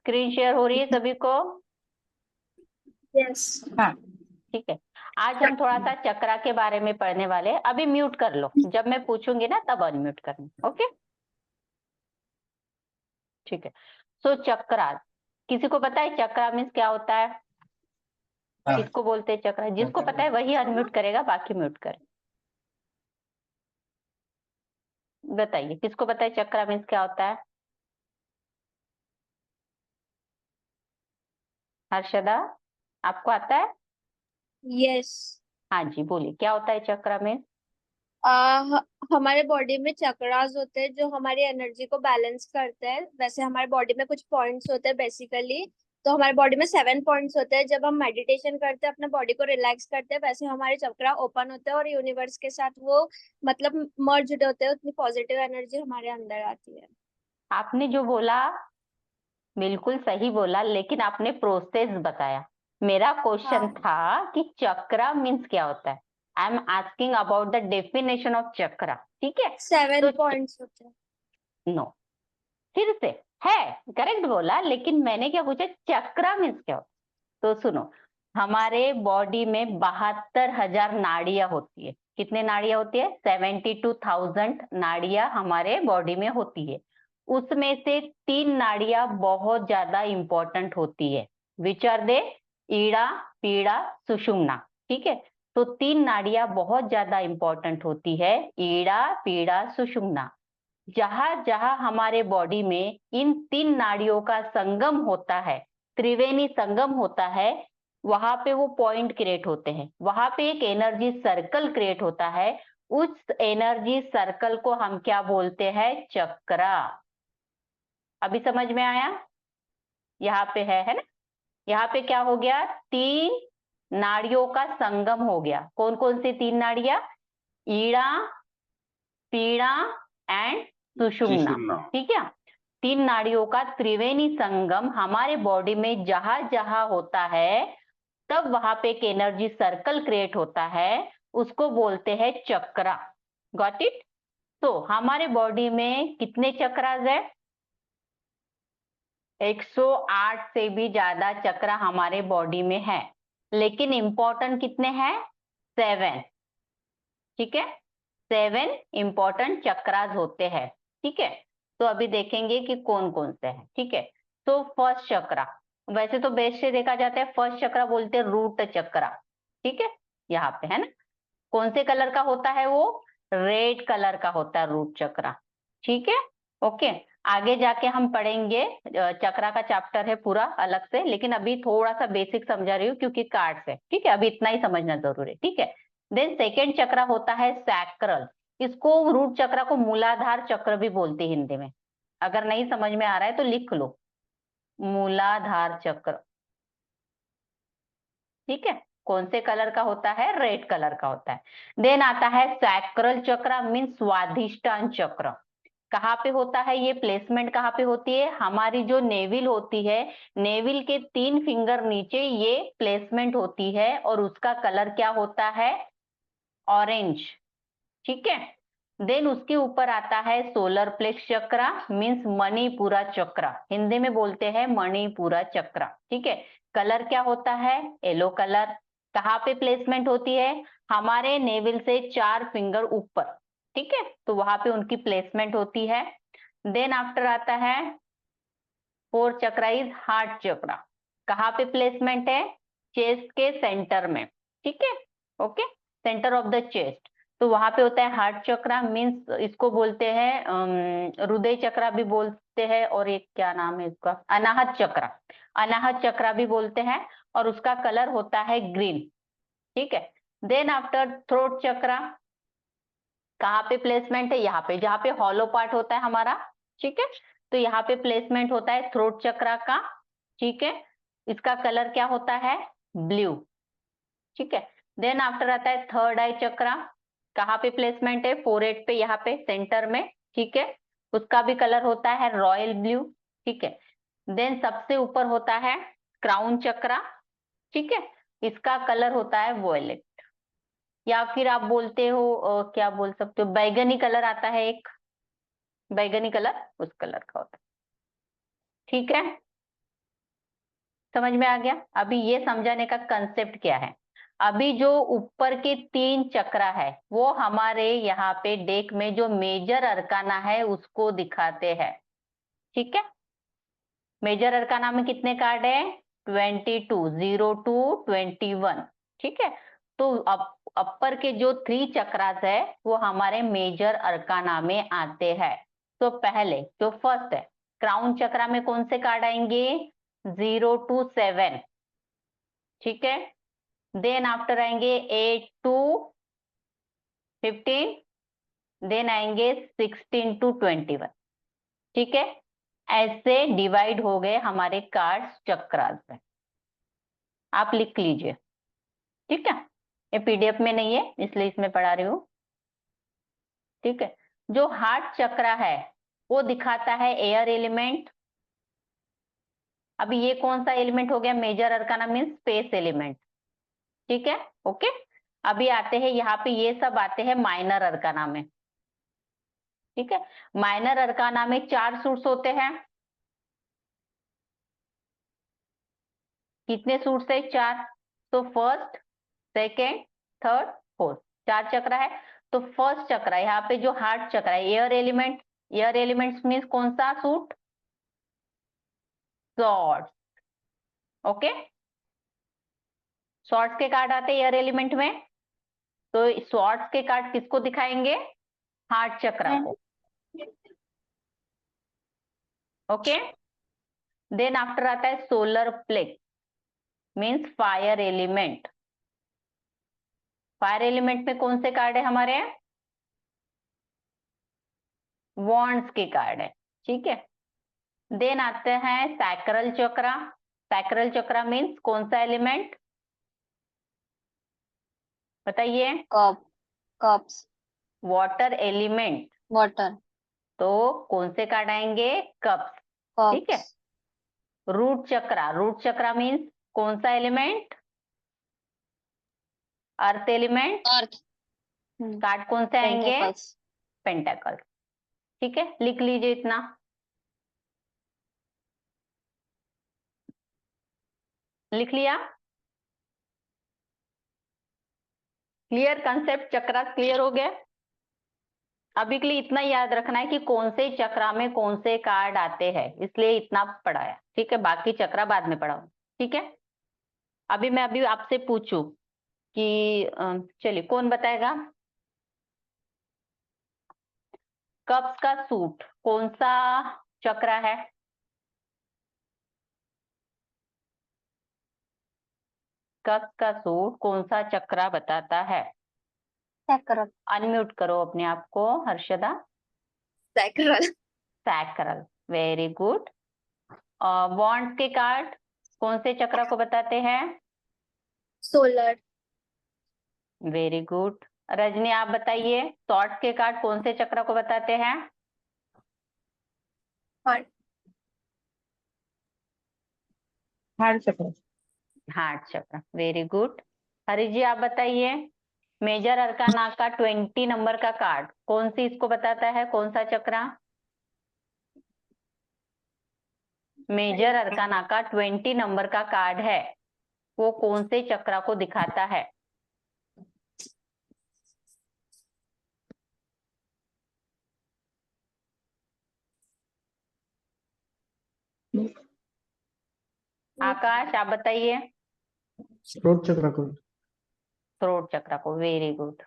Screen share हो रही है सभी को? यस। हाँ, ठीक है। आज हम थोड़ा सा चक्रा के बारे में पढ़ने वाले हैं। अभी म्यूट कर लो, जब मैं पूछूंगी ना तब अनम्यूट करना। ओके, ठीक है। सो चक्रा, किसी को पता है चक्रा मीन्स क्या होता है? किसको बोलते हैं चक्रा? जिसको पता है वही अनम्यूट करेगा, बाकी म्यूट करें। बताइए, किसको पता है चक्रा मीन्स क्या होता है? हर्षदा, आपको आता है? यस। हाँ जी, बोलिए, क्या होता है चक्रा मीन्स? हमारे बॉडी में चक्रास होते हैं जो हमारी एनर्जी को बैलेंस करते हैं। वैसे हमारे बॉडी में कुछ पॉइंट्स होते हैं बेसिकली। तो हमारे बॉडी में 7 पॉइंट्स होते हैं। जब हम मेडिटेशन करते हैं, अपने बॉडी को रिलैक्स करते हैं, वैसे हमारे चक्रा ओपन होते हैं और यूनिवर्स के साथ वो मतलब मर्ज्ड होते हैं। उतनी पॉजिटिव एनर्जी हमारे अंदर आती है। आपने जो बोला बिल्कुल सही बोला, लेकिन आपने प्रोसेस बताया। मेरा क्वेश्चन हाँ, था कि चक्रा मीन्स क्या होता है। I am asking about the definition of chakra, ठीक है? सेवन तो पॉइंट्स होते हैं। नो, फिर से है, करेक्ट बोला, लेकिन मैंने क्या पूछा, चक्रा मीन्स क्या होता है? तो सुनो, हमारे बॉडी में 72,000 नाड़ियां होती है। कितने नाड़ियां होती है? 72,000 नाड़ियां हमारे बॉडी में होती है। उसमें से 3 नाड़ियां बहुत ज्यादा इंपॉर्टेंट होती है। Which are they? ईड़ा, पीड़ा, सुषुम्ना। ठीक है, तो 3 नाड़ियां बहुत ज्यादा इंपॉर्टेंट होती है, ईड़ा, पीड़ा, सुषुम्ना। जहां जहां हमारे बॉडी में इन 3 नाड़ियों का संगम होता है, त्रिवेणी संगम होता है, वहां पे वो पॉइंट क्रिएट होते हैं, वहां पे एक एनर्जी सर्कल क्रिएट होता है। उस एनर्जी सर्कल को हम क्या बोलते हैं? चक्रा। अभी समझ में आया? यहाँ पे है ना? यहाँ पे क्या हो गया? 3 नाड़ियों का संगम हो गया। कौन कौन सी 3 नाड़ियां? ईड़ा, पीड़ा एंड सुषुम्ना। ठीक है, 3 नाड़ियों का त्रिवेणी संगम हमारे बॉडी में जहां जहां होता है, तब वहां पे एक एनर्जी सर्कल क्रिएट होता है, उसको बोलते हैं चक्रा। Got it? तो हमारे बॉडी में कितने चक्रास है? 108 से भी ज्यादा चक्र हमारे बॉडी में है, लेकिन इंपॉर्टेंट कितने हैं? 7। ठीक है, 7 इंपॉर्टेंट चक्रास होते हैं। ठीक है, तो अभी देखेंगे कि कौन कौन से हैं। ठीक है, तो फर्स्ट चक्रा, वैसे तो बेस्ट से देखा जाता है, फर्स्ट चक्रा बोलते हैं रूट चक्रा। ठीक है, यहाँ पे है ना, कौन से कलर का होता है वो? रेड कलर का होता है रूट चक्रा। ठीक है, ओके। आगे जाके हम पढ़ेंगे, चक्रा का चैप्टर है पूरा अलग से, लेकिन अभी थोड़ा सा बेसिक समझा रही हूँ क्योंकि कार्ड्स है। ठीक है, अभी इतना ही समझना जरूरी है। ठीक है, देन सेकेंड चक्र होता है सैक्रल। इसको रूट चक्र को मूलाधार चक्र भी बोलते हैं हिंदी में। अगर नहीं समझ में आ रहा है तो लिख लो, मूलाधार चक्र। ठीक है, कौन से कलर का होता है? रेड कलर का होता है। देन आता है सैक्रल चक्र, मीन स्वाधिष्ठान चक्र। कहाँ पे होता है ये? प्लेसमेंट कहाँ पे होती है? हमारी जो नेविल होती है, नेविल के 3 फिंगर नीचे ये प्लेसमेंट होती है, और उसका कलर क्या होता है? ऑरेंज। ठीक है, देन उसके ऊपर आता है सोलर प्लेक्स चक्र, मीन्स मणिपुरा चक्र। हिंदी में बोलते हैं मणिपुरा चक्र। ठीक है, कलर क्या होता है? Yellow colour. कहाँ पे प्लेसमेंट होती है? हमारे नेविल से 4 फिंगर ऊपर। ठीक है, तो वहां पे उनकी प्लेसमेंट होती है। देन आफ्टर आता है फोर्थ चक्र इज हार्ट चक्र। कहाँ पे प्लेसमेंट है? चेस्ट के सेंटर में। ठीक है, okay, centre of the chest. तो वहां पे होता है हार्ट चक्र, मीन्स इसको बोलते हैं हृदय चक्र भी बोलते हैं, और एक क्या नाम है इसका? अनाहत चक्र। अनाहत चक्र भी बोलते हैं, और उसका कलर होता है ग्रीन। ठीक है, देन आफ्टर थ्रोट चक्र, कहाँ पे प्लेसमेंट है? यहाँ पे, जहाँ पे हॉलो पार्ट होता है हमारा। ठीक है, तो यहाँ पे प्लेसमेंट होता है थ्रोट चक्र का। ठीक है, इसका कलर क्या होता है? ब्लू। ठीक है, देन आफ्टर आता है थर्ड आई चक्र। कहाँ पे प्लेसमेंट है? फोरहेड पे, यहाँ पे सेंटर में। ठीक है, उसका भी कलर होता है रॉयल ब्लू। ठीक है, देन सबसे ऊपर होता है क्राउन चक्र। ठीक है, इसका कलर होता है वॉयलेट, या फिर आप बोलते हो क्या बोल सकते हो, बैगनी कलर आता है एक, बैगनी कलर, उस कलर का होता है। ठीक है, समझ में आ गया? अभी ये समझाने का कंसेप्ट क्या है, अभी जो ऊपर के 3 चक्र है वो हमारे यहाँ पे डेक में जो मेजर अरकाना है उसको दिखाते हैं। ठीक है, मेजर अरकाना में कितने कार्ड है? 22, 0 to 21। ठीक है, तो अपर के जो 3 चक्रास है वो हमारे मेजर अरकाना में आते हैं। तो पहले जो फर्स्ट है क्राउन चक्रा में कौन से कार्ड आएंगे? 0 to 7। ठीक है, देन आफ्टर आएंगे 8 to 15, देन आएंगे 16 to 21। ठीक है, ऐसे डिवाइड हो गए हमारे कार्ड्स चक्रास में। आप लिख लीजिए। ठीक है, ये पीडीएफ में नहीं है इसलिए इसमें पढ़ा रही हूँ। ठीक है, जो हार्ट चक्र है वो दिखाता है एयर एलिमेंट। अभी ये कौन सा एलिमेंट हो गया? Major arcana means space element. ठीक है, ओके। अभी आते हैं यहाँ पे, ये सब आते हैं माइनर अरकाना में। ठीक है, माइनर अरकाना में 4 सूट्स होते हैं। कितने सूट्स है? 4। तो फर्स्ट, सेकेंड, थर्ड, फोर्थ, 4 चक्र है। तो फर्स्ट चक्र यहाँ पे जो हार्ट चक्र है air element, air elements means कौन सा सूट? सॉर्ड्स। ओके, सॉर्ड्स के कार्ड आते हैं एयर एलिमेंट में, तो सॉर्ड्स के कार्ड किसको दिखाएंगे? हार्ट चक्र को। ओके, देन आफ्टर आता है solar plexus means fire element. Fire element में कौन से कार्ड है हमारे? वॉन्ड्स के कार्ड है। ठीक है, देन आते हैं सैक्रल चक्र। सैक्रल चक्र मीन्स कौन सा एलिमेंट बताइए? Cup, cups, water element. Water, तो कौन से कार्ड आएंगे? कप्स। ठीक है, cups, root chakra. Root chakra means कौन सा element? Earth element. Earth, card कौन से आएंगे? पेंटेकल्स। पेंटाकल। ठीक है, लिख लीजिए इतना। लिख लिया? Clear concept? चक्रा क्लियर हो गया? अभी के लिए इतना याद रखना है कि कौन से चक्रा में कौन से कार्ड आते हैं, इसलिए इतना पढ़ाया। ठीक है, बाकी चक्रा बाद में पढ़ाऊं। ठीक है, अभी आपसे पूछूं कि चलिए कौन बताएगा? कप्स का सूट कौन सा चक्र है? कप्स का सूट कौन सा चक्र बताता है? सैक्रल, अनम्यूट करो अपने आप को Harshada. Sacral, sacral, very good. Bonds के कार्ड कौन से चक्र को बताते हैं? Solar, very good. रजनी आप बताइए, सॉर्ट्स के कार्ड कौन से चक्र को बताते हैं? हार्ट, हार्ट चक्र, हार्ट चक्र, वेरी गुड। हरि जी आप बताइए, मेजर अरकाना का 20 नंबर का कार्ड कौन सी इसको बताता है? कौन सा चक्र? मेजर अरकाना का 20 नंबर का कार्ड है वो कौन से चक्र को दिखाता है? आकाश आप बताइए। थ्रोट चक्र को। थ्रोट चक्र को, वेरी गुड।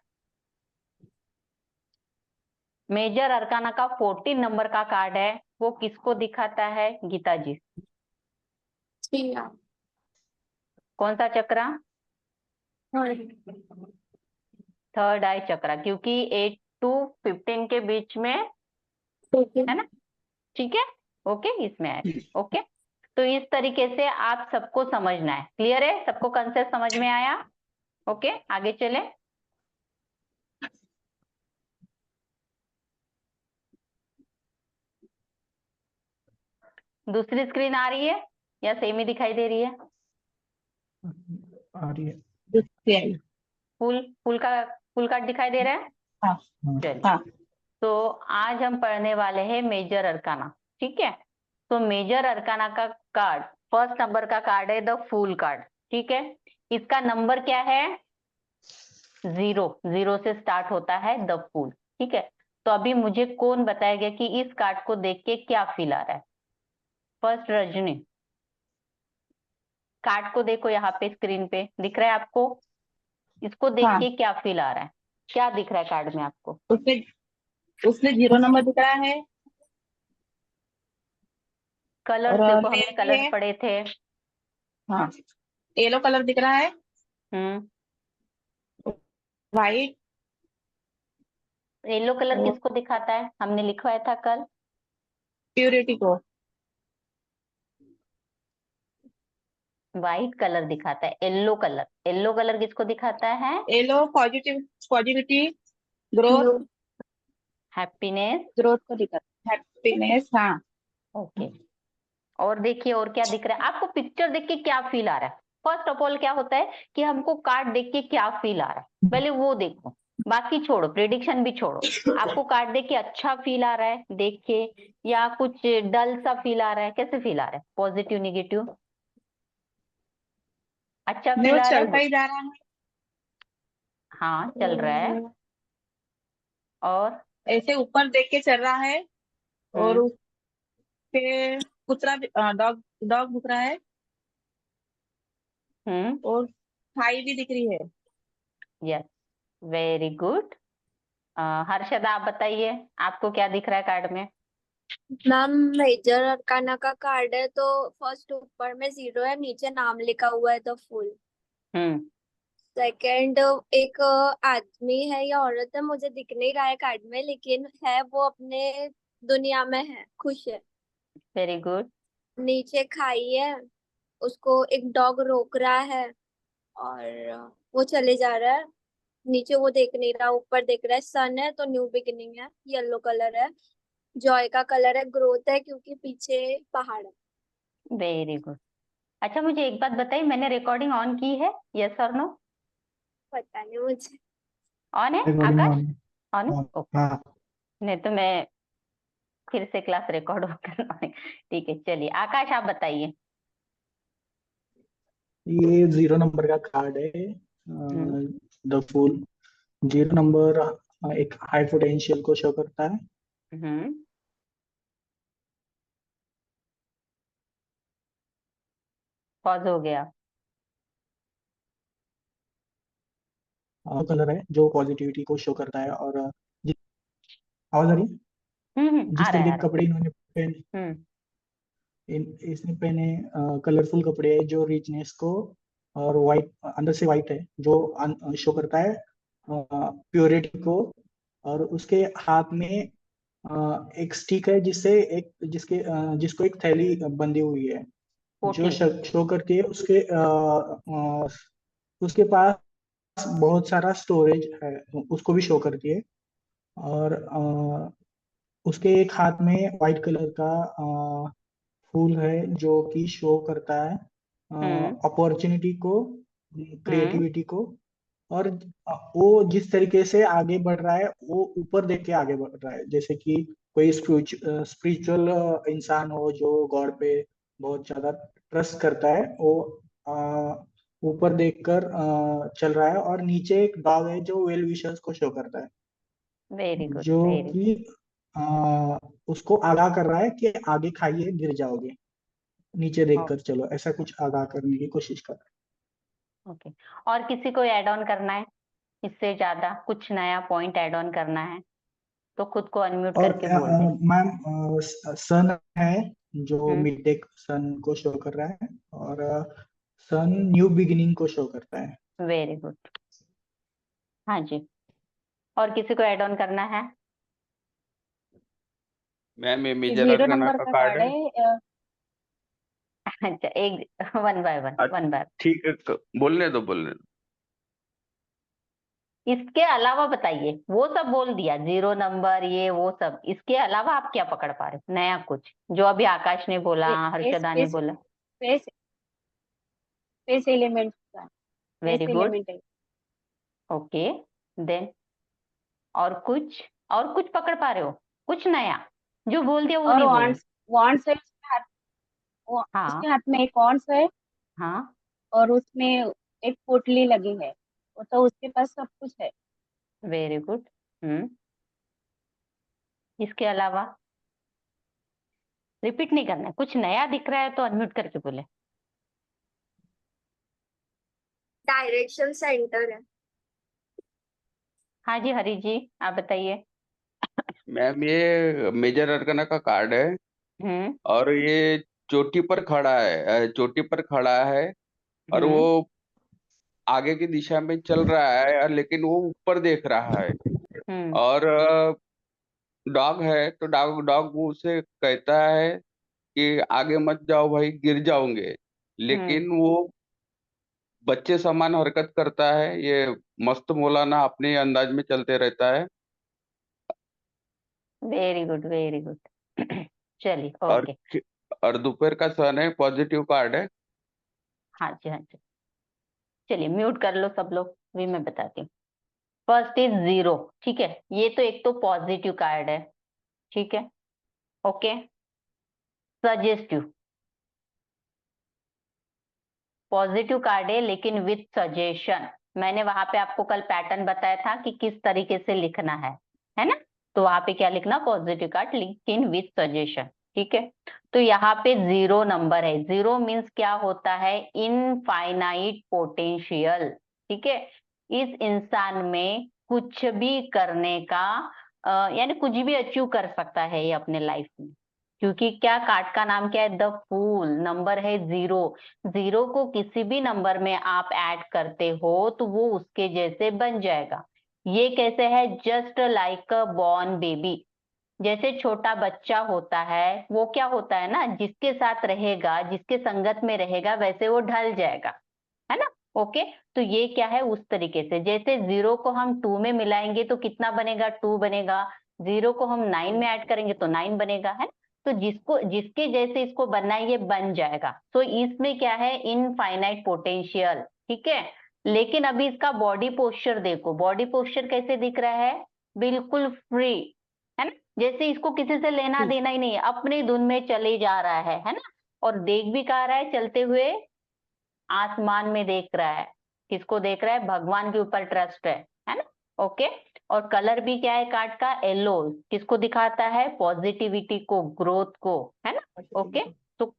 मेजर अरकाना का 14 नंबर का कार्ड है वो किसको दिखाता है? गीता जी, कौन सा चक्र? थर्ड आई चक्र, क्योंकि 8 to 15 के बीच में है ना। ठीक है, ओके, इसमें है। ओके, तो इस तरीके से आप सबको समझना है। क्लियर है? सबको कंसेप्ट समझ में आया? ओके, आगे चले। दूसरी स्क्रीन आ रही है या सेम ही दिखाई दे रही है? आ रही है। फुल कार्ड दिखाई दे रहा है? हाँ, चलिए, हाँ। तो आज हम पढ़ने वाले हैं मेजर अरकाना। ठीक है, तो मेजर अरकाना का कार्ड फर्स्ट नंबर का कार्ड है द फूल कार्ड, ठीक है। इसका नंबर क्या है? 0, 0 से स्टार्ट होता है द फूल, ठीक है। तो अभी मुझे कौन बताएगा कि इस कार्ड को देख के क्या फील आ रहा है? फर्स्ट रजनी, कार्ड को देखो, यहाँ पे स्क्रीन पे दिख रहा है आपको? इसको देख हाँ, के क्या फील आ रहा है? क्या दिख रहा है कार्ड में आपको? उसमें उसमें 0 नंबर दिख रहा है कलर्स और देखो, हमने नेम भी कलर्स है। पढ़े थे। हाँ, येलो कलर दिख रहा है, हम्म। वाइट येलो कलर और किसको दिखाता है? हमने लिखवाया था कल। प्योरिटी को। व्हाइट कलर दिखाता है। येलो कलर, येलो कलर किसको दिखाता है? Yellow positivity, growth, new happiness. Growth को दिखाता है, हैप्पीनेस। हाँ, ओके। और देखिए और क्या दिख रहा है आपको? पिक्चर देख के क्या फील आ रहा है? फर्स्ट ऑफ ऑल क्या होता है कि हमको कार्ड देख के क्या फील आ रहा है, पहले वो देखो। बाकी छोड़ो, प्रिडिक्शन भी छोड़ो। आपको कार्ड देख के अच्छा फील आ रहा है देख के, या कुछ डल सा फील आ रहा है? कैसे फील आ रहा है? Positive, negative? अच्छा नहीं, फील वो आ रहा चलता है? ही जा रहा है। हाँ, चल रहा है। और ऐसे ऊपर देख के चल रहा है और हम्म उसके कुतरा, डॉग डॉग दिख रहा है हम्म। और थाई भी दिख रही है। Yes, very good. हर्षदा आप बताइए, आपको क्या दिख रहा है कार्ड में? मैम, मेजर अरकाना का कार्ड है तो फर्स्ट ऊपर में 0 है, नीचे नाम लिखा हुआ है द फुल। हम्म। सेकंड, एक आदमी है या औरत है मुझे दिख नहीं रहा है कार्ड में, लेकिन है वो अपने दुनिया में है, खुश है। Very good. नीचे खाई है, उसको एक डॉग रोक रहा है और वो चले जा रहा है। नीचे वो देख नहीं रहा, ऊपर देख रहा है। सन है तो न्यू बिगिनिंग है, येलो कलर है। जॉय का कलर है, ग्रोथ है क्योंकि पीछे पहाड़ है। Very good. अच्छा, मुझे एक बात बताइए, मैंने रिकॉर्डिंग ऑन की है? यस और नो? पता नहीं मुझे। ऑन है रिकॉर्डिंग आकाश? ऑन। ऑन है, हाँ ओके। हाँ, नहीं तो मैं फिर से क्लास रिकॉर्ड करना है। ठीक है, चलिए आकाश आप बताइए। ये 0 नंबर का कार्ड है, हम्म द फूल। 0 नंबर एक हाई पोटेंशियल को शो करता है। हम्म। पॉज हो गया। कलर है जो पॉजिटिविटी को शो करता है और जिस आवाज आ रही है? आ जिस रहा है, तरीके आ के रहा कपड़े इन्होंने पहने, है। हम्म इसने पहने कलरफुल कपड़े हैं जो रिचनेस को, और वाइट, अंदर से वाइट है जो शो करता है प्योरिटी को। और उसके हाथ में एक स्टिक है जिसको एक थैली बंधी हुई है जो पोटी। शो करती है उसके पास बहुत सारा स्टोरेज है, उसको भी शो करती है। और उसके एक हाथ में व्हाइट कलर का फूल है जो कि शो करता है हम्म अपॉर्चुनिटी को, हम्म क्रिएटिविटी को। और वो जिस तरीके से आगे बढ़ रहा है वो ऊपर देख के आगे बढ़ रहा है, जैसे कि कोई स्पिरिचुअल इंसान हो जो गॉड पे बहुत ज्यादा ट्रस्ट करता है, वो ऊपर देखकर चल रहा है। और नीचे एक डॉग है जो वेल विशर्स को शो करता है, वेरी गुड, जो वेरी कि उसको आगाह कर रहा है कि आगे खाइए गिर जाओगे, नीचे गुड। देखकर चलो, ऐसा कुछ आगाह करने की कोशिश कर रहा ओके। और किसी को ऐड ऑन करना है? इससे ज्यादा कुछ नया पॉइंट ऐड ऑन करना है तो खुद को अनम्यूट है। और करके बोल दे। मैम, सन है जो हम्म मिड डे सन को शो कर रहा है, और सन न्यू बिगिनिंग को शो करता है। Very good. हाँ जी। और किसी को ऐड ऑन करना है? मैम ये ये मेजर 0 नंबर अरकाना का का कार्ड कार्ड है। है। अच्छा, एक one by one, one by. ठीक है, बोलने दो बोलने दो। इसके अलावा बताइए, वो सब बोल दिया, 0 नंबर ये वो सब, इसके अलावा आप क्या पकड़ पा रहे हो नया कुछ, जो अभी आकाश ने बोला, हर्षदा ने स्पेस बोला? स्पेस स्पेस एलिमेंट का, स्पेस वेरी गुड। एलिमेंट है। ओके। देन और कुछ पकड़ पा रहे हो? कुछ नया जो बोल दिया वो और नहीं बोलना। वांट्स वांट्स है, वो हाँ उसके हाथ में एक हॉर्स है हाँ, और उसमें एक पोटली लगी है, तो उसके पास सब कुछ है। Very good. इसके अलावा रिपीट नहीं करना है, कुछ नया दिख रहा है तो अनम्यूट करके बोले। डायरेक्शन सेंटर है। हाँ जी हरी जी, आप बताइए। मैम ये मेजर अरगना का कार्ड है हम्म और ये चोटी पर खड़ा है, चोटी पर खड़ा है और हम्म वो आगे की दिशा में चल रहा है लेकिन वो ऊपर देख रहा है। हम्म और डॉग है तो डॉग डॉग उसे कहता है कि आगे मत जाओ भाई, गिर जाओगे। हम्म, लेकिन वो बच्चे समान हरकत करता है, ये मस्त मौलाना अपने अंदाज में चलते रहता है। Very good very good. चलिए और ओके। और दोपहर का सन है, पॉजिटिव कार्ड है। हाँ जी हाँ जी, चलिए म्यूट कर लो सब लोग, अभी मैं बताती हूँ। फर्स्ट इज जीरो, ठीक है, ये तो एक तो पॉजिटिव कार्ड है, ठीक है, ओके। सजेस्टिव, पॉजिटिव कार्ड है लेकिन विथ सजेशन। मैंने वहां पे आपको कल पैटर्न बताया था कि किस तरीके से लिखना है ना। तो वहां पे क्या लिखना, पॉजिटिव कार्ड लेकिन विथ सजेशन, ठीक है। तो यहाँ पे जीरो नंबर है, जीरो मीन्स क्या होता है, इनफाइनाइट पोटेंशियल, ठीक है। इस इंसान में कुछ भी करने का यानी कुछ भी अचीव कर सकता है ये अपने लाइफ में, क्योंकि क्या, कार्ड का नाम क्या है, द फूल, नंबर है जीरो। जीरो को किसी भी नंबर में आप ऐड करते हो तो वो उसके जैसे बन जाएगा। ये कैसे है, just like a born baby. जैसे छोटा बच्चा होता है, वो क्या होता है ना, जिसके साथ रहेगा, जिसके संगत में रहेगा, वैसे वो ढल जाएगा, है ना। ओके, तो ये क्या है, उस तरीके से जैसे जीरो को हम टू में मिलाएंगे तो कितना बनेगा, टू बनेगा। जीरो को हम नाइन में ऐड करेंगे तो नाइन बनेगा, है ना। तो जिसको जिसके जैसे इसको बनना है ये बन जाएगा। तो इसमें क्या है, इनफाइनाइट पोटेंशियल, ठीक है। लेकिन अभी इसका बॉडी पोस्चर देखो, बॉडी पोस्चर कैसे दिख रहा है, बिल्कुल फ्री, है ना। जैसे इसको किसी से लेना देना ही नहीं है, अपनी धुन में चले जा रहा है ना। और देख भी कहा रहा है, चलते हुए आसमान में देख रहा है। किसको देख रहा है, भगवान के ऊपर ट्रस्ट है ना। ओके, और कलर भी क्या है कार्ड का, येलो, किसको दिखाता है, पॉजिटिविटी को, ग्रोथ को, है ना। ओके, तो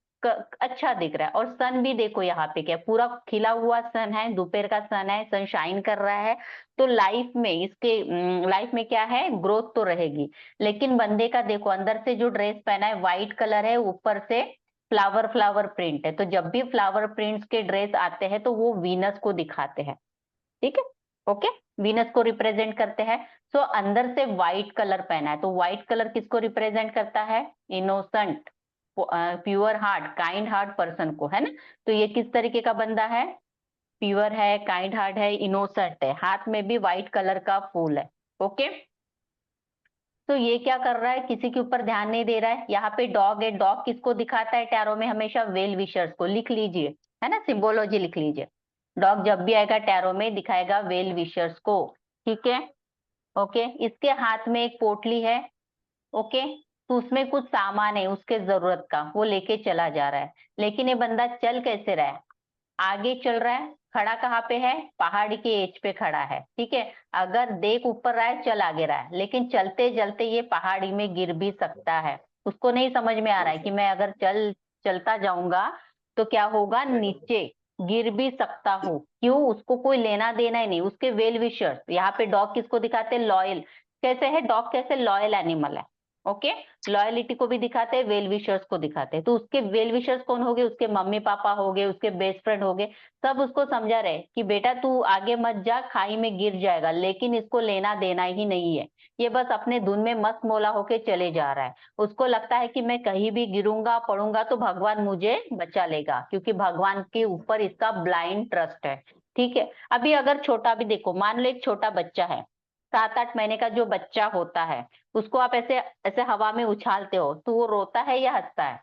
अच्छा दिख रहा है। और सन भी देखो यहाँ पे क्या है, पूरा खिला हुआ सन है, दोपहर का सन है, सन शाइन कर रहा है। तो लाइफ में, इसके लाइफ में क्या है, ग्रोथ तो रहेगी। लेकिन बंदे का देखो, अंदर से जो ड्रेस पहना है व्हाइट कलर है, ऊपर से फ्लावर फ्लावर प्रिंट है। तो जब भी फ्लावर प्रिंट्स के ड्रेस आते हैं तो वो वीनस को दिखाते हैं, ठीक है, ओके, वीनस को रिप्रेजेंट करते हैं। सो अंदर से व्हाइट कलर पहना है, तो व्हाइट कलर किसको रिप्रेजेंट करता है, innocent, pure heart, kind heart person को, है ना। तो ये किस तरीके का बंदा है, प्योर है, काइंड हार्ट है, इनोसेंट है, हाथ में भी व्हाइट कलर का फूल है, ओके। तो ये क्या कर रहा है, किसी के ऊपर ध्यान नहीं दे रहा है। यहाँ पे डॉग है, डॉग किसको दिखाता है टैरो में, हमेशा वेल विशर्स को, लिख लीजिए, है ना, सिंबोलॉजी लिख लीजिए। डॉग जब भी आएगा टैरो में दिखाएगा वेल विशर्स को, ठीक है, ओके। इसके हाथ में एक पोटली है, ओके। तो उसमें कुछ सामान है उसके जरूरत का, वो लेके चला जा रहा है। लेकिन ये बंदा चल कैसे रहा है, आगे चल रहा है, खड़ा कहाँ पे है, पहाड़ी के एज पे खड़ा है, ठीक है। अगर देख ऊपर रहा है, चल आगे रहा है, लेकिन चलते चलते ये पहाड़ी में गिर भी सकता है। उसको नहीं समझ में आ रहा है कि मैं अगर चलता जाऊंगा तो क्या होगा, नीचे गिर भी सकता हूँ। क्यों, उसको कोई लेना देना ही नहीं, उसके वेल विशर्स। यहाँ पे डॉग किसको दिखाते हैं, लॉयल, कैसे है डॉग, कैसे लॉयल एनिमल है, ओके। लॉयलिटी को भी दिखाते हैं, वेल विशर्स को दिखाते हैं। तो उसके वेल विशर्स कौन हो गए, उसके मम्मी पापा हो गए, उसके बेस्ट फ्रेंड हो गए। सब उसको समझा रहे कि बेटा तू आगे मत जा, खाई में गिर जाएगा, लेकिन इसको लेना देना ही नहीं है। ये बस अपने धुन में मस्त मौला होके चले जा रहा है। उसको लगता है कि मैं कहीं भी गिरूंगा पड़ूंगा तो भगवान मुझे बचा लेगा, क्योंकि भगवान के ऊपर इसका ब्लाइंड ट्रस्ट है, ठीक है। अभी अगर छोटा भी देखो, मान लो एक छोटा बच्चा है, 7-8 महीने का जो बच्चा होता है, उसको आप ऐसे ऐसे हवा में उछालते हो तो वो रोता है या हंसता है,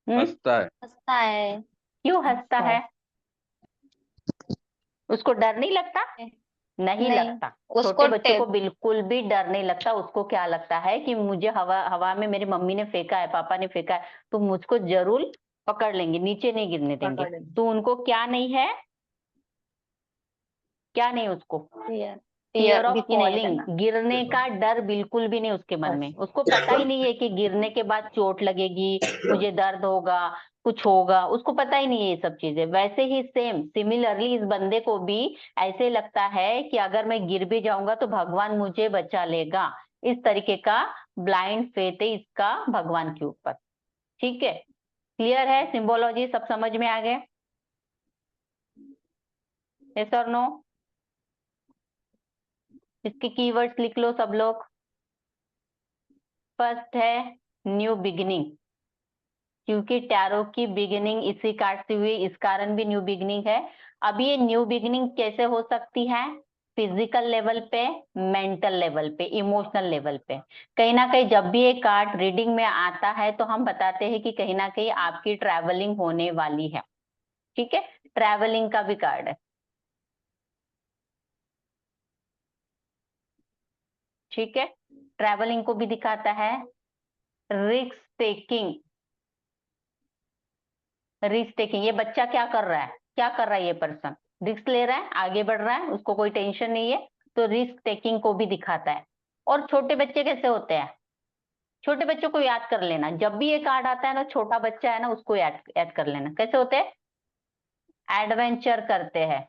हंसता है। हंसता है। क्यों हंसता है, उसको डर नहीं लगता, नहीं नहीं, लगता। उसको छोटे बच्चों को टेप बिल्कुल भी डर नहीं लगता। उसको क्या लगता है कि मुझे हवा में मेरी मम्मी ने फेंका है, पापा ने फेंका है, तो मुझको जरूर पकड़ लेंगे, नीचे नहीं गिरने देंगे। पकड़ लेंगे। तो उनको क्या नहीं है, क्या नहीं उसको, फियर फियर ऑफ भीति नहीं है फॉलिंग, डरना। गिरने का डर बिल्कुल भी नहीं उसके मन में। उसको पता ही नहीं है कि गिरने के बाद चोट लगेगी, मुझे दर्द होगा, कुछ होगा, उसको पता ही नहीं है ये सब चीजें। वैसे ही सेम सिमिलरली इस बंदे को भी ऐसे लगता है कि अगर मैं गिर भी जाऊंगा तो भगवान मुझे बचा लेगा। इस तरीके का ब्लाइंड फेथ है इसका भगवान के ऊपर। ठीक है, क्लियर है? सिंबोलॉजी सब समझ में आ गए? यस और नो? इसके कीवर्ड्स लिख लो सब लोग। फर्स्ट है न्यू बिगिनिंग, क्योंकि टैरो की बिगिनिंग इसी कार्ड से हुई, इस कारण भी न्यू बिगिनिंग है। अब ये न्यू बिगिनिंग कैसे हो सकती है? फिजिकल लेवल पे, मेंटल लेवल पे, इमोशनल लेवल पे। कहीं ना कहीं जब भी एक कार्ड रीडिंग में आता है तो हम बताते हैं कि कहीं ना कहीं आपकी ट्रैवलिंग होने वाली है। ठीक है, ट्रैवलिंग का भी कार्ड है। ठीक है, ट्रैवलिंग को भी दिखाता है। रिस्क टेकिंग, रिस्क टेकिंग, ये बच्चा क्या कर रहा है, क्या कर रहा है ये पर्सन? रिस्क ले रहा है, आगे बढ़ रहा है, उसको कोई टेंशन नहीं है, तो रिस्क टेकिंग को भी दिखाता है। और छोटे बच्चे कैसे होते हैं? छोटे बच्चों को याद कर लेना, जब भी ये कार्ड आता है ना, छोटा बच्चा है ना, उसको याद याद कर लेना। कैसे होते हैं? एडवेंचर करते हैं,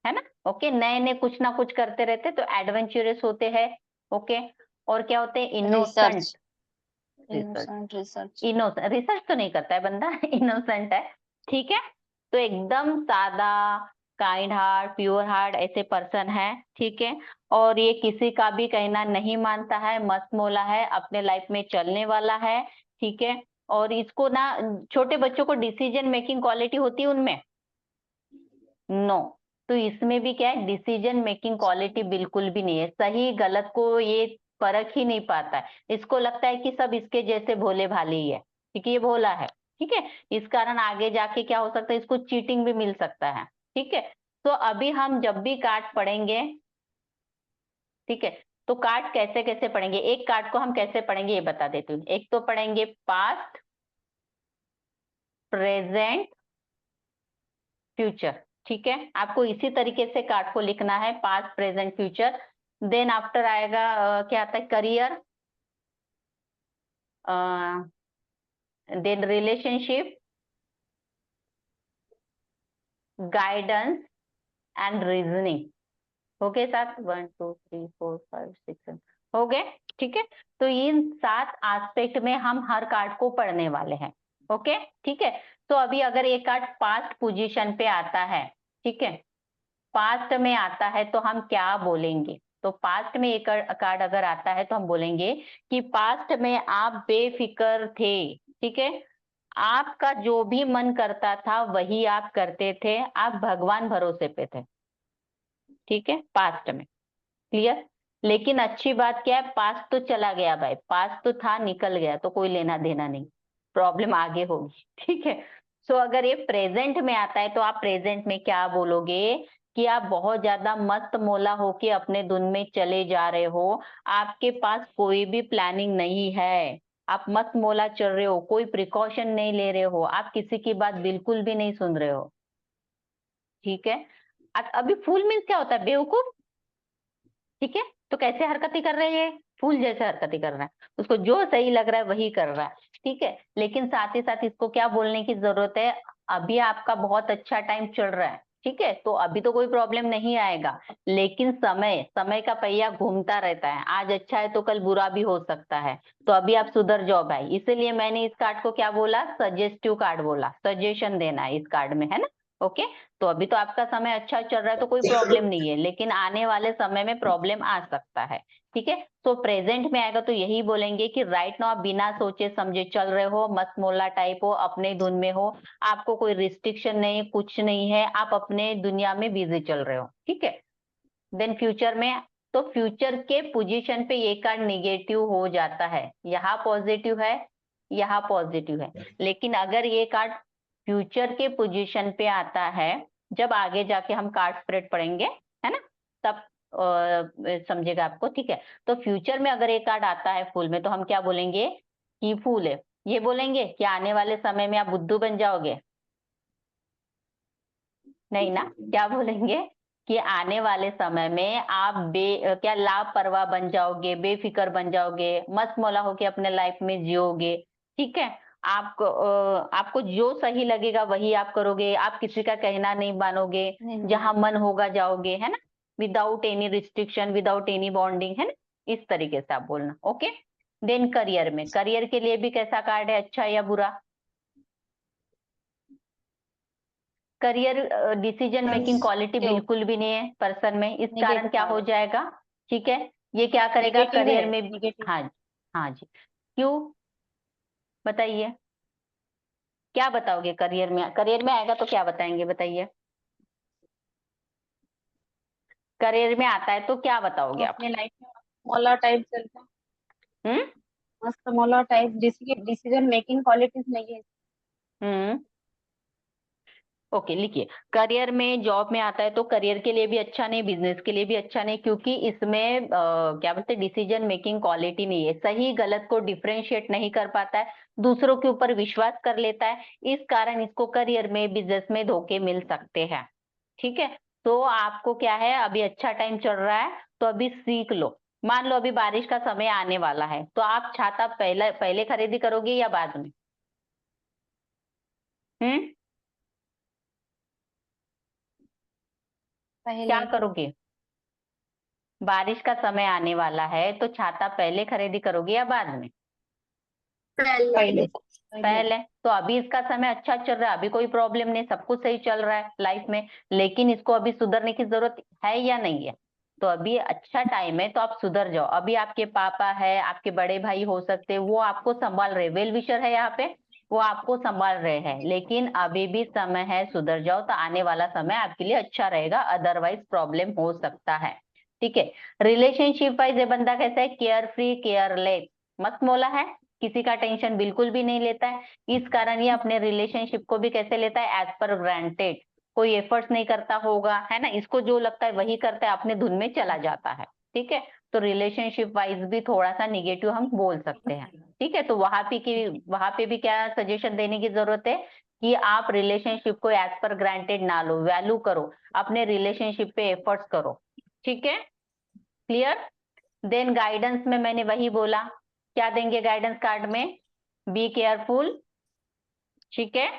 है ना? ओके, नए नए कुछ ना कुछ करते रहते, तो एडवेंचरस होते हैं। ओके, और क्या होते हैं? Innocent. Research, research, research. Innocent, research तो नहीं करता है बंदा, इनोसेंट है। ठीक है, तो एकदम सादा, काइंड हार्ट, प्योर हार्ट ऐसे पर्सन है। ठीक है, और ये किसी का भी कहना नहीं मानता है, मस्त मौला है, अपने लाइफ में चलने वाला है। ठीक है, और इसको ना, छोटे बच्चों को डिसीजन मेकिंग क्वालिटी होती है उनमें? नो। तो इसमें भी क्या है? डिसीजन मेकिंग क्वालिटी बिल्कुल भी नहीं है। सही गलत को ये परख ही नहीं पाता है। इसको लगता है कि सब इसके जैसे भोले भाले ही है, क्योंकि ये भोला है। ठीक है, इस कारण आगे जाके क्या हो सकता है, इसको चीटिंग भी मिल सकता है। ठीक है, तो अभी हम जब भी कार्ड पढ़ेंगे, ठीक है, तो कार्ड कैसे कैसे पढ़ेंगे, एक कार्ड को हम कैसे पढ़ेंगे ये बता देती हूँ। एक तो पढ़ेंगे पास्ट, प्रेजेंट, फ्यूचर। ठीक है, आपको इसी तरीके से कार्ड को लिखना है, past present future. Then after आएगा क्या आता है? Career, then relationship, guidance and reasoning. हो गए 7? 1 2 3 4 5 6 7 हो गए। ठीक है, तो इन 7 एस्पेक्ट में हम हर कार्ड को पढ़ने वाले हैं। ओके, ठीक है, तो अभी अगर एक कार्ड पास्ट पोजीशन पे आता है, ठीक है, पास्ट में आता है, तो हम क्या बोलेंगे? तो पास्ट में एक कार्ड अगर आता है तो हम बोलेंगे कि पास्ट में आप बेफिक्र थे। ठीक है, आपका जो भी मन करता था वही आप करते थे, आप भगवान भरोसे पे थे। ठीक है, पास्ट में। क्लियर? लेकिन अच्छी बात क्या है, पास्ट तो चला गया भाई, पास्ट तो था, निकल गया, तो कोई लेना देना नहीं, प्रॉब्लम आगे होगी। ठीक है, सो अगर ये प्रेजेंट में आता है तो आप प्रेजेंट में क्या बोलोगे? कि आप बहुत ज्यादा मस्त मौला होके अपने धुन में चले जा रहे हो, आपके पास कोई भी प्लानिंग नहीं है, आप मस्त मौला चल रहे हो, कोई प्रिकॉशन नहीं ले रहे हो, आप किसी की बात बिल्कुल भी नहीं सुन रहे हो। ठीक है, अभी फूल मीन्स क्या होता है? बेवकूफ। ठीक है, तो कैसे हरकतें कर रहे हैं? फूल जैसे हरकतें कर रहा है, उसको जो सही लग रहा है वही कर रहा है। ठीक है, लेकिन साथ ही साथ इसको क्या बोलने की जरूरत है? अभी आपका बहुत अच्छा टाइम चल रहा है, ठीक है, तो अभी तो कोई प्रॉब्लम नहीं आएगा, लेकिन समय समय का पहिया घूमता रहता है, आज अच्छा है तो कल बुरा भी हो सकता है, तो अभी आप सुधर जाओ भाई। इसीलिए मैंने इस कार्ड को क्या बोला? सजेस्टिव कार्ड बोला, सजेशन देना है इस कार्ड में, है ना? ओके, तो अभी तो आपका समय अच्छा चल रहा है तो कोई प्रॉब्लम नहीं है, लेकिन आने वाले समय में प्रॉब्लम आ सकता है। ठीक है, तो प्रेजेंट में आएगा तो यही बोलेंगे कि राइट नाउ आप बिना सोचे समझे चल रहे हो, मस्त मोला टाइप हो, अपने धुन में हो, आपको कोई रिस्ट्रिक्शन नहीं, कुछ नहीं है, आप अपने दुनिया में बिजी चल रहे हो। ठीक है, देन फ्यूचर में, तो फ्यूचर के पोजीशन पे ये कार्ड निगेटिव हो जाता है, यहाँ पॉजिटिव है, यहाँ पॉजिटिव है, लेकिन अगर ये कार्ड फ्यूचर के पोजीशन पे आता है, जब आगे जाके हम कार्ड स्प्रेड पढ़ेंगे, है ना, तब समझेगा आपको, ठीक है। तो फ्यूचर में अगर एक कार्ड आता है फूल में तो हम क्या बोलेंगे कि फूल है। ये बोलेंगे कि आने वाले समय में आप बुद्धू बन जाओगे, नहीं ना। क्या बोलेंगे कि आने वाले समय में आप क्या लापरवाह बन जाओगे, बेफिक्र बन जाओगे, मस्त मौला होके अपने लाइफ में जियोगे, ठीक है। आपको जो सही लगेगा वही आप करोगे, आप किसी का कहना नहीं मानोगे, जहां मन होगा जाओगे, है ना, without any restriction, without any bonding, है ना, इस तरीके से आप बोलना। ओके। देन करियर में, करियर के लिए भी कैसा कार्ड है, अच्छा या बुरा? करियर डिसीजन मेकिंग क्वालिटी बिल्कुल भी नहीं है पर्सन में, इस कारण क्या हो जाएगा, ठीक है, ये क्या करेगा करियर में भी। हाँ जी, हाँ जी, क्यों बताइए, क्या बताओगे करियर में? करियर में आएगा तो क्या बताएंगे, बताइए। करियर में आता है तो क्या बताओगे आप? अपने लाइफ में मौला टाइप चलता है, मस्त मौला टाइप, डिसीजन मेकिंग क्वालिटीज नहीं है। ओके, लिखिए। करियर में, जॉब में आता है तो करियर के लिए भी अच्छा नहीं, बिजनेस के लिए भी अच्छा नहीं, क्योंकि इसमें क्या बोलते हैं, डिसीजन मेकिंग क्वालिटी नहीं है, सही गलत को डिफरेंशिएट नहीं कर पाता है, दूसरों के ऊपर विश्वास कर लेता है, इस कारण इसको करियर में, बिजनेस में धोखे मिल सकते हैं, ठीक है। तो आपको क्या है, अभी अच्छा टाइम चल रहा है तो अभी सीख लो। मान लो अभी बारिश का समय आने वाला है तो आप छाता पहले पहले खरीदी करोगे या बाद में? क्या पहले करोगे? बारिश का समय आने वाला है तो छाता पहले खरीदी करोगे या बाद में? पहले। पहले। तो अभी इसका समय अच्छा चल रहा है, अभी कोई प्रॉब्लम नहीं, सब कुछ सही चल रहा है लाइफ में, लेकिन इसको अभी सुधरने की जरूरत है या नहीं है? तो अभी अच्छा टाइम है तो आप सुधर जाओ। अभी आपके पापा है, आपके बड़े भाई हो सकते हैं, वो आपको संभाल रहे, वेल विशर है यहाँ पे, वो आपको संभाल रहे हैं, लेकिन अभी भी समय है, सुधर जाओ, तो आने वाला समय आपके लिए अच्छा रहेगा, अदरवाइज प्रॉब्लम हो सकता है, ठीक है। रिलेशनशिप वाइज ये बंदा कैसा है, केयर फ्री, केयरलेस, मस्त मौला है, किसी का टेंशन बिल्कुल भी नहीं लेता है, इस कारण ये अपने रिलेशनशिप को भी कैसे लेता है, एज पर ग्रांटेड, कोई एफर्ट्स नहीं करता होगा, है ना, इसको जो लगता है वही करता है, अपने धुन में चला जाता है, ठीक है। तो रिलेशनशिप वाइज भी थोड़ा सा निगेटिव हम बोल सकते हैं, ठीक है। तो वहां पे भी क्या सजेशन देने की जरूरत है कि आप रिलेशनशिप को एज पर ग्रांटेड ना लो, वैल्यू करो, अपने रिलेशनशिप पे एफर्ट्स करो, ठीक है, क्लियर। देन गाइडेंस में मैंने वही बोला, क्या देंगे गाइडेंस कार्ड में, बी केयरफुल, ठीक है,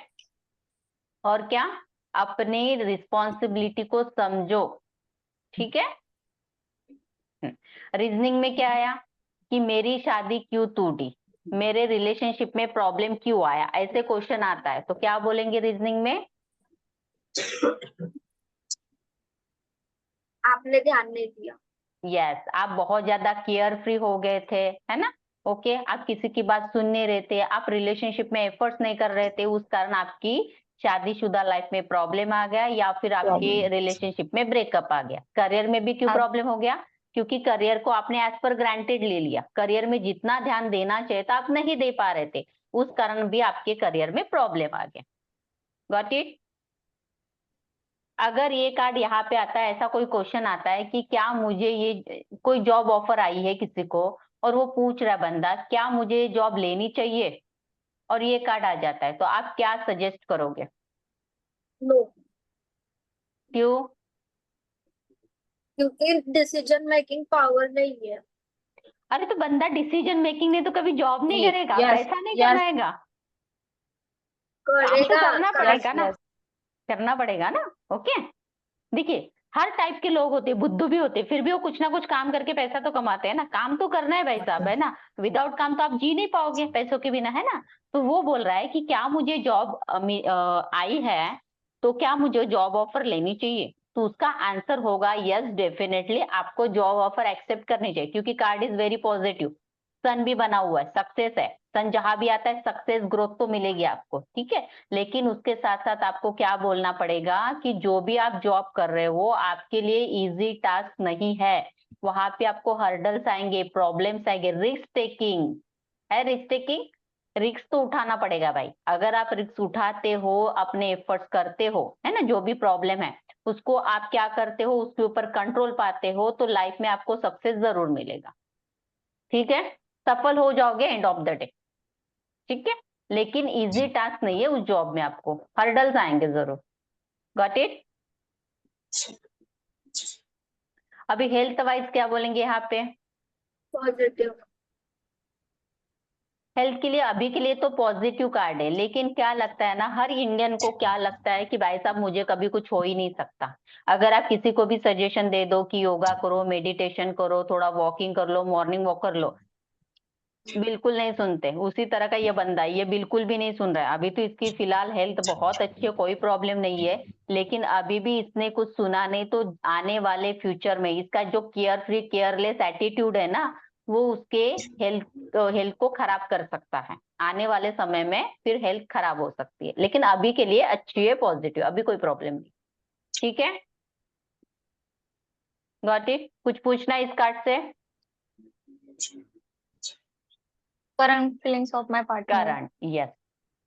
और क्या, अपनी रिस्पॉन्सिबिलिटी को समझो, ठीक है। रीजनिंग में क्या आया कि मेरी शादी क्यों टूटी, मेरे रिलेशनशिप में प्रॉब्लम क्यों आया, ऐसे क्वेश्चन आता है तो क्या बोलेंगे रीजनिंग में? आपने ध्यान नहीं दिया। यस, आप बहुत ज्यादा केयर फ्री हो गए थे, है ना, ओके, आप किसी की बात सुन नहीं रहे थे, आप रिलेशनशिप में एफर्ट्स नहीं कर रहे थे, उस कारण आपकी शादीशुदा लाइफ में प्रॉब्लम आ गया या फिर आपके रिलेशनशिप में ब्रेकअप आ गया। करियर में भी क्यों प्रॉब्लम हो गया, क्योंकि करियर को आपने एज पर ग्रांटेड ले लिया, करियर में जितना ध्यान देना चाहिए था आप नहीं दे पा रहे थे, उस कारण भी आपके करियर में प्रॉब्लम आ गया। Got it. अगर ये कार्ड यहाँ पे आता है, ऐसा कोई क्वेश्चन आता है कि क्या मुझे ये कोई जॉब ऑफर आई है किसी को और वो पूछ रहा है बंदा क्या मुझे जॉब लेनी चाहिए, और ये कार्ड आ जाता है तो आप क्या सजेस्ट करोगे? नो, क्यों? क्योंकि डिसीजन मेकिंग पावर नहीं है। अरे तो बंदा डिसीजन मेकिंग नहीं तो कभी जॉब नहीं नहीं, करेगा, yes, पैसा नहीं yes. कमाएगा, काम तो करेगा, करना पड़ेगा ना, yes. करना पड़ेगा ना, ओके। देखिए हर टाइप के लोग होते हैं, बुद्धू भी होते हैं, फिर भी वो कुछ ना कुछ काम करके पैसा तो कमाते हैं ना, काम तो करना है भाई साहब, है ना, विदाउट काम तो आप जी नहीं पाओगे पैसों के बिना, है ना। तो वो बोल रहा है कि क्या मुझे जॉब आई है तो क्या मुझे जॉब ऑफर लेनी चाहिए, तो उसका आंसर होगा यस, डेफिनेटली आपको जॉब ऑफर एक्सेप्ट करनी चाहिए, क्योंकि कार्ड इज वेरी पॉजिटिव, सन भी बना हुआ है, सक्सेस है, सन जहां भी आता है सक्सेस ग्रोथ तो मिलेगी आपको, ठीक है। लेकिन उसके साथ साथ आपको क्या बोलना पड़ेगा कि जो भी आप जॉब कर रहे हो आपके लिए इजी टास्क नहीं है, वहां पे आपको हर्डल्स आएंगे, प्रॉब्लम्स आएंगे, रिस्क टेकिंग है, रिस्क टेकिंग, रिस्क तो उठाना पड़ेगा भाई, अगर आप रिस्क उठाते हो, अपने एफर्ट्स करते हो, है ना, जो भी प्रॉब्लम है उसको आप क्या करते हो, उसके ऊपर कंट्रोल पाते हो, तो लाइफ में आपको सक्सेस जरूर मिलेगा। ठीक है, सफल हो जाओगे एंड ऑफ द डे। ठीक है, लेकिन इजी टास्क नहीं है उस जॉब में, आपको हर्डल्स आएंगे जरूर। Got it? अभी हेल्थ वाइज क्या बोलेंगे यहाँ पे? पॉजिटिव। हेल्थ के लिए अभी के लिए तो पॉजिटिव कार्ड है, लेकिन क्या लगता है ना, हर इंडियन को क्या लगता है कि भाई साहब मुझे कभी कुछ हो ही नहीं सकता। अगर आप किसी को भी सजेशन दे दो कि योगा करो, मेडिटेशन करो, थोड़ा वॉकिंग कर लो, मॉर्निंग वॉक कर लो, बिल्कुल नहीं सुनते। उसी तरह का ये बंदा है, ये बिल्कुल भी नहीं सुन रहा है। अभी तो इसकी फिलहाल हेल्थ बहुत अच्छी है, कोई प्रॉब्लम नहीं है, लेकिन अभी भी इसने कुछ सुना नहीं। तो आने वाले फ्यूचर में इसका जो केयर फ्री केयरलेस एटीट्यूड है ना, वो उसके हेल्थ को खराब कर सकता है। आने वाले समय में फिर हेल्थ खराब हो सकती है, लेकिन अभी के लिए अच्छी है, पॉजिटिव, अभी कोई प्रॉब्लम नहीं। ठीक है, गॉट इट? कुछ पूछना है इस कार्ड से? Current feelings of my partner. Current, yes,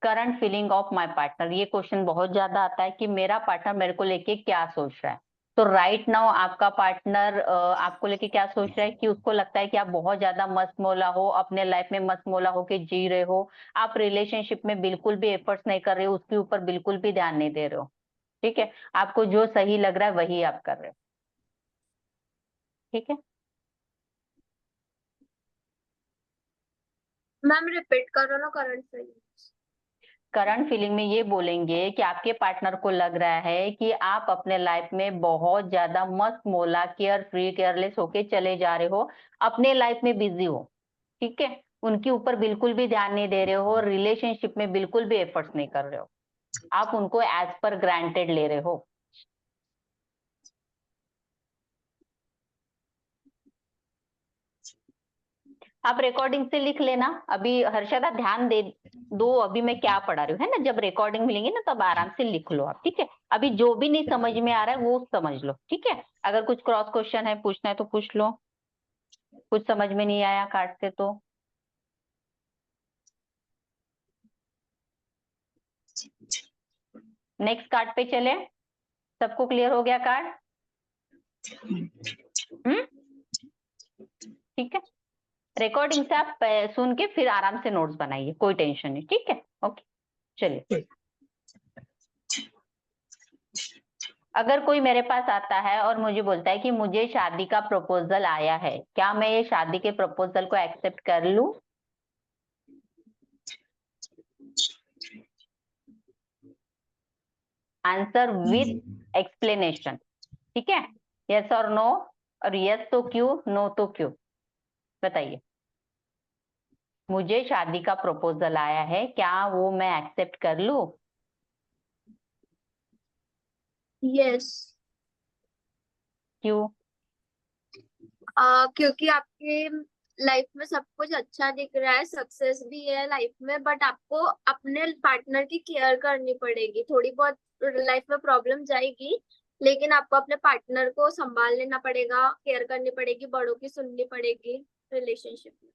current feeling of my partner. ये क्वेश्चन बहुत ज्यादा आता है कि मेरा पार्टनर मेरे को लेके क्या सोच रहा है। तो राइट नाउ आपका पार्टनर आपको लेके क्या सोच रहा है कि उसको लगता है कि आप बहुत ज्यादा मस्त मौला हो, अपने लाइफ में मस्त मौला होके जी रहे हो, आप रिलेशनशिप में बिल्कुल भी एफर्ट्स नहीं कर रहे हो, उसके ऊपर बिल्कुल भी ध्यान नहीं दे रहे हो। ठीक है, आपको जो सही लग रहा है वही आप कर रहे हो। ठीक है, मैम रिपीट करो ना करंट फीलिंग्स। करंट फीलिंग में ये बोलेंगे कि आपके पार्टनर को लग रहा है कि आप अपने लाइफ में बहुत ज्यादा मस्त मौला, केयर फ्री केयरलेस होके चले जा रहे हो, अपने लाइफ में बिजी हो। ठीक है, उनके ऊपर बिल्कुल भी ध्यान नहीं दे रहे हो, रिलेशनशिप में बिल्कुल भी एफर्ट्स नहीं कर रहे हो, आप उनको एज पर ग्रांटेड ले रहे हो। आप रिकॉर्डिंग से लिख लेना। अभी हर्षदा ध्यान दे दो, अभी मैं क्या पढ़ा रही हूँ, है ना। जब रिकॉर्डिंग मिलेंगी ना तब आराम से लिख लो आप। ठीक है, अभी जो भी नहीं समझ में आ रहा है वो समझ लो। ठीक है, अगर कुछ क्रॉस क्वेश्चन है पूछना है तो पूछ लो, कुछ समझ में नहीं आया कार्ड से तो। नेक्स्ट कार्ड पे चले। सबको क्लियर हो गया कार्ड? ठीक है, रिकॉर्डिंग से आप सुन के फिर आराम से नोट्स बनाइए, कोई टेंशन नहीं। ठीक है, ओके, चलिए। अगर कोई मेरे पास आता है और मुझे बोलता है कि मुझे शादी का प्रपोजल आया है, क्या मैं ये शादी के प्रपोजल को एक्सेप्ट कर लूं? Answer with explanation. ठीक है, यस और नो, और यस तो क्यों, नो तो क्यों, बताइए। मुझे शादी का प्रपोजल आया है, क्या वो मैं एक्सेप्ट कर लूं? यस। क्यों? क्योंकि आपके लाइफ में सब कुछ अच्छा दिख रहा है, सक्सेस भी है लाइफ में, बट आपको अपने पार्टनर की केयर करनी पड़ेगी। थोड़ी बहुत लाइफ में प्रॉब्लम जाएगी, लेकिन आपको अपने पार्टनर को संभाल लेना पड़ेगा, केयर करनी पड़ेगी, बड़ों की सुननी पड़ेगी रिलेशनशिप में।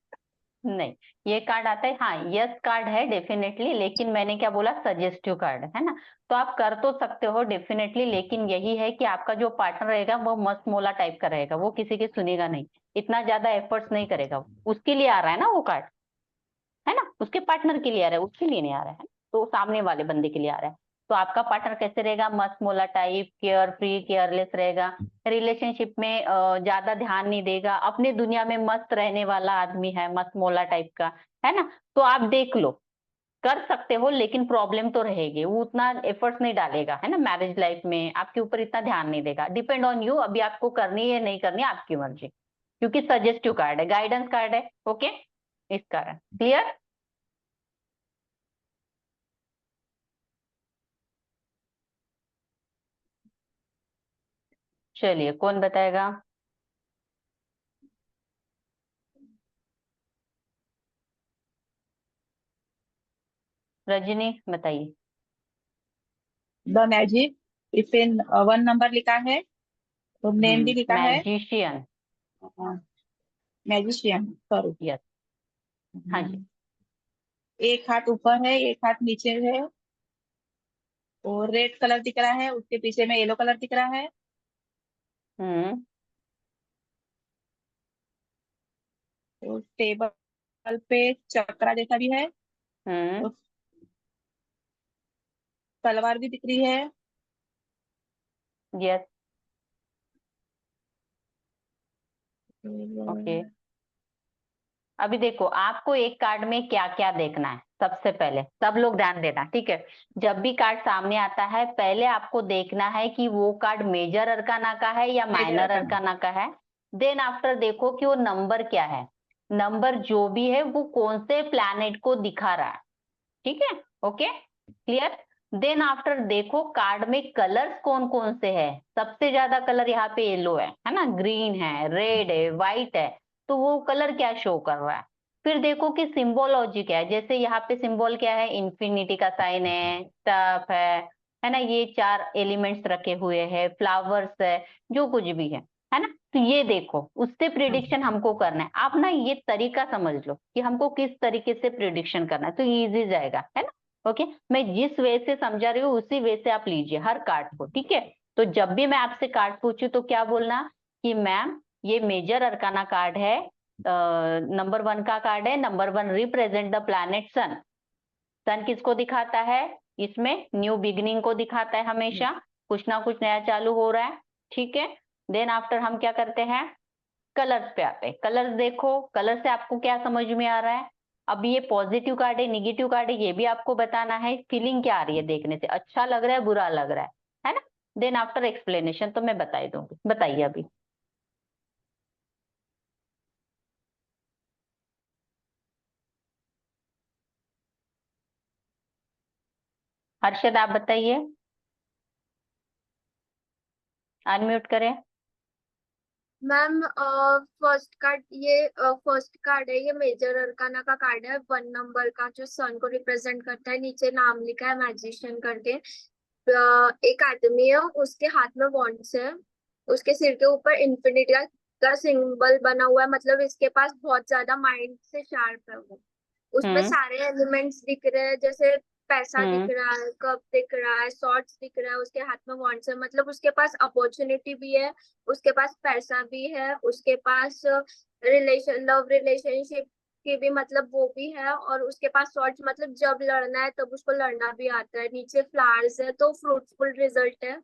नहीं, ये कार्ड आता है, हाँ यस कार्ड है डेफिनेटली, लेकिन मैंने क्या बोला, सजेस्टिव कार्ड है ना। तो आप कर तो सकते हो डेफिनेटली, लेकिन यही है कि आपका जो पार्टनर रहेगा वो मस्त मोला टाइप का रहेगा, वो किसी की सुनेगा नहीं, इतना ज्यादा एफर्ट्स नहीं करेगा। उसके लिए आ रहा है ना वो कार्ड, है ना, उसके पार्टनर के लिए आ रहा है, उसके लिए नहीं आ रहा है। तो सामने वाले बंदे के लिए आ रहा है। तो आपका पार्टनर कैसे रहेगा, मस्त मोला टाइप, केयर फ्री केयरलेस रहेगा, रिलेशनशिप में ज्यादा ध्यान नहीं देगा, अपने दुनिया में मस्त रहने वाला आदमी है, मस्त मोला टाइप का, है ना। तो आप देख लो, कर सकते हो, लेकिन प्रॉब्लम तो रहेगी, वो उतना एफर्ट्स नहीं डालेगा, है ना, मैरिज लाइफ में आपके ऊपर इतना ध्यान नहीं देगा। डिपेंड ऑन यू, अभी आपको करनी है नहीं करनी आपकी मर्जी, क्योंकि सजेस्टिव कार्ड है, गाइडेंस कार्ड है। ओके, इस कारण क्लियर। चलिए, कौन बताएगा? रजनी बताइए। द मैजिक, इसे 1 नंबर लिखा है, तो नेम भी लिखा है मैजिशियन। Magician, sorry. यस, हाँ जी। एक हाथ ऊपर है, एक हाथ नीचे है, और रेड कलर दिख रहा है, उसके पीछे में येलो कलर दिख रहा है, हम्म और टेबल पे चक्रा जैसा भी है, हम्म और तलवार भी दिख रही है। यस और, ओके। अभी देखो आपको एक कार्ड में क्या क्या देखना है। सबसे पहले सब लोग ध्यान देना, ठीक है। जब भी कार्ड सामने आता है पहले आपको देखना है कि वो कार्ड मेजर अरकाना का है या माइनर अरकाना का है। देन आफ्टर देखो कि वो नंबर क्या है। नंबर जो भी है वो कौन से प्लैनेट को दिखा रहा है, ठीक है। Okay clear. देन आफ्टर देखो कार्ड में कलर्स कौन कौन से है। सबसे ज्यादा कलर यहाँ पे येलो है ना, ग्रीन है, रेड है, व्हाइट है। तो वो कलर क्या शो कर रहा है। फिर देखो कि सिंबोलॉजी क्या है। जैसे यहाँ पे सिंबल क्या है, इन्फिनिटी का साइन है, स्टफ है ना, ये 4 एलिमेंट्स रखे हुए हैं, फ्लावर्स है, जो कुछ भी है ना। तो ये देखो उससे प्रिडिक्शन हमको करना है। आप ना ये तरीका समझ लो कि हमको किस तरीके से प्रिडिक्शन करना है, तो इजी जाएगा, है ना। ओके मैं जिस वे से समझा रही हूँ उसी वे से आप लीजिए हर कार्ड को, ठीक है। तो जब भी मैं आपसे कार्ड पूछूं तो क्या बोलना कि मैम ये मेजर अरकाना कार्ड है, नंबर 1 का कार्ड है। Number 1 represent the planet sun. Sun किसको दिखाता है, इसमें न्यू बिगिनिंग को दिखाता है। हमेशा कुछ ना कुछ नया चालू हो रहा है, ठीक है। देन आफ्टर हम क्या करते हैं, कलर्स पे आते हैं। कलर्स देखो, कलर से आपको क्या समझ में आ रहा है। अब ये पॉजिटिव कार्ड है, निगेटिव कार्ड है, ये भी आपको बताना है। फीलिंग क्या आ रही है देखने से, अच्छा लग रहा है, बुरा लग रहा है ना। देन आफ्टर एक्सप्लेनेशन तो मैं बता ही दूंगी। बताइए अभी हर्षद आप बताइए, अनम्यूट करें। मैम फर्स्ट कार्ड, ये फर्स्ट कार्ड है, ये मेजर अरकाना का कार्ड है, 1 नंबर का, जो सन को रिप्रेजेंट करता है। नीचे नाम लिखा है मैजिशियन करके। एक आदमी है, उसके हाथ में वॉन्ड्स है, उसके सिर के ऊपर इन्फिनिटी का सिंबल बना हुआ है। मतलब इसके पास बहुत ज्यादा माइंड से शार्प है वो। उसमें हम्म सारे एलिमेंट्स दिख रहे हैं, जैसे पैसा दिख हम्म रहा है, कप दिख रहा है, सॉर्ड्स दिख रहा है, उसके हाथ में वॉन्ड्स है। मतलब उसके पास अपॉर्चुनिटी भी है, उसके पास पैसा भी है, उसके पास लव रिलेशनशिप की भी मतलब वो भी है, और उसके पास सॉर्ड्स मतलब जब लड़ना है तब उसको लड़ना भी आता है। नीचे फ्लावर्स है, तो फ्रूटफुल रिजल्ट है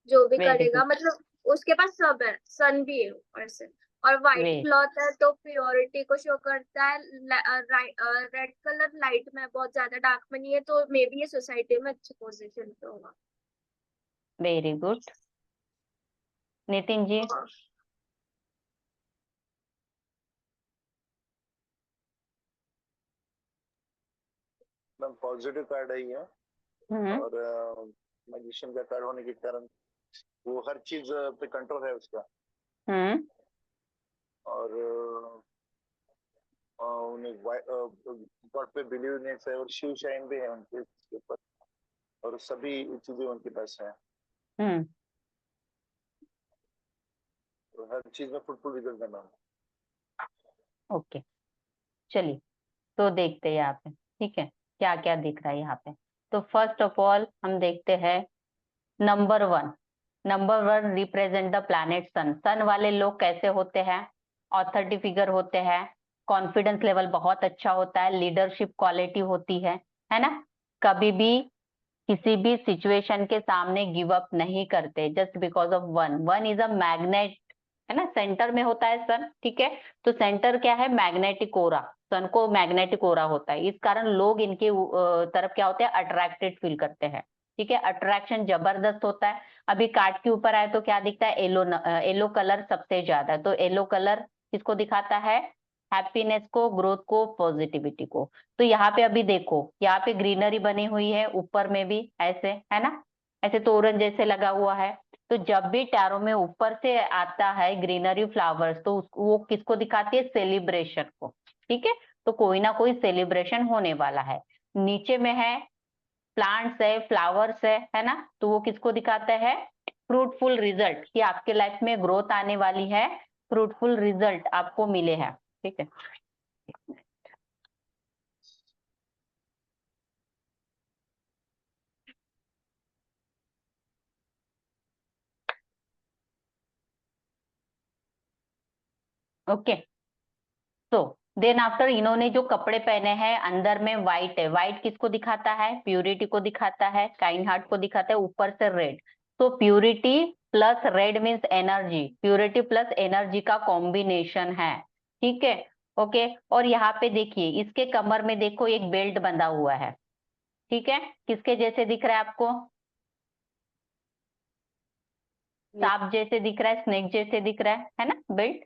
जो भी वेरी करेगा। गुड मतलब उसके पास सब है, सन भी है ऊपर से। और व्हाइट वे क्लॉथ है तो प्योरिटी को शो करता है। रेड कलर लाइट में है, बहुत ज्यादा डार्क में नहीं है, तो मे बी ये सोसाइटी में अच्छी पोजीशन पे होगा। Very good. Nitin ji ma'am positive card है ये, हम्म और मैजिशियन का कार्ड होने के कारण वो हर चीज पे कंट्रोल है उसका। हम्म और उन्हें गॉड पे बिलीवनेस है, और शिव शाइन भी है उनके इसके ऊपर, और सभी चीजें उनके पास है। हम्म तो हर चीज में फुटफुल रिजल्ट है मैम। ओके चलिए तो देखते हैं यहाँ पे, ठीक है, क्या क्या दिख रहा है यहाँ पे। तो फर्स्ट ऑफ ऑल हम देखते हैं number 1। Number 1 represent the planet sun. Sun वाले लोग कैसे होते हैं, ऑथोरिटी फिगर होते हैं, कॉन्फिडेंस लेवल बहुत अच्छा होता है, लीडरशिप क्वालिटी होती है ना। कभी भी किसी भी सिचुएशन के सामने गिव अप नहीं करते, just because of one. One is a magnet, है ना, सेंटर में होता है सन, ठीक है। तो सेंटर क्या है, मैग्नेटिक ओरा। सन को मैग्नेटिक ओरा होता है, इस कारण लोग इनके तरफ क्या होते हैं, अट्रैक्टेड फील करते हैं, ठीक है। अट्रैक्शन जबरदस्त होता है। अभी कार्ड के ऊपर आए तो क्या दिखता है, येलो। येलो कलर सबसे ज्यादा, तो येलो कलर किसको दिखाता है, हैप्पीनेस को, ग्रोथ को, पॉजिटिविटी को। तो यहाँ पे अभी देखो, यहाँ पे ग्रीनरी बनी हुई है, ऊपर में भी ऐसे, है ना, ऐसे तोरण जैसे लगा हुआ है। तो जब भी टैरो में ऊपर से आता है ग्रीनरी फ्लावर्स, तो वो किसको दिखाती है, सेलिब्रेशन को, ठीक है। तो कोई ना कोई सेलिब्रेशन होने वाला है। नीचे में है प्लांट्स है, फ्लावर्स है ना, तो वो किसको दिखाता है, फ्रूटफुल रिजल्ट, कि आपके लाइफ में ग्रोथ आने वाली है, फ्रूटफुल रिजल्ट आपको मिले हैं, ठीक है। ओके, तो देन आफ्टर इन्होंने जो कपड़े पहने हैं अंदर में व्हाइट है, व्हाइट किसको दिखाता है? प्यूरिटी को दिखाता है, काइंड हार्ट को दिखाता है, ऊपर से रेड। तो purity plus red means energy, purity plus energy का कॉम्बिनेशन है, ठीक है। ओके, और यहाँ पे देखिए इसके कमर में देखो एक बेल्ट बंधा हुआ है, ठीक है। किसके जैसे दिख रहा है आपको? सांप जैसे दिख रहा है, स्नेक जैसे दिख रहा है ना बेल्ट।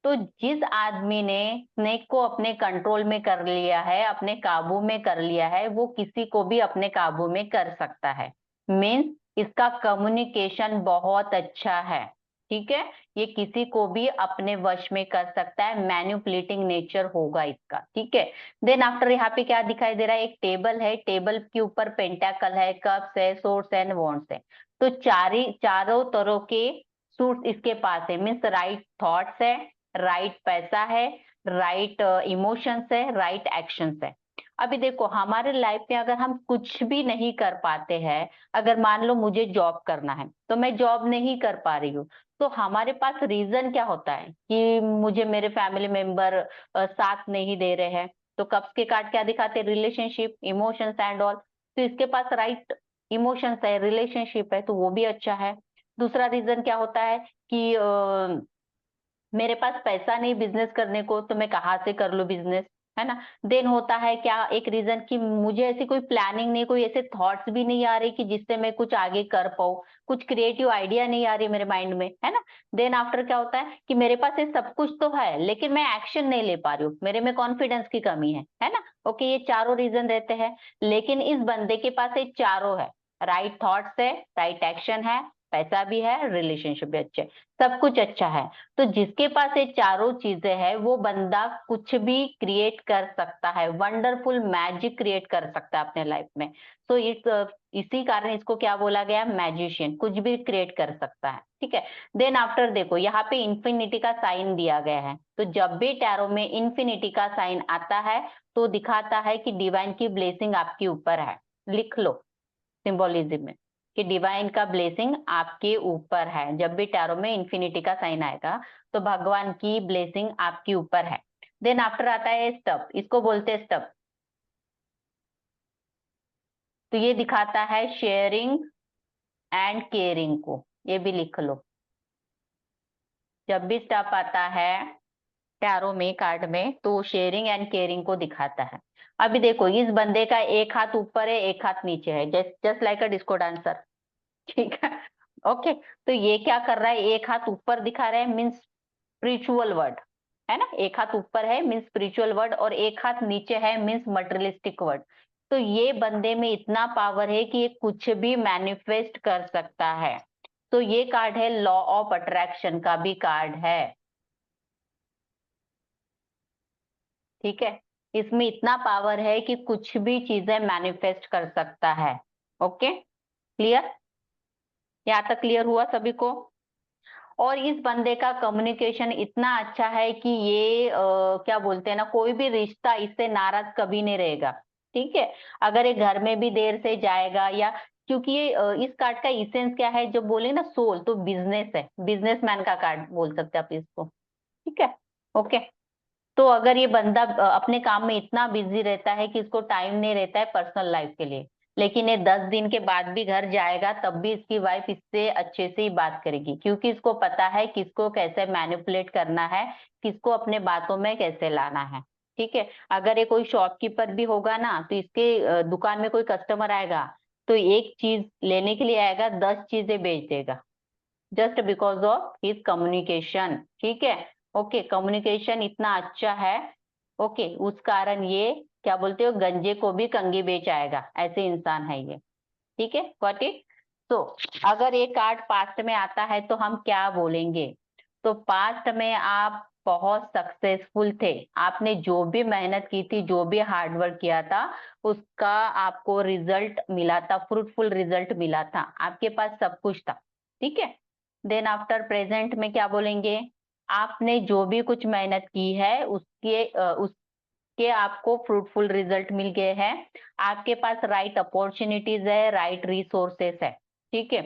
तो जिस आदमी ने स्नेक को अपने कंट्रोल में कर लिया है, अपने काबू में कर लिया है, वो किसी को भी अपने काबू में कर सकता है। मीन्स इसका कम्युनिकेशन बहुत अच्छा है, ठीक है। ये किसी को भी अपने वश में कर सकता है, मैन्युपुलेटिंग नेचर होगा इसका, ठीक है। देन आफ्टर यहाँ पे क्या दिखाई दे रहा है? एक टेबल है, टेबल के ऊपर पेंटाकल है, कप्स है, सोर्स एंड वॉन्ड्स है। तो चारों तरह के सूट्स इसके पास है, मीन्स राइट थॉट्स है, राइट पैसा है, राइट इमोशंस है, राइट एक्शंस है। अभी देखो हमारे लाइफ में अगर हम कुछ भी नहीं कर पाते हैं, अगर मान लो मुझे जॉब करना है तो मैं जॉब नहीं कर पा रही हूँ, तो हमारे पास रीजन क्या होता है कि मुझे मेरे फैमिली मेंबर साथ नहीं दे रहे हैं। तो कप्स के कार्ड क्या दिखाते हैं? Relationship, emotions and all. तो इसके पास राइट इमोशंस है, रिलेशनशिप है, तो वो भी अच्छा है। दूसरा रीजन क्या होता है कि मेरे पास पैसा नहीं बिजनेस करने को, तो मैं कहाँ से कर लूं बिजनेस, है ना। देन होता है क्या एक रीजन कि मुझे ऐसी कोई प्लानिंग नहीं, कोई ऐसे थॉट्स भी नहीं आ रही कि जिससे मैं कुछ आगे कर पाऊं, कुछ क्रिएटिव आइडिया नहीं आ रही मेरे माइंड में, है ना। देन आफ्टर क्या होता है कि मेरे पास ये सब कुछ तो है लेकिन मैं एक्शन नहीं ले पा रही हूँ, मेरे में कॉन्फिडेंस की कमी है ना। ओके, ये चारों रीजन रहते हैं, लेकिन इस बंदे के पास ये चारों है, राइट थॉट्स है, राइट एक्शन है, पैसा भी है, रिलेशनशिप भी अच्छे, सब कुछ अच्छा है। तो जिसके पास ये चारों चीजें हैं वो बंदा कुछ भी क्रिएट कर सकता है, वंडरफुल मैजिक क्रिएट कर सकता है अपने लाइफ में। तो इसी कारण इसको क्या बोला गया? मैजिशियन, कुछ भी क्रिएट कर सकता है, ठीक है। देन आफ्टर देखो यहाँ पे इंफिनिटी का साइन दिया गया है, तो जब भी टैरो में इंफिनिटी का साइन आता है तो दिखाता है कि डिवाइन की ब्लेसिंग आपके ऊपर है। लिख लो सिंबोलिज्म में कि डिवाइन का ब्लेसिंग आपके ऊपर है। जब भी टैरो में इंफिनिटी का साइन आएगा तो भगवान की ब्लेसिंग आपके ऊपर है। देन आफ्टर आता है स्टब, इसको बोलते हैं स्टब। तो ये दिखाता है शेयरिंग एंड केयरिंग को, ये भी लिख लो। जब भी स्टब आता है टैरो में कार्ड में तो शेयरिंग एंड केयरिंग को दिखाता है। अभी देखो इस बंदे का एक हाथ ऊपर है, एक हाथ नीचे है, just like a disco dancer, ठीक है। ओके, तो ये क्या कर रहा है? एक हाथ ऊपर दिखा रहा है मीन्स स्पिरिचुअल वर्ड, है ना। एक हाथ ऊपर है मीन्स स्पिरिचुअल वर्ड और एक हाथ नीचे है मीन्स मटेरियलिस्टिक वर्ड। तो ये बंदे में इतना पावर है कि ये कुछ भी मैनिफेस्ट कर सकता है। तो ये कार्ड है लॉ ऑफ अट्रैक्शन का भी कार्ड है, ठीक है। इसमें इतना पावर है कि कुछ भी चीजें मैनिफेस्ट कर सकता है। Okay, clear? यहाँ तक क्लियर हुआ सभी को? और इस बंदे का कम्युनिकेशन इतना अच्छा है कि ये क्या बोलते हैं ना, कोई भी रिश्ता इससे नाराज कभी नहीं रहेगा, ठीक है। अगर ये घर में भी देर से जाएगा या क्योंकि ये इस कार्ड का इसेंस क्या है, जब बोले ना सोल, तो बिजनेस है, बिजनेसमैन का कार्ड बोल सकते हैं आप इसको, ठीक है। ओके, तो अगर ये बंदा अपने काम में इतना बिजी रहता है कि इसको टाइम नहीं रहता है पर्सनल लाइफ के लिए, लेकिन ये 10 दिन के बाद भी घर जाएगा तब भी इसकी वाइफ इससे अच्छे से ही बात करेगी, क्योंकि इसको पता है किसको कैसे मैनिपुलेट करना है, किसको अपने बातों में कैसे लाना है, ठीक है। अगर ये कोई शॉपकीपर भी होगा ना तो इसके दुकान में कोई कस्टमर आएगा तो एक चीज लेने के लिए आएगा, 10 चीजें बेच देगा, just because of his communication, ठीक है। ओके, कम्युनिकेशन इतना अच्छा है, ओके, उस कारण ये क्या बोलते हो, गंजे को भी कंगी बेच आएगा, ऐसे इंसान है ये, ठीक है। Got it? तो अगर ये कार्ड पास्ट में आता है तो हम क्या बोलेंगे? तो पास्ट में आप बहुत सक्सेसफुल थे, आपने जो भी मेहनत की थी, जो भी हार्डवर्क किया था, उसका आपको रिजल्ट मिला था, फ्रूटफुल रिजल्ट मिला था, आपके पास सब कुछ था, ठीक है। देन आफ्टर प्रेजेंट में क्या बोलेंगे? आपने जो भी कुछ मेहनत की है उसके आपको फ्रूटफुल रिजल्ट मिल गए हैं, आपके पास राइट अपॉर्चुनिटीज है, राइट रिसोर्सेस है, ठीक है।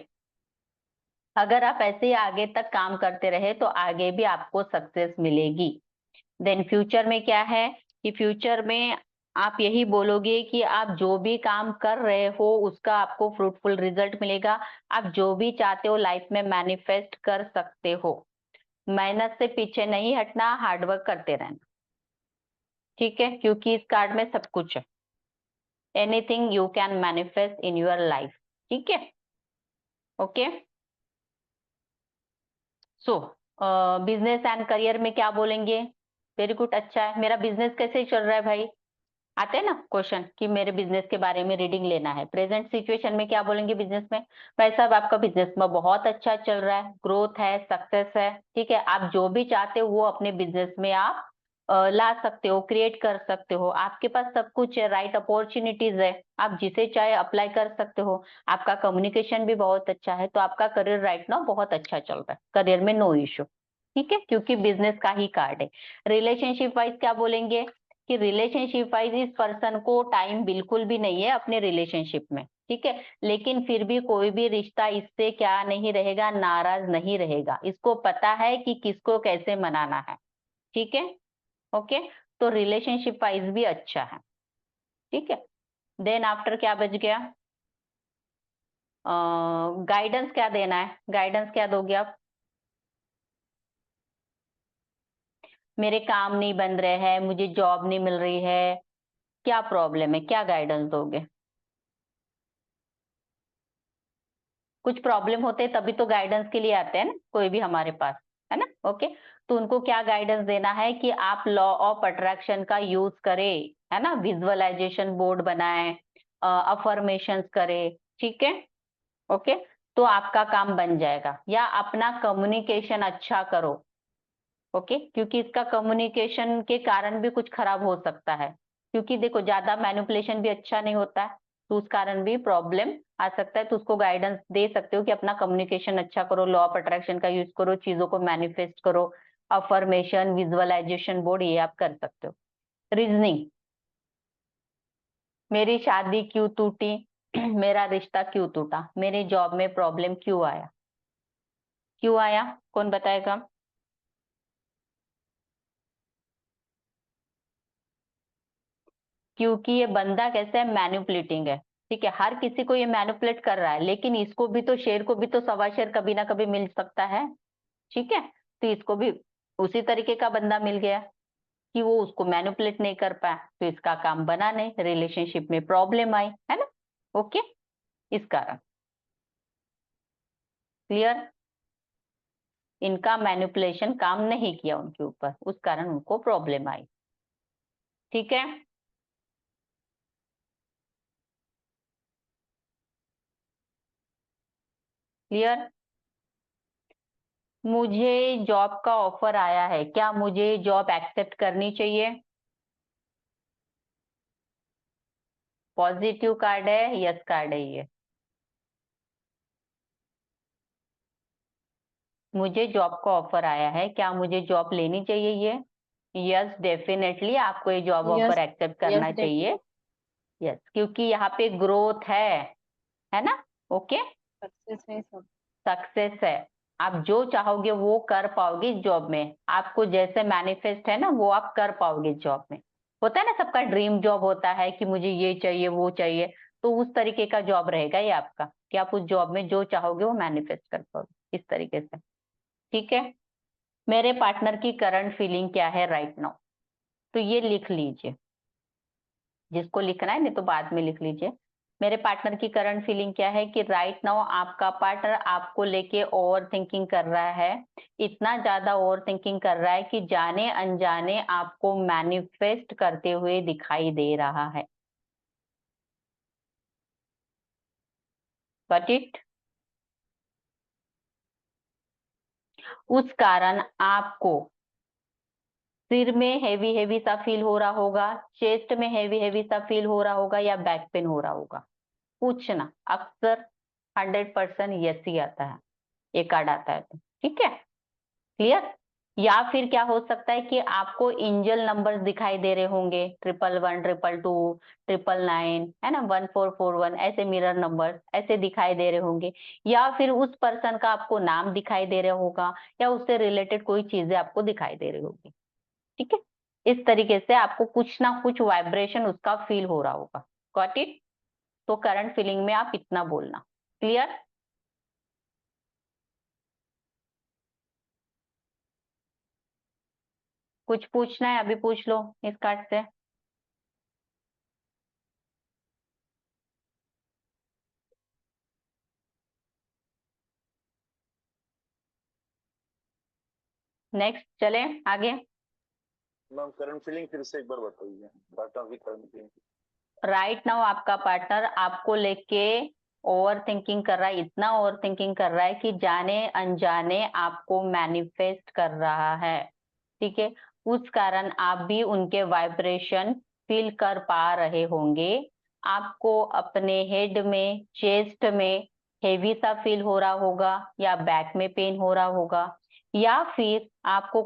अगर आप ऐसे ही आगे तक काम करते रहे तो आगे भी आपको सक्सेस मिलेगी। देन फ्यूचर में क्या है कि फ्यूचर में आप यही बोलोगे कि आप जो भी काम कर रहे हो उसका आपको फ्रूटफुल रिजल्ट मिलेगा। आप जो भी चाहते हो लाइफ में मैनिफेस्ट कर सकते हो। मेहनत से पीछे नहीं हटना, हार्डवर्क करते रहना, ठीक है, क्योंकि इस कार्ड में सब कुछ है। Anything you can manifest in your life, ठीक है, okay. So business and career में क्या बोलेंगे? वेरी गुड, अच्छा है। मेरा बिजनेस कैसे चल रहा है भाई? आते हैं ना क्वेश्चन कि मेरे बिजनेस के बारे में रीडिंग लेना है। प्रेजेंट सिचुएशन में क्या बोलेंगे बिजनेस में? भाई साहब आपका बिजनेस में बहुत अच्छा चल रहा है, ग्रोथ है, सक्सेस है, ठीक है। आप जो भी चाहते हो वो अपने बिजनेस में आप ला सकते हो, क्रिएट कर सकते हो। आपके पास सब कुछ है, राइट अपॉर्चुनिटीज है, आप जिसे चाहे अप्लाई कर सकते हो। आपका कम्युनिकेशन भी बहुत अच्छा है, तो आपका करियर राइट नाउ बहुत अच्छा चल रहा है, करियर में नो इश्यू, ठीक है, क्योंकि बिजनेस का ही कार्ड है। रिलेशनशिप वाइज क्या बोलेंगे कि रिलेशनशिप वाइज इस पर्सन को टाइम बिल्कुल भी नहीं है अपने रिलेशनशिप में, ठीक है, लेकिन फिर भी कोई भी रिश्ता इससे क्या नहीं रहेगा, नाराज नहीं रहेगा। इसको पता है कि किसको कैसे मनाना है, ठीक है, ओके। तो रिलेशनशिप वाइज भी अच्छा है, ठीक है। देन आफ्टर क्या बच गया? गाइडेंस क्या देना है? गाइडेंस क्या दोगे आप? मेरे काम नहीं बन रहे हैं, मुझे जॉब नहीं मिल रही है, क्या प्रॉब्लम है, क्या गाइडेंस दोगे? कुछ प्रॉब्लम होते हैं तभी तो गाइडेंस के लिए आते हैं ना कोई भी हमारे पास, है ना, ओके। तो उनको क्या गाइडेंस देना है कि आप लॉ ऑफ अट्रैक्शन का यूज करें, है ना, विजुअलाइजेशन बोर्ड बनाएं, अफर्मेशंस करें, ठीक है, ओके। तो आपका काम बन जाएगा। या अपना कम्युनिकेशन अच्छा करो, ओके, क्योंकि इसका कम्युनिकेशन के कारण भी कुछ खराब हो सकता है, क्योंकि देखो ज्यादा मैनिपुलेशन भी अच्छा नहीं होता है, तो उस कारण भी प्रॉब्लम आ सकता है। तो उसको गाइडेंस दे सकते हो कि अपना कम्युनिकेशन अच्छा करो, लॉ ऑफ अट्रैक्शन का यूज करो, चीजों को मैनिफेस्ट करो, अफर्मेशन, विजुअलाइजेशन बोर्ड, ये आप कर सकते हो। रीजनिंग, मेरी शादी क्यों टूटी, मेरा रिश्ता क्यों टूटा, मेरी जॉब में प्रॉब्लम क्यों आया, क्यों आया, कौन बताएगा? क्योंकि ये बंदा कैसा है, मैनिपुलेटिंग है, ठीक है, हर किसी को ये मैनिपुलेट कर रहा है, लेकिन इसको भी तो, शेर को भी तो सवा शेर कभी ना कभी मिल सकता है, ठीक है। तो इसको भी उसी तरीके का बंदा मिल गया कि वो उसको मैनिपुलेट नहीं कर पाया, तो इसका काम बना नहीं, रिलेशनशिप में प्रॉब्लम आई, है ना, ओके, इस कारण। क्लियर? इनका मैनिपुलेशन काम नहीं किया उनके ऊपर, उस कारण उनको प्रॉब्लम आई, ठीक है। क्लियर? मुझे जॉब का ऑफर आया है, क्या मुझे जॉब एक्सेप्ट करनी चाहिए? पॉजिटिव कार्ड है, यस कार्ड है ये। मुझे जॉब का ऑफर आया है, क्या मुझे जॉब लेनी चाहिए ये? यस डेफिनेटली आपको ये जॉब ऑफर एक्सेप्ट करना चाहिए, यस, क्योंकि यहाँ पे ग्रोथ है ना, ओके, सक्सेस है सब। सक्सेस है। आप जो चाहोगे वो कर पाओगे जॉब में, आपको जैसे मैनिफेस्ट है ना वो आप कर पाओगे जॉब में। होता है ना, सबका ड्रीम जॉब होता है कि मुझे ये चाहिए वो चाहिए, तो उस तरीके का जॉब रहेगा ये आपका, कि आप उस जॉब में जो चाहोगे वो मैनिफेस्ट कर पाओगे, इस तरीके से, ठीक है। मेरे पार्टनर की करंट फीलिंग क्या है राइट नाउ? तो ये लिख लीजिए, जिसको लिखना है, नहीं तो बाद में लिख लीजिए। मेरे पार्टनर की करंट फीलिंग क्या है कि राइट नाउ आपका पार्टनर आपको लेके ओवर थिंकिंग कर रहा है, इतना ज्यादा ओवर थिंकिंग कर रहा है कि जाने अनजाने आपको मैनिफेस्ट करते हुए दिखाई दे रहा है। बट इट, उस कारण आपको सिर में हेवी हेवी सा फील हो रहा होगा, चेस्ट में हेवी हेवी सा फील हो रहा होगा, या बैक पेन हो रहा होगा, पूछना। अक्सर 100% यस ही आता है, ये कार्ड आता है तो, ठीक है, क्लियर? या फिर क्या हो सकता है कि आपको एंजल नंबर्स दिखाई दे रहे होंगे 111, 222, 999, है ना, 1441, ऐसे मिरर नंबर ऐसे दिखाई दे रहे होंगे। या फिर उस पर्सन का आपको नाम दिखाई दे रहा होगा, या उससे रिलेटेड कोई चीजें आपको दिखाई दे रही होगी। ठीक है, इस तरीके से आपको कुछ ना कुछ वाइब्रेशन उसका फील हो रहा होगा। Got it? तो करंट फीलिंग में आप इतना बोलना। क्लियर? कुछ पूछना है अभी पूछ लो इस कार्ड से। नेक्स्ट चले आगे। मैम करंट फीलिंग फिर से एक बार बताइए, पार्टनर की करंट फीलिंग। राइट नाउ आपका पार्टनर आपको लेके ओवर थिंकिंग कर रहा है, इतना ओवर थिंकिंग कर रहा है कि जाने अनजाने आपको मैनिफेस्ट कर रहा है। ठीक है, उस कारण आप भी उनके वाइब्रेशन फील कर पा रहे होंगे। आपको अपने हेड में, चेस्ट में हेवी सा फील हो रहा होगा, या बैक में पेन हो रहा होगा, या फिर आपको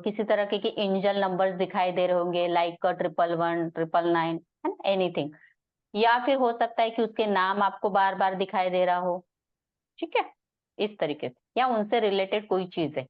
किसी तरह के एंजल नंबर्स दिखाई दे रहे होंगे, लाइक 111, 999, है ना, एनीथिंग। या फिर हो सकता है कि उसके नाम आपको बार बार दिखाई दे रहा हो। ठीक है, इस तरीके से, या उनसे रिलेटेड कोई चीज है।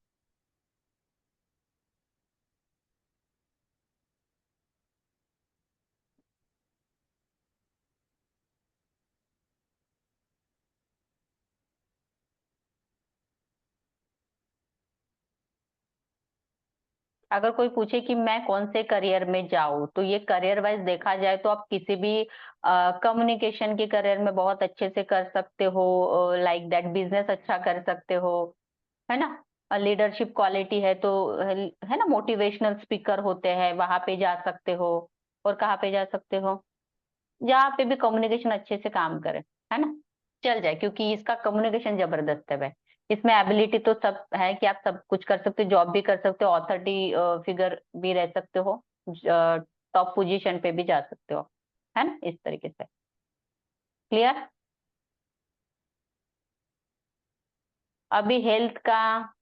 अगर कोई पूछे कि मैं कौन से करियर में जाऊं, तो ये करियर वाइज देखा जाए तो आप किसी भी कम्युनिकेशन के करियर में बहुत अच्छे से कर सकते हो, लाइक दैट बिजनेस अच्छा कर सकते हो, है ना। लीडरशिप क्वालिटी है तो है ना, मोटिवेशनल स्पीकर होते हैं, वहां पे जा सकते हो। और कहाँ पे जा सकते हो? जहाँ पे भी कम्युनिकेशन अच्छे से काम करे, है ना, चल जाए, क्योंकि इसका कम्युनिकेशन जबरदस्त है भाई। इसमें एबिलिटी तो सब है कि आप सब कुछ कर सकते हो, जॉब भी कर सकते हो, अथॉरिटी फिगर भी रह सकते हो, टॉप पोजीशन पे भी जा सकते हो, है ना, इस तरीके से। क्लियर? अभी हेल्थ का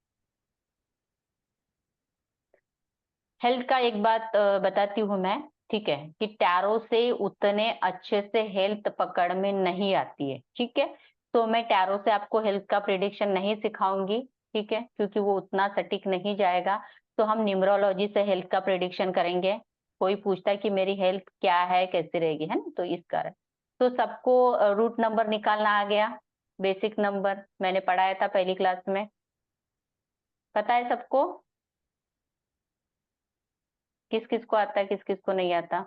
एक बात बताती हूँ मैं। ठीक है, कि टैरो से उतने अच्छे से हेल्थ पकड़ में नहीं आती है। ठीक है, तो मैं टैरो से आपको हेल्थ का प्रिडिक्शन नहीं सिखाऊंगी। ठीक है, क्योंकि वो उतना सटीक नहीं जाएगा। तो हम न्यूमरोलॉजी से हेल्थ का प्रिडिक्शन करेंगे। कोई पूछता है कि मेरी हेल्थ क्या है, कैसी रहेगी, है ना, तो इस कारण। तो सबको रूट नंबर निकालना आ गया। बेसिक नंबर मैंने पढ़ाया था पहली क्लास में, पता है सबको? किस किस को आता है, किस किस को नहीं आता?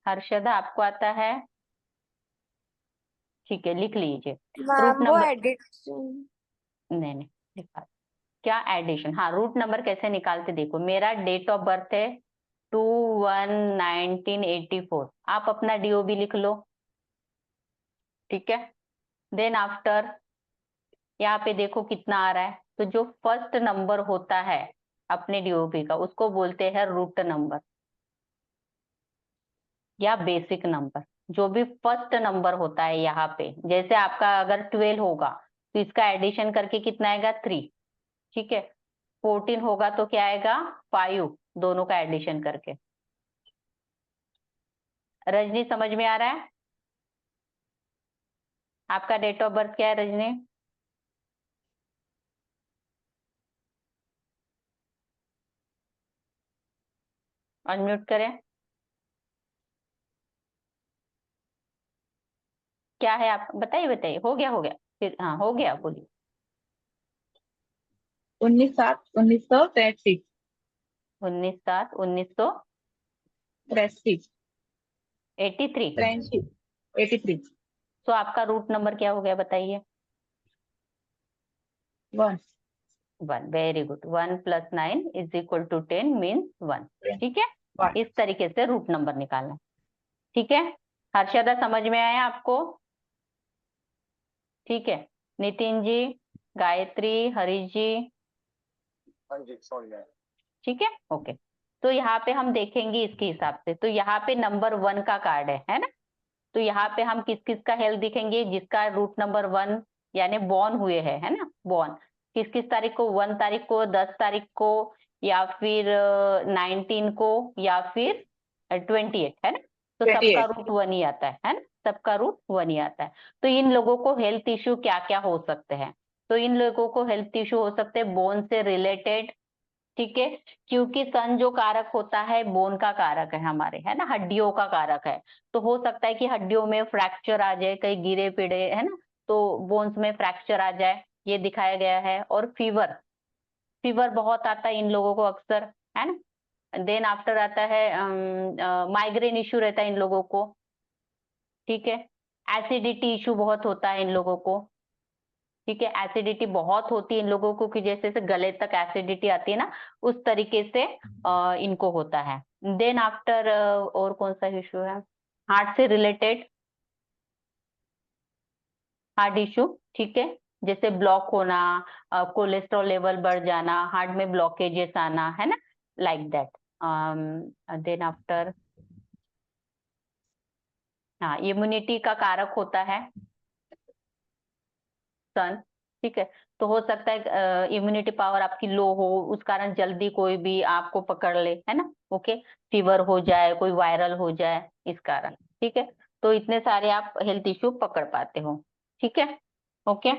हर्षदा आपको आता है? ठीक है, लिख लीजिए। रूट मैम वो नंबर, एडिशन। नहीं लिखा। क्या एडिशन? हाँ, रूट नंबर कैसे निकालते देखो। मेरा डेट ऑफ बर्थ है 2/1/1984। आप अपना डीओबी लिख लो। ठीक है, देन आफ्टर यहाँ पे देखो कितना आ रहा है। तो जो फर्स्ट नंबर होता है अपने डीओबी का, उसको बोलते हैं रूट नंबर या बेसिक नंबर। जो भी फर्स्ट नंबर होता है यहाँ पे, जैसे आपका अगर 12 होगा तो इसका एडिशन करके कितना आएगा? 3। ठीक है, 14 होगा तो क्या आएगा? 5, दोनों का एडिशन करके। रजनी समझ में आ रहा है? आपका डेट ऑफ बर्थ क्या है रजनी? अनम्यूट करें। क्या है आप बताइए, बताइए। हो गया, हो गया, फिर हाँ हो गया, बोलिए। 19/7/1983। 19/7/1983। 83। तो आपका रूट नंबर क्या हो गया बताइए? 1। 1। Very good. 1 + 9 = 10 मीन्स 1। ठीक है, 1। इस तरीके से रूट नंबर निकालना। ठीक है, हर्षदा समझ में आया आपको? ठीक है, नितिन जी, गायत्री, हरीश जी, हाँ जी समझ में आया। ठीक है, ओके। तो यहाँ पे हम देखेंगे इसके हिसाब से। तो यहाँ पे नंबर 1 का कार्ड है ना। तो यहाँ पे हम किस किस का हेल्थ दिखेंगे, जिसका रूट नंबर 1 यानी बॉर्न हुए है ना, बॉर्न किस किस तारीख को, 1 तारीख को, 10 तारीख को, या फिर 19 को, या फिर 28 है ना। तो सबका 28 रूट 1 ही आता है ना, सबका रूट 1 ही आता है। तो इन लोगों को हेल्थ इश्यू क्या क्या हो सकते हैं, तो इन लोगों को हेल्थ इश्यू हो सकते हैं बोन से रिलेटेड, ठीक है, क्योंकि सन जो कारक होता है बोन का कारक है हमारे, है ना, हड्डियों का कारक है। तो हो सकता है कि हड्डियों में फ्रैक्चर आ जाए, कहीं गिरे पिड़े है ना, तो बोन्स में फ्रैक्चर आ जाए, ये दिखाया गया है। और फीवर, फीवर बहुत आता है इन लोगों को अक्सर, है ना। देन आफ्टर आता है माइग्रेन इश्यू रहता है इन लोगों को, ठीक है। एसिडिटी इश्यू बहुत होता है इन लोगों को, ठीक है, एसिडिटी बहुत होती है इन लोगों को कि जैसे से गले तक एसिडिटी आती है ना, उस तरीके से इनको होता है। देन आफ्टर और कौन सा इश्यू है, हार्ट से रिलेटेड, हार्ट इश्यू, ठीक है, जैसे ब्लॉक होना, कोलेस्ट्रॉल लेवल बढ़ जाना, हार्ट में ब्लॉकेजेस आना, है ना, लाइक दैट। देन आफ्टर, हाँ, इम्यूनिटी का कारक होता है सन, ठीक है। तो हो सकता है इम्यूनिटी पावर आपकी लो हो, उस कारण जल्दी कोई भी आपको पकड़ ले, है ना, ओके, फीवर हो जाए, कोई वायरल हो जाए, इस कारण, ठीक है। तो इतने सारे आप हेल्थ इश्यू पकड़ पाते हो, ठीक है, ओके।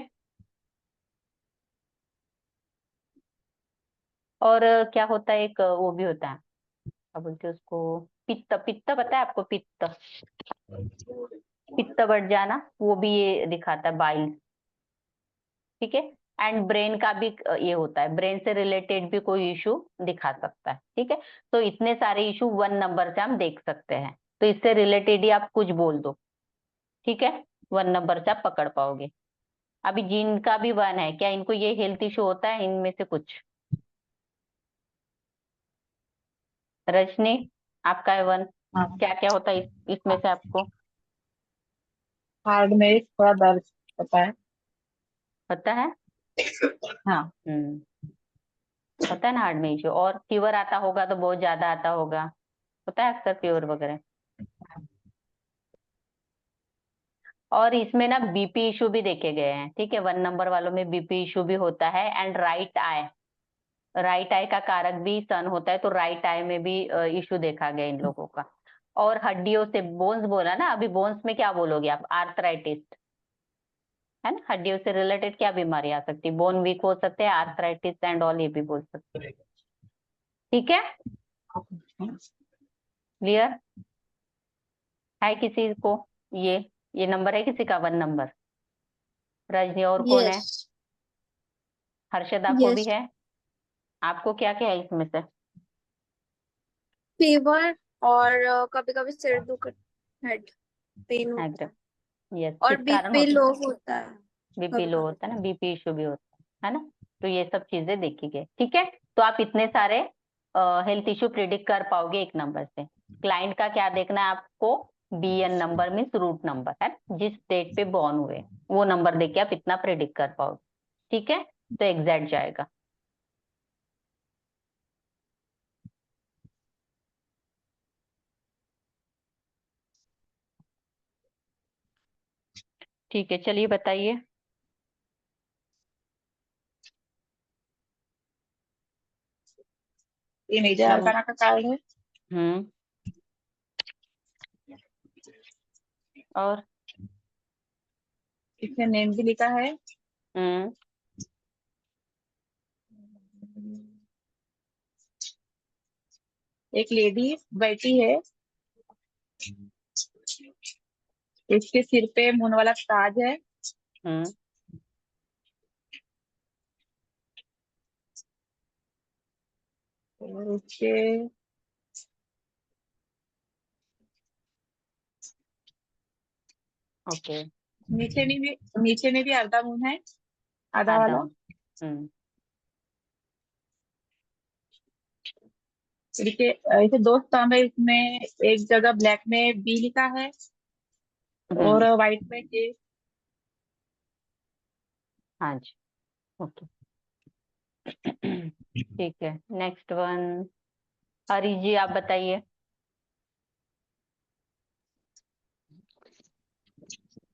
और क्या होता है, एक वो भी होता है, क्या बोलते हैं उसको, पित्त, पित्त पता है आपको, पित्त, पित्त बढ़ जाना, वो भी ये दिखाता है, बाइल, ठीक है। एंड ब्रेन का भी ये होता है, ब्रेन से रिलेटेड भी कोई इशू दिखा सकता है, ठीक है। तो इतने सारे इशू 1 नंबर से हम देख सकते हैं, तो इससे रिलेटेड ही आप कुछ बोल दो, ठीक है, 1 नंबर से आप पकड़ पाओगे। अभी जिनका भी 1 है, क्या इनको ये हेल्थ इशू होता है इनमें से कुछ, रजनी आपका है 1, हाँ, क्या क्या होता है इसमें से आपको हार्ड में थोड़ा दर्द होता है। पता है? हाँ, होता है ना हार्ट में इश्यू, और फीवर आता होगा तो बहुत ज्यादा आता होगा, होता है अक्सर फीवर वगैरह। और इसमें ना बीपी इशू भी देखे गए हैं, ठीक है, 1 नंबर वालों में बीपी इशू भी होता है। And right I, right I का कारक भी सन होता है, तो राइट आई में भी इशू देखा गया इन लोगों का। और हड्डियों से, बोन्स बोला ना, अभी बोन्स में क्या बोलोगे आप, आर्थराइटिस, है ना, हड्डियों से रिलेटेड क्या बीमारी आ सकती है, बोन वीक हो सकते हैं, आर्थराइटिस एंड ऑल, ये भी बोल सकते हैं, ठीक है, क्लियर है किसी को, ये नंबर है किसी का 1 नंबर, रजनी, और कौन है, यस हर्षद आपको भी यस है, आपको क्या क्या है इसमें से, फीवर और कभी कभी सिर दुख, हेड पेन होता है, यस, और किस कारण बीपी होता लो है, होता है बीपी कभी लो कभी। होता है ना, बीपी इशू भी होता है ना। तो ये सब चीजें देखी गई, ठीक है। तो आप इतने सारे हेल्थ इशू प्रिडिक्ट कर पाओगे 1 नंबर से। क्लाइंट का क्या देखना है आपको, BN number means root number, है ना? जिस डेट पे बॉर्न हुए वो नंबर देके आप इतना प्रिडिक्ट कर पाओगे, ठीक है, तो एग्जैक्ट जाएगा। ठीक है, चलिए बताइए। ये मेजर नम अरकाना का कार्ड है। हम्म, और इसमें नेम भी लिखा है। हम्म, एक लेडी बैठी है, इसके सिर पे मून वाला ताज है। हम्म, और उसके ओके, नीचे में भी आधा मून है, आधा आधा, वाला। हम्म, इसके ऐसे दो स्तंभ है, इसमें एक जगह ब्लैक में बी लिखा है और व्हाइट में ए। हाँ जी, ओके। ठीक है, नेक्स्ट वन, हरी जी आप बताइए।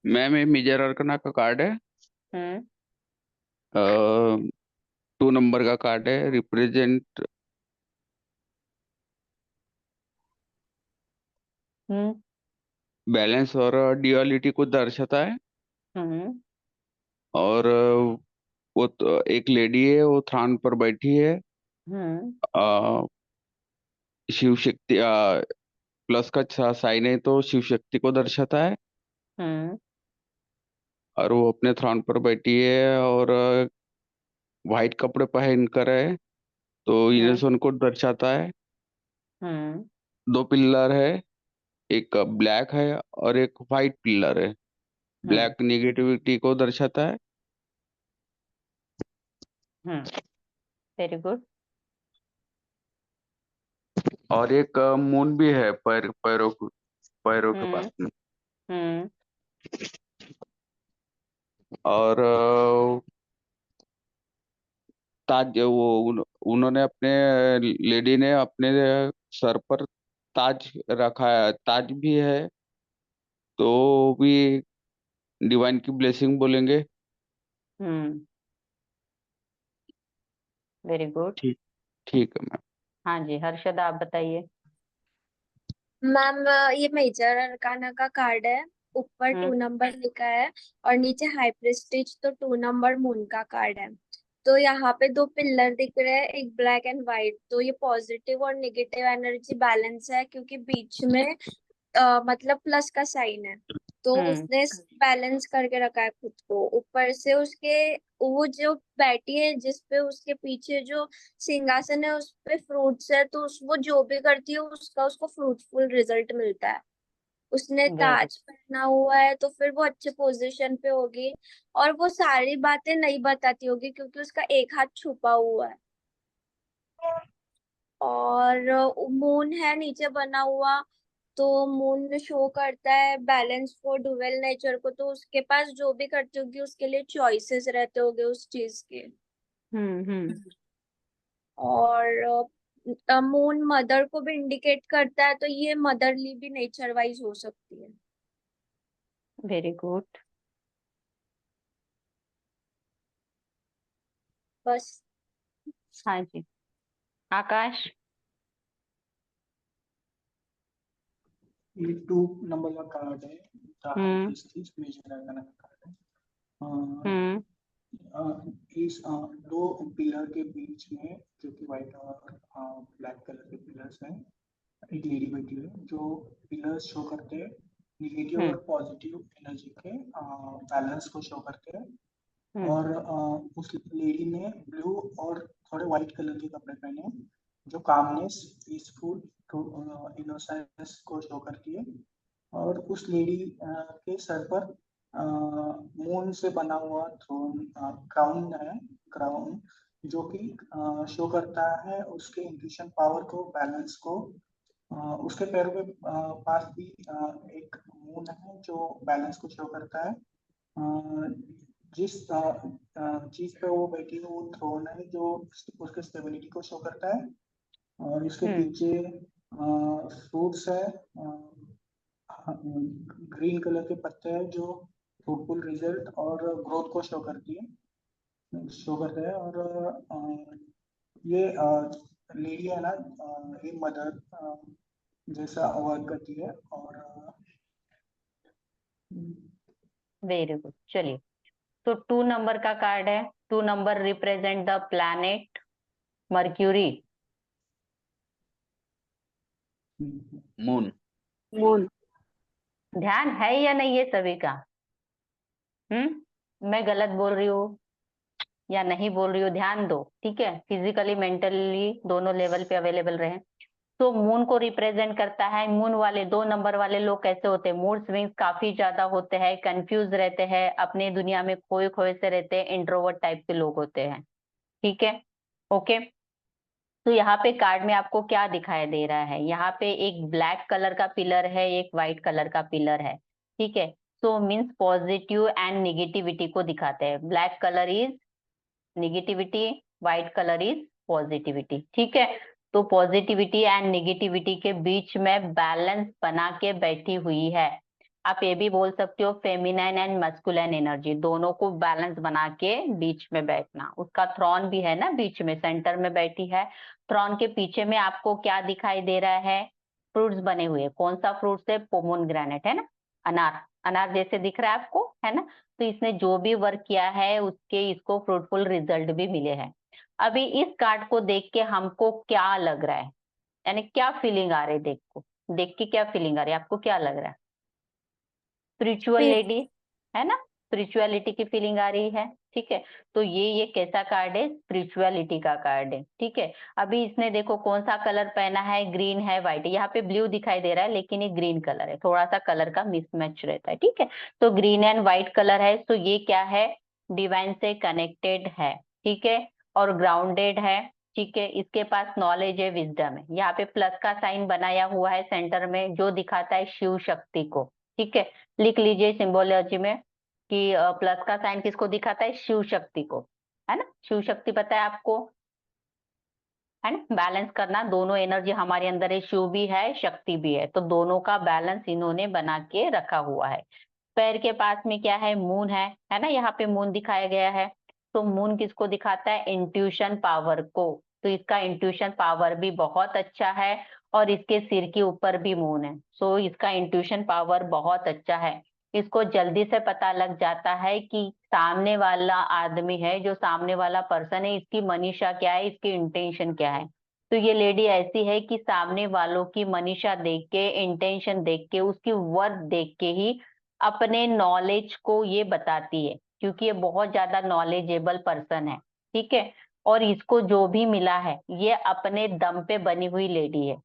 मैम ये मेजर अरकना का कार्ड है, हम्म 2 नंबर का कार्ड है, रिप्रेजेंट हम्म बैलेंस और ड्युअलिटी को दर्शाता है। हम्म और वो तो एक लेडी है, वो थ्रॉन पर बैठी है। हम्म अ, शिव शक्ति प्लस का साइन है, तो शिव शक्ति को दर्शाता है। हम्म और वो अपने थ्रॉन पर बैठी है और व्हाइट कपड़े पहन कर है, तो हम्म इनर्सन को दर्शाता है। हम्म 2 पिलर है, एक ब्लैक है और एक व्हाइट पिलर है। हम्म ब्लैक निगेटिविटी को दर्शाता है। हम्म वेरी गुड। और एक मून भी है पैरों के पास हम्म में। हम्म और ताज उन्होंने अपने लेडी ने अपने सर पर ताज रखा है, ताज भी है, तो भी डिवाइन की ब्लेसिंग बोलेंगे। हम्म वेरी गुड। ठीक ठीक है मैम। हाँ जी, हर्षद आप बताइए। मैम ये मेजर अरकाना का कार्ड है। ऊपर 2 हम्म नंबर लिखा है और नीचे हाई प्रेस्टीज, तो 2 नंबर मून का कार्ड है। तो यहाँ पे 2 पिलर दिख रहे हैं, एक ब्लैक एंड व्हाइट। तो ये पॉजिटिव और नेगेटिव एनर्जी बैलेंस है, क्योंकि बीच में मतलब प्लस का साइन है। तो हम्म उसने बैलेंस करके रखा है खुद को। ऊपर से उसके वो जो बैठी है जिस पे, उसके पीछे जो सिंहासन है उस पे फ्रूट्स है, तो वो जो भी करती है उसका उसको फ्रूटफुल रिजल्ट मिलता है। उसने वेरी ताज पहना हुआ है तो फिर वो अच्छे पोजीशन पे होगी। और वो सारी बातें नहीं बताती होगी क्योंकि उसका एक हाथ छुपा हुआ है। और मून है नीचे बना हुआ, तो मून शो करता है बैलेंस को, डुअल नेचर को। तो उसके पास जो भी करती होगी उसके लिए चॉइसेस रहते होंगे उस चीज के। हम्म और मून मदर को भी इंडिकेट करता है, तो ये मदरली भी नेचर वाइज हो सकती है। Very good. बस। हाँ जी, आकाश। ये 2 नंबर का कार्ड है, the high hmm priestess major arcana का कार्ड है। हम्म इस 2 पिलर के बीच में, जो कि व्हाइट और ब्लैक कलर के पिलर्स हैं, एक लेडी बैठी है। जो पिलर्स शो करते हैं निगेटिव हम्म और पॉजिटिव एनर्जी के बैलेंस को शो करते हैं। हम्म और उस लेडी ने ब्लू और थोड़े व्हाइट कलर के कपड़े पहने हैं, जो कामनेस, पीसफुल, इनोसेंस को शो करती है। और उस लेडी के सर पर मून से बना हुआ थ्रोन क्राउन है, क्राउन, जो कि शो करता है उसके इंट्यूशन पावर को, बैलेंस को। उसके पैरों के पास भी एक मून है, जो बैलेंस को शो करता है। अ, जिस चीज पे वो बैठी है वो थ्रोन है, जो उसके स्टेबिलिटी को शो करता है। और उसके हम्म पीछे फ्रूट्स है, ग्रीन कलर के पत्ते हैं, जो फ्रूटफुल रिजल्ट और ग्रोथ को शो करते हैं। और ये लेडी है ना, ये मदर जैसा वर्क करती है। और वेरी गुड। चलिए, तो 2 नंबर का कार्ड है। 2 number represent the planet mercury. Moon. Moon. ध्यान है या नहीं ये सभी का? मैं गलत बोल रही हूँ या नहीं बोल रही हूँ? ध्यान दो, ठीक है? फिजिकली मेंटली दोनों लेवल पे अवेलेबल रहे। तो मून को रिप्रेजेंट करता है। मून वाले 2 नंबर वाले लोग कैसे होते हैं? मूड स्विंग्स काफी ज्यादा होते हैं, कंफ्यूज रहते हैं, अपने दुनिया में खोए खोए से रहते हैं, इंट्रोवर्ट टाइप के लोग होते हैं। ठीक है, ओके। तो यहाँ पे कार्ड में आपको क्या दिखाई दे रहा है? यहाँ पे एक ब्लैक कलर का पिलर है, एक व्हाइट कलर का पिलर है। ठीक है, so means positive and negativity को दिखाते हैं। Black colour is negativity, white colour is positivity. ठीक है, तो पॉजिटिविटी एंड निगेटिविटी के बीच में बैलेंस बना के बैठी हुई है। आप ये भी बोल सकते हो फेमिनाइन एंड मस्कुलाइन एनर्जी, दोनों को बैलेंस बना के बीच में बैठना। उसका थ्रॉन भी है ना, बीच में सेंटर में बैठी है। थ्रॉन के पीछे में आपको क्या दिखाई दे रहा है? फ्रूट्स बने हुए। कौन सा फ्रूट्स है? पोमोग्रेनेट है ना, अनार। अनार जैसे दिख रहा है आपको, है ना। तो इसने जो भी वर्क किया है उसके इसको फ्रूटफुल रिजल्ट भी मिले हैं। अभी इस कार्ड को देख के हमको क्या लग रहा है, यानी क्या फीलिंग आ रही है? देख के क्या फीलिंग आ रही है आपको, क्या लग रहा है? स्पिरिचुअल लेडी है ना, स्पिरिचुअलिटी की फीलिंग आ रही है। ठीक है, तो ये कैसा कार्ड है? स्पिरिचुअलिटी का कार्ड है। ठीक है, अभी इसने देखो कौन सा कलर पहना है, ग्रीन है, व्हाइट है। यहाँ पे ब्लू दिखाई दे रहा है लेकिन ये ग्रीन कलर है, थोड़ा सा कलर का मिसमैच रहता है। ठीक है, तो ग्रीन एंड व्हाइट कलर है, तो ये क्या है? डिवाइन से कनेक्टेड है। ठीक है, और ग्राउंडेड है। ठीक है, इसके पास नॉलेज है, विजडम है। यहाँ पे प्लस का साइन बनाया हुआ है सेंटर में, जो दिखाता है शिव शक्ति को। ठीक है, लिख लीजिए सिंबोलॉजी में कि प्लस का साइन किसको दिखाता है? शिव शक्ति को, है ना। शिव शक्ति पता है आपको, है ना। बैलेंस करना, दोनों एनर्जी हमारे अंदर है, शिव भी है शक्ति भी है, तो दोनों का बैलेंस इन्होंने बना के रखा हुआ है। पैर के पास में क्या है? मून है ना। यहाँ पे मून दिखाया गया है, तो मून किसको दिखाता है? इंट्यूशन पावर को। तो इसका इंट्यूशन पावर भी बहुत अच्छा है, और इसके सिर के ऊपर भी मून है, सो इसका इंट्यूशन पावर बहुत अच्छा है। इसको जल्दी से पता लग जाता है कि सामने वाला आदमी है, जो सामने वाला पर्सन है, इसकी मनीषा क्या है, इसकी इंटेंशन क्या है। तो ये लेडी ऐसी है कि सामने वालों की मनीषा देख के, इंटेंशन देख के, उसकी वर्थ देख के ही अपने नॉलेज को ये बताती है, क्योंकि ये बहुत ज्यादा नॉलेजेबल पर्सन है। ठीक है, और इसको जो भी मिला है ये अपने दम पे बनी हुई लेडी है।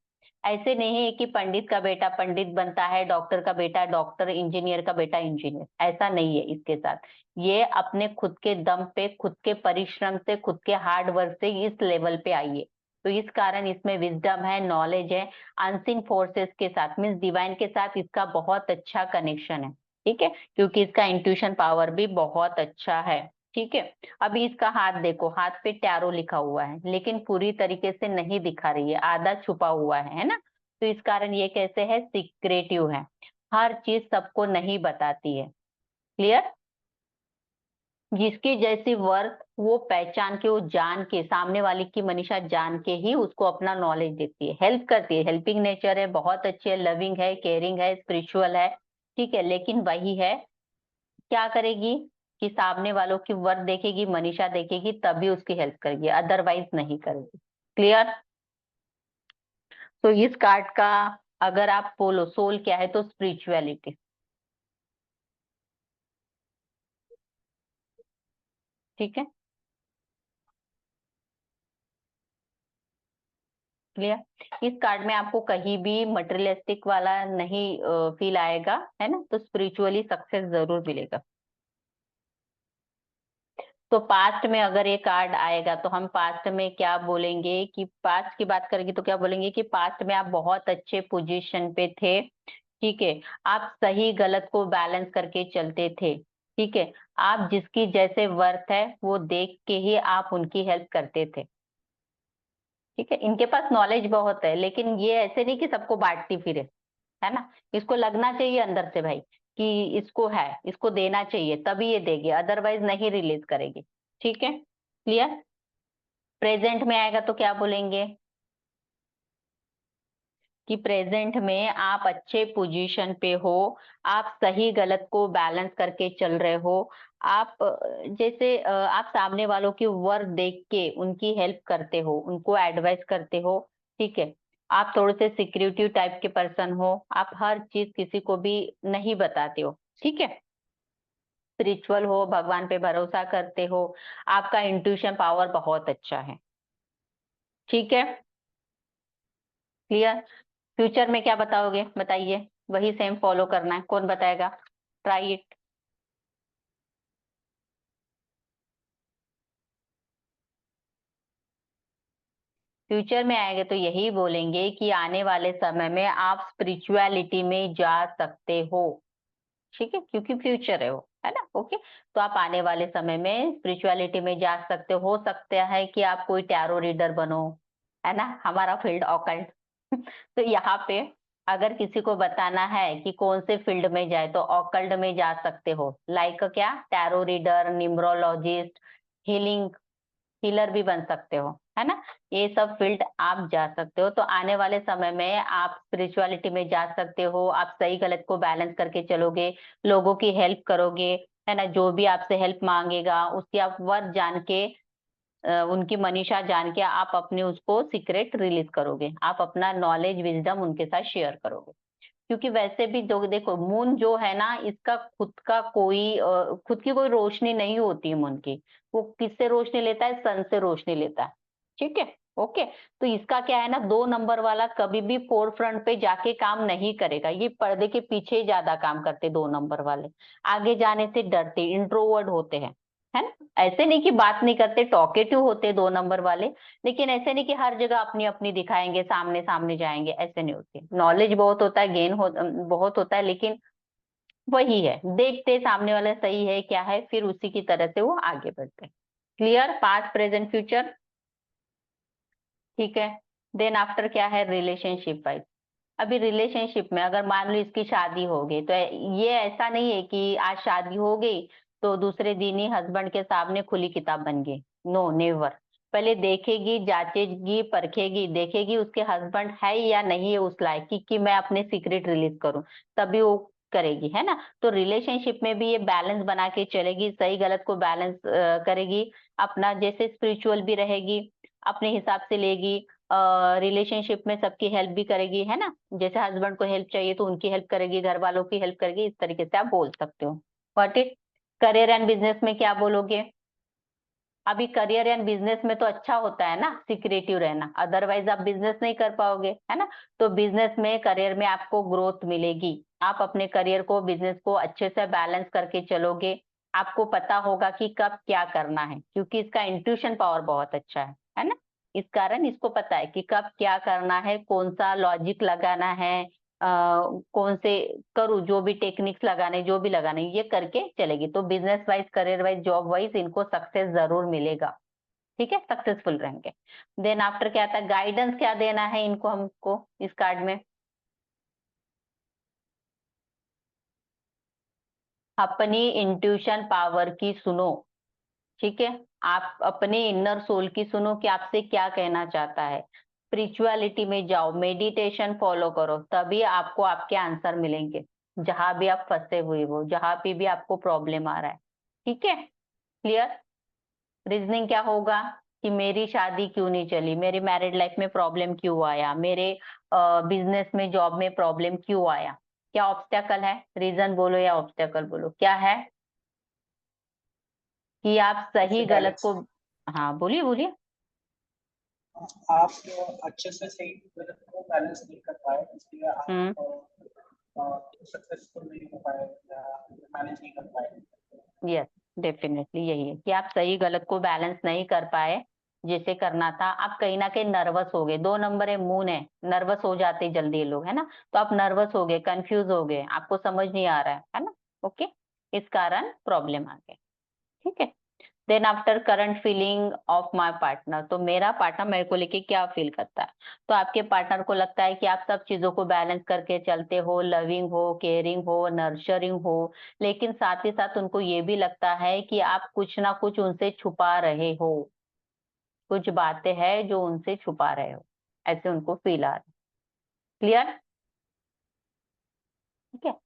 ऐसे नहीं है कि पंडित का बेटा पंडित बनता है, डॉक्टर का बेटा डॉक्टर, इंजीनियर का बेटा इंजीनियर, ऐसा नहीं है इसके साथ। ये अपने खुद के दम पे, खुद के परिश्रम से, खुद के हार्ड वर्क से इस लेवल पे आई है। तो इस कारण इसमें विजडम है, नॉलेज है। अनसीन फोर्सेस के साथ, मीन्स डिवाइन के साथ इसका बहुत अच्छा कनेक्शन है। ठीक है, क्योंकि इसका इंट्यूशन पावर भी बहुत अच्छा है। ठीक है, अभी इसका हाथ देखो, हाथ पे टैरो लिखा हुआ है, लेकिन पूरी तरीके से नहीं दिखा रही है, आधा छुपा हुआ है ना। तो इस कारण ये कैसे है? सीक्रेटिव है, हर चीज सबको नहीं बताती है। क्लियर? जिसकी जैसी वर्थ वो पहचान के, वो जान के, सामने वाले की मनीषा जान के ही उसको अपना नॉलेज देती है, हेल्प करती है। हेल्पिंग नेचर है, बहुत अच्छी है, लविंग है, केयरिंग है, स्पिरिचुअल है। ठीक है, लेकिन वही है, क्या करेगी कि सामने वालों की वर्थ देखेगी, मनीषा देखेगी, तभी उसकी हेल्प करेगी, अदरवाइज नहीं करेगी। क्लियर? तो इस कार्ड का अगर आप बोलो सोल क्या है, तो स्पिरिचुअलिटी। ठीक है, क्लियर? इस कार्ड में आपको कहीं भी मटेरियलिस्टिक वाला नहीं फील आएगा, है ना। तो स्पिरिचुअली सक्सेस जरूर मिलेगा। तो पास्ट में अगर ये कार्ड आएगा तो हम पास्ट में क्या बोलेंगे कि पास्ट की बात करेंगे तो क्या बोलेंगे कि पास्ट में आप बहुत अच्छे पोजीशन पे थे। ठीक है, आप सही गलत को बैलेंस करके चलते थे। ठीक है, आप जिसकी जैसे वर्थ है वो देख के ही आप उनकी हेल्प करते थे। ठीक है, इनके पास नॉलेज बहुत है, लेकिन ये ऐसे नहीं कि सबको बांटती फिरे, है ना। इसको लगना चाहिए अंदर से भाई कि इसको है, इसको देना चाहिए, तभी ये देगी, अदरवाइज नहीं रिलीज करेगी। ठीक है, क्लियर? प्रेजेंट में आएगा तो क्या बोलेंगे कि प्रेजेंट में आप अच्छे पोजीशन पे हो, आप सही गलत को बैलेंस करके चल रहे हो। आप जैसे आप सामने वालों की वर्क देख के उनकी हेल्प करते हो, उनको एडवाइस करते हो। ठीक है, आप थोड़े से सिक्योरिटी टाइप के पर्सन हो, आप हर चीज किसी को भी नहीं बताते हो। ठीक है, स्पिरिचुअल हो, भगवान पे भरोसा करते हो, आपका इंट्यूशन पावर बहुत अच्छा है। ठीक है, क्लियर? फ्यूचर में क्या बताओगे, बताइए? वही सेम फॉलो करना है, कौन बताएगा? Try it. फ्यूचर में आएंगे तो यही बोलेंगे कि आने वाले समय में आप स्पिरिचुअलिटी में जा सकते हो। ठीक है, क्योंकि फ्यूचर है वो, है ना। ओके, तो आप आने वाले समय में स्पिरिचुअलिटी में जा सकते हो सकता है कि आप कोई टैरो रीडर बनो, है ना। हमारा फील्ड ऑकल्ट तो यहाँ पे अगर किसी को बताना है कि कौन से फील्ड में जाए तो ऑकल्ट में जा सकते हो, लाइक क्या, tarot reader, numerologist, healing healer भी बन सकते हो, है ना। ये सब फील्ड आप जा सकते हो। तो आने वाले समय में आप स्पिरिचुअलिटी में जा सकते हो, आप सही गलत को बैलेंस करके चलोगे, लोगों की हेल्प करोगे, है ना। जो भी आपसे हेल्प मांगेगा उसकी आप वर्थ जान के, उनकी मनीषा जान के आप अपने उसको सीक्रेट रिलीज करोगे, आप अपना नॉलेज विजडम उनके साथ शेयर करोगे। क्योंकि वैसे भी जो देखो, मून जो है ना, इसका खुद का कोई खुद की कोई रोशनी नहीं होती है मून की। वो किससे रोशनी लेता है? सन से रोशनी लेता है, ठीक है। ओके, तो इसका क्या है ना, 2 नंबर वाला कभी भी फोर फ्रंट पे जाके काम नहीं करेगा, ये पर्दे के पीछे ही ज्यादा काम करते 2 नंबर वाले, आगे जाने से डरते, इंट्रोवर्ड होते हैं, है ना। ऐसे नहीं कि बात नहीं करते, टॉकेटिव होते 2 नंबर वाले, लेकिन ऐसे नहीं कि हर जगह अपनी अपनी दिखाएंगे, सामने सामने जाएंगे, ऐसे नहीं होते। नॉलेज बहुत होता है, बहुत होता है, लेकिन वही है, देखते सामने वाला सही है क्या है, फिर उसी की तरह से वो आगे बढ़ते हैं। क्लियर? पास्ट प्रेजेंट फ्यूचर, ठीक है। देन आफ्टर क्या है? Relationship wise. अभी रिलेशनशिप में अगर मान लो इसकी शादी हो गई, तो ये ऐसा नहीं है कि आज शादी हो गई तो दूसरे दिन ही हस्बैंड के सामने खुली किताब बन गई। No, never. पहले देखेगी, जांचेगी, परखेगी, देखेगी उसके हस्बैंड है या नहीं है उस लायक कि मैं अपने सीक्रेट रिलीज करूं, तभी वो करेगी, है ना। तो रिलेशनशिप में भी ये बैलेंस बना के चलेगी, सही गलत को बैलेंस करेगी, अपना जैसे स्पिरिचुअल भी रहेगी, अपने हिसाब से लेगी, रिलेशनशिप में सबकी हेल्प भी करेगी, है ना। जैसे हस्बैंड को हेल्प चाहिए तो उनकी हेल्प करेगी, घर वालों की हेल्प करेगी, इस तरीके से आप बोल सकते हो। What it? Career and business में क्या बोलोगे? अभी करियर एंड बिजनेस में तो अच्छा होता है ना सिक्रेटिव रहना, अदरवाइज आप बिजनेस नहीं कर पाओगे, है ना। तो बिजनेस में, करियर में आपको ग्रोथ मिलेगी, आप अपने करियर को, बिजनेस को अच्छे से बैलेंस करके चलोगे, आपको पता होगा कि कब क्या करना है, क्योंकि इसका इंट्यूशन पावर बहुत अच्छा है ना। इस कारण इसको पता है कि कब क्या करना है, कौन सा लॉजिक लगाना है, कौन से करूँ, जो भी टेक्निक्स लगाने, जो भी लगाने, ये करके चलेगी। तो business wise, career wise, job wise इनको सक्सेस जरूर मिलेगा, ठीक है, सक्सेसफुल रहेंगे। देन आफ्टर क्या आता है? गाइडेंस क्या देना है इनको, हमको इस कार्ड में? अपनी इंट्यूशन पावर की सुनो, ठीक है। आप अपने इनर सोल की सुनो कि आपसे क्या कहना चाहता है। स्पिरिचुअलिटी में जाओ, मेडिटेशन फॉलो करो, तभी आपको आपके आंसर मिलेंगे, जहां भी आप फंसे हुए हो, जहां पे भी आपको प्रॉब्लम आ रहा है, ठीक है। क्लियर? रीजनिंग क्या होगा कि मेरी शादी क्यों नहीं चली, मेरी मैरिड लाइफ में प्रॉब्लम क्यों आया, मेरे बिजनेस में, जॉब में प्रॉब्लम क्यों आया, क्या ऑब्स्टेकल है? रीजन बोलो या ऑब्स्टेकल बोलो, क्या है? कि आप सही जैसे गलत को, बैलेंस, हाँ बोलिए बोलिए। आप अच्छे से सही गलत को बैलेंस नहीं कर पाए, इसलिए हम्म, आप सक्सेसफुल नहीं हो पाए या मैनेज नहीं कर पाए। यस, डेफिनेटली यही है कि आप सही गलत को बैलेंस नहीं कर पाए, जैसे करना था। आप कहीं ना कहीं नर्वस हो गए, 2 नंबर है, मून है, नर्वस हो जाते हैं जल्दी ये लोग, है ना। तो आप नर्वस हो गए, कंफ्यूज हो गए, आपको समझ नहीं आ रहा है ना। ओके, इस कारण प्रॉब्लम आ गए, ठीक है। Then after current feeling of my partner, तो मेरा पार्टनर मेरे को लेके क्या फील करता है। तो आपके पार्टनर को लगता है कि आप सब चीजों को बैलेंस करके चलते हो, लविंग हो, केयरिंग हो, नर्चरिंग हो, लेकिन साथ ही साथ उनको ये भी लगता है कि आप कुछ ना कुछ उनसे छुपा रहे हो, कुछ बातें हैं जो उनसे छुपा रहे हो, ऐसे उनको फील आ रहा है। क्लियर? ठीक है।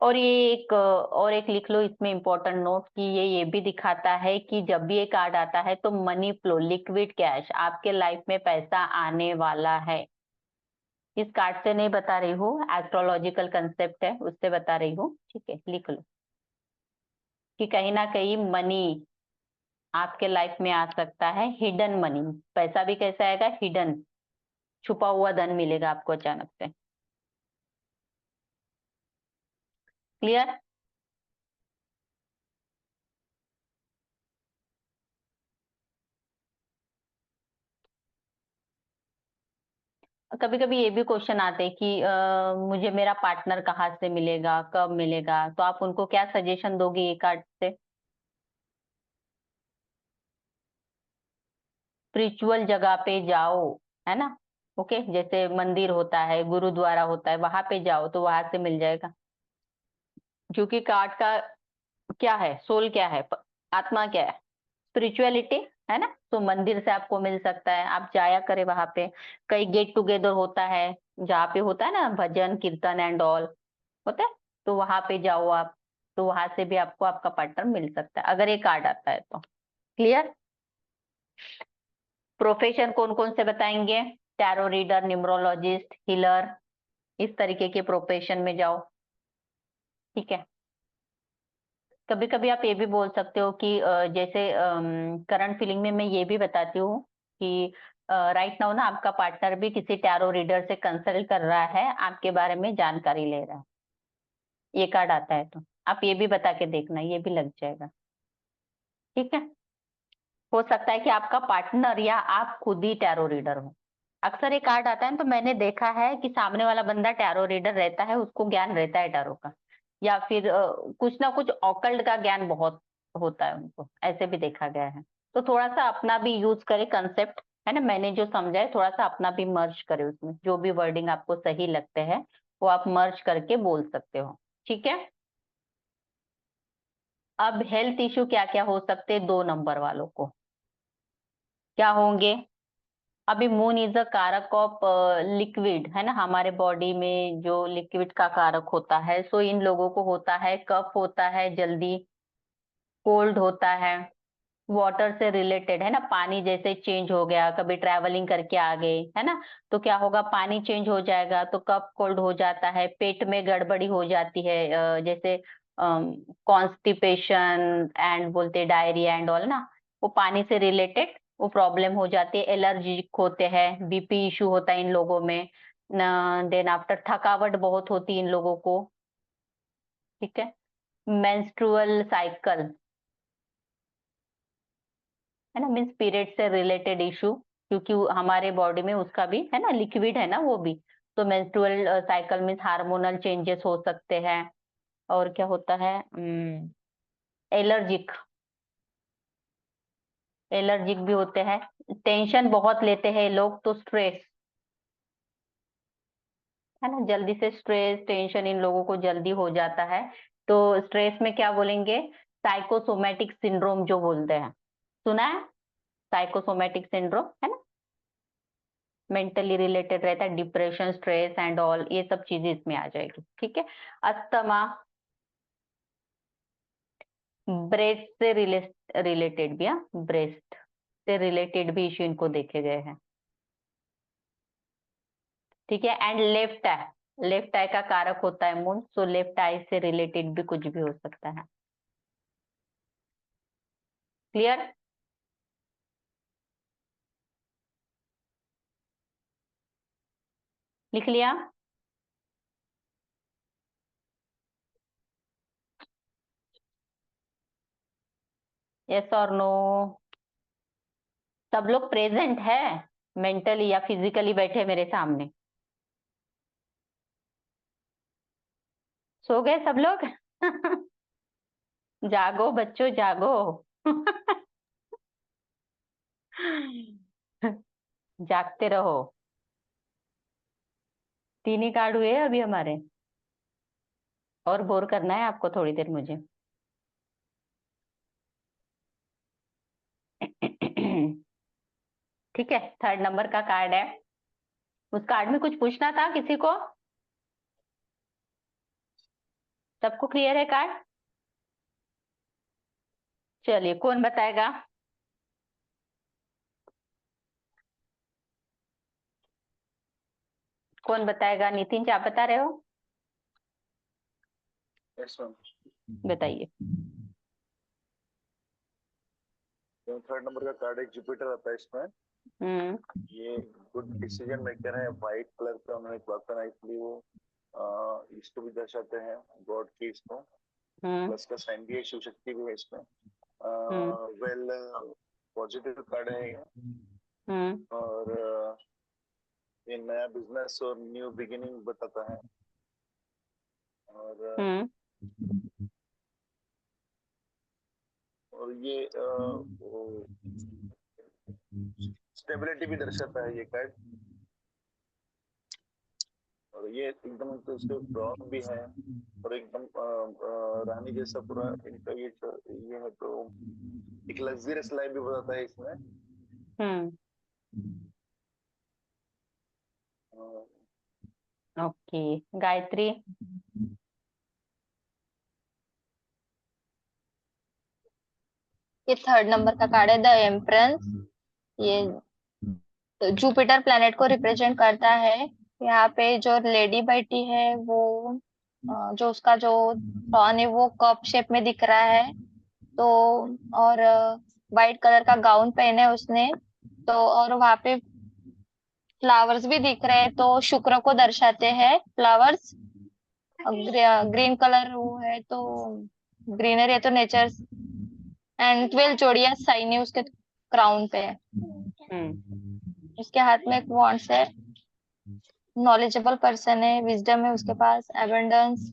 और ये एक और एक लिख लो इसमें इंपॉर्टेंट नोट कि ये भी दिखाता है कि जब भी ये कार्ड आता है तो मनी फ्लो, लिक्विड कैश, आपके लाइफ में पैसा आने वाला है। इस कार्ड से नहीं बता रही हूँ, एस्ट्रोलॉजिकल कंसेप्ट है उससे बता रही हूँ, ठीक है। लिख लो कि कहीं ना कहीं मनी आपके लाइफ में आ सकता है, हिडन मनी। पैसा भी कैसा आएगा? हिडन, छुपा हुआ धन मिलेगा आपको अचानक से। क्लियर? कभी कभी ये भी क्वेश्चन आते हैं कि मुझे मेरा पार्टनर कहाँ से मिलेगा, कब मिलेगा, तो आप उनको क्या सजेशन दोगे ये कार्ड से? स्पिरिचुअल जगह पे जाओ, है ना, ओके, जैसे मंदिर होता है, गुरुद्वारा होता है, वहां पे जाओ तो वहां से मिल जाएगा। क्योंकि कार्ड का क्या है, सोल क्या है, आत्मा क्या है, स्पिरिचुअलिटी है ना। तो मंदिर से आपको मिल सकता है, आप जाया करे वहां पे। कई गेट टुगेदर होता है जहाँ पे होता है ना भजन कीर्तन एंड ऑल होता है, तो वहां पे जाओ आप, तो वहां से भी आपको आपका पार्टनर मिल सकता है अगर ये कार्ड आता है तो। क्लियर। प्रोफेशन कौन कौन से बताएंगे, टैरो रीडर, न्यूमरोलॉजिस्ट, हीलर, इस तरीके के प्रोफेशन में जाओ। ठीक है। कभी कभी आप ये भी बोल सकते हो कि जैसे करंट फीलिंग में मैं ये भी बताती हूँ कि राइट नाउ ना आपका पार्टनर भी किसी टैरो रीडर से कंसल्ट कर रहा है, आपके बारे में जानकारी ले रहा है। ये कार्ड आता है तो आप ये भी बता के देखना, ये भी लग जाएगा। ठीक है। हो सकता है कि आपका पार्टनर या आप खुद ही टैरो रीडर हो। अक्सर ये कार्ड आता है तो मैंने देखा है कि सामने वाला बंदा टैरो रीडर रहता है, उसको ज्ञान रहता है टैरो का, या फिर कुछ ना कुछ ऑकल्ट का ज्ञान बहुत होता है उनको, ऐसे भी देखा गया है। तो थोड़ा सा अपना भी यूज करे कंसेप्ट, है ना, मैंने जो समझा है थोड़ा सा अपना भी मर्ज करे उसमें, जो भी वर्डिंग आपको सही लगते हैं वो आप मर्ज करके बोल सकते हो। ठीक है। अब हेल्थ इश्यू क्या क्या हो सकते हैं 2 नंबर वालों को, क्या होंगे। अभी मून इज अ कारक ऑफ लिक्विड, है ना, हमारे बॉडी में जो लिक्विड का कारक होता है, सो इन लोगों को होता है कफ होता है जल्दी, कोल्ड होता है, वाटर से रिलेटेड है ना, पानी जैसे चेंज हो गया, कभी ट्रैवलिंग करके आ गए है ना, तो क्या होगा, पानी चेंज हो जाएगा तो कफ कोल्ड हो जाता है, पेट में गड़बड़ी हो जाती है, जैसे कॉन्स्टिपेशन एंड बोलते डायरिया एंड ऑल ना, वो पानी से रिलेटेड वो प्रॉब्लम हो जाती है। एलर्जिक होते हैं, बीपी इशू होता है इन लोगों में, देन आफ्टर थकावट बहुत होती है इन लोगों को। ठीक है। मेंस्ट्रुअल साइकिल है ना, मीन्स पीरियड से रिलेटेड इशू, क्योंकि हमारे बॉडी में उसका भी है ना, लिक्विड है ना वो भी, तो menstrual cycle means hormonal changes हो सकते हैं। और क्या होता है, एलर्जिक, एलर्जिक भी होते हैं। टेंशन बहुत लेते हैं लोग तो स्ट्रेस, है ना, जल्दी से स्ट्रेस टेंशन इन लोगों को जल्दी हो जाता है। तो स्ट्रेस में क्या बोलेंगे, साइकोसोमेटिक सिंड्रोम जो बोलते हैं, सुना है, साइकोसोमेटिक सिंड्रोम है ना, मेंटली रिलेटेड रहता है, डिप्रेशन स्ट्रेस एंड ऑल, ये सब चीजें इसमें आ जाएगी। ठीक है। अस्थमा, ब्रेस्ट से रिलेटेड भी, हाँ, ब्रेस्ट से रिलेटेड भी इश्यू इनको देखे गए हैं। ठीक है। एंड लेफ्ट आई, लेफ्ट आई का कारक होता है मून, सो लेफ्ट आई से रिलेटेड भी कुछ भी हो सकता है। क्लियर। लिख लिया। यस और नो। सब लोग प्रेजेंट है, मेंटली या फिजिकली बैठे मेरे सामने, सो गए सब लोग। जागो बच्चों जागो। जागते रहो। 3 ही कार्ड हुए हैं अभी हमारे, और बोर करना है आपको थोड़ी देर मुझे। ठीक है। 3rd नंबर का कार्ड है, उस कार्ड में कुछ पूछना था किसी को, सबको क्लियर है कार्ड। चलिए कौन बताएगा, कौन बताएगा, नितिन जी आप बता रहे हो, यस मैम। बताइए। तो 3rd नंबर का कार्ड एक जुपिटर आता है इसमें। हम्म। ये गुड डिसीजन मेकर है, व्हाइट कलर का उन्होंने क्लॉथ पहना है, इसलिए वो इसको भी दर्शाते हैं गॉड की इसको। हम्म। प्लस का साइन भी है, शिव शक्ति भी है इसमें। हम्म। वेल पॉजिटिव कार्ड है ये। हम्म। और ये नया बिजनेस और न्यू बिगिनिंग बताता है। और हम्म। ये स्टेबिलिटी भी दर्शाता है ये कार्ड। और ये एकदम तो उसके ब्राउन भी है और एकदम रानी जैसा पूरा इनका ये है, तो एक लग्जरियस लाइफ भी बताता है इसमें। ओके गायत्री। ये 3rd नंबर का कार्ड है द एम्परेंस। ये जुपिटर प्लैनेट को रिप्रेजेंट करता है। यहाँ पे जो लेडी बैठी है वो जो उसका जो टॉन है वो कप शेप में दिख रहा है। तो और वाइट कलर का गाउन पहने है उसने। तो और वहां पे फ्लावर्स भी दिख रहे हैं, तो शुक्र को दर्शाते हैं फ्लावर्स। ग्रीन कलर वो है तो ग्रीनरी है तो नेचर। एंड 12 जोड़ियां साइन है उसके क्राउन पे। उसके हाथ में एक वॉन्ड्स है। नॉलेजेबल पर्सन है, विजडम है उसके पास, एबंडेंस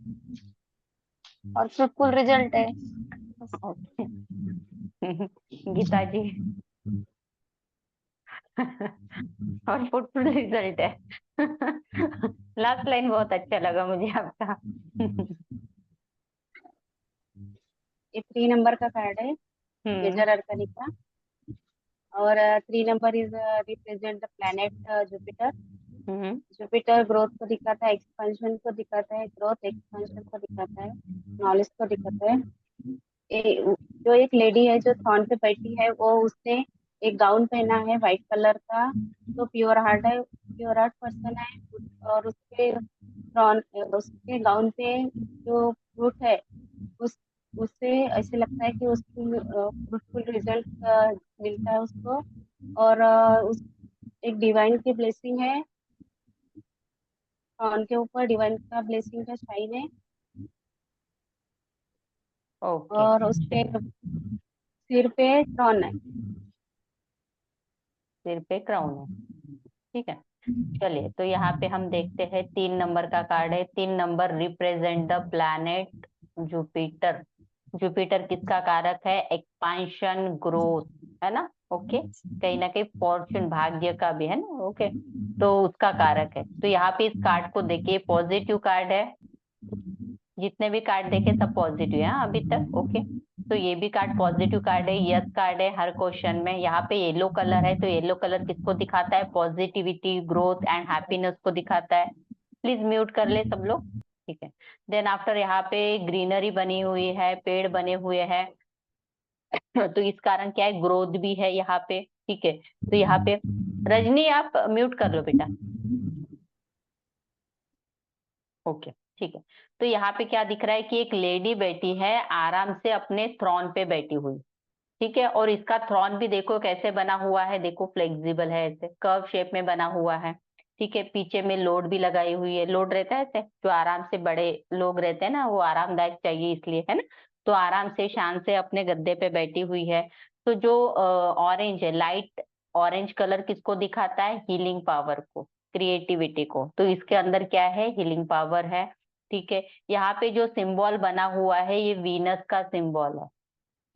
और फ्रूटफुल रिजल्ट है। गीता जी। और फ्रूटफुल रिजल्ट है। लास्ट लाइन बहुत अच्छा लगा मुझे आपका। ये 3 नंबर का कार्ड है मेजर अरकानी का। और 3 number is represent the planet Jupiter. Jupiter growth को दिखाता है, एक्सपेंशन को दिखाता है, ग्रोथ एक्सपेंशन को दिखाता है, नॉलेज को दिखाता है। जो एक लेडी है जो थ्रॉन पे बैठी है वो उसने एक गाउन पहना है वाइट कलर का। तो प्योर हार्ट है, प्योर हार्ट पर्सन है। और उसके गाउन पे जो फ्रूट है उस उससे ऐसे लगता है कि उसकी फ्रूटफुल रिजल्ट मिलता है उसको। और उस एक डिवाइन की ब्लेसिंग है, उनके ऊपर डिवाइन का ब्लेसिंग का शाइन है। ओके और उसके सिर पे क्रॉन है। सिर पे क्राउन है। ठीक है चलिए, तो यहाँ पे हम देखते हैं 3 नंबर का कार्ड है। 3 number represent the planet Jupiter. Jupiter किसका कारक है? एक्सपांशन, ग्रोथ, है ना। ओके कहीं ना कहीं फॉर्चून, भाग्य का भी है ना। ओके तो उसका कारक है। तो यहाँ पे इस कार्ड को देखिए, पॉजिटिव कार्ड है। जितने भी कार्ड देखे सब पॉजिटिव है अभी तक। ओके तो ये भी कार्ड पॉजिटिव कार्ड है, यस कार्ड है हर क्वेश्चन में। यहाँ पे येलो कलर है, तो येलो कलर किसको दिखाता है? पॉजिटिविटी, ग्रोथ एंड हैप्पीनेस को दिखाता है। प्लीज म्यूट कर ले सब लोग। ठीक है देन आफ्टर यहाँ पे ग्रीनरी बनी हुई है, पेड़ बने हुए हैं। तो इस कारण क्या है? ग्रोथ भी है यहाँ पे। ठीक है तो यहाँ पे रजनी आप म्यूट कर लो बेटा। ओके ठीक है तो यहाँ पे क्या दिख रहा है कि एक लेडी बैठी है आराम से अपने थ्रॉन पे बैठी हुई। ठीक है और इसका थ्रॉन भी देखो कैसे बना हुआ है, देखो फ्लेक्सिबल है, ऐसे कर्व शेप में बना हुआ है। ठीक है पीछे में लोड भी लगाई हुई है। लोड रहता है ऐसे, जो आराम से बड़े लोग रहते हैं ना, वो आरामदायक चाहिए इसलिए, है ना। तो आराम से शान से अपने गद्दे पे बैठी हुई है। तो जो ऑरेंज है, लाइट ऑरेंज कलर किसको दिखाता है? हीलिंग पावर को, क्रिएटिविटी को। तो इसके अंदर क्या है? हीलिंग पावर है। ठीक है यहाँ पे जो सिंबल बना हुआ है ये वीनस का सिंबल है।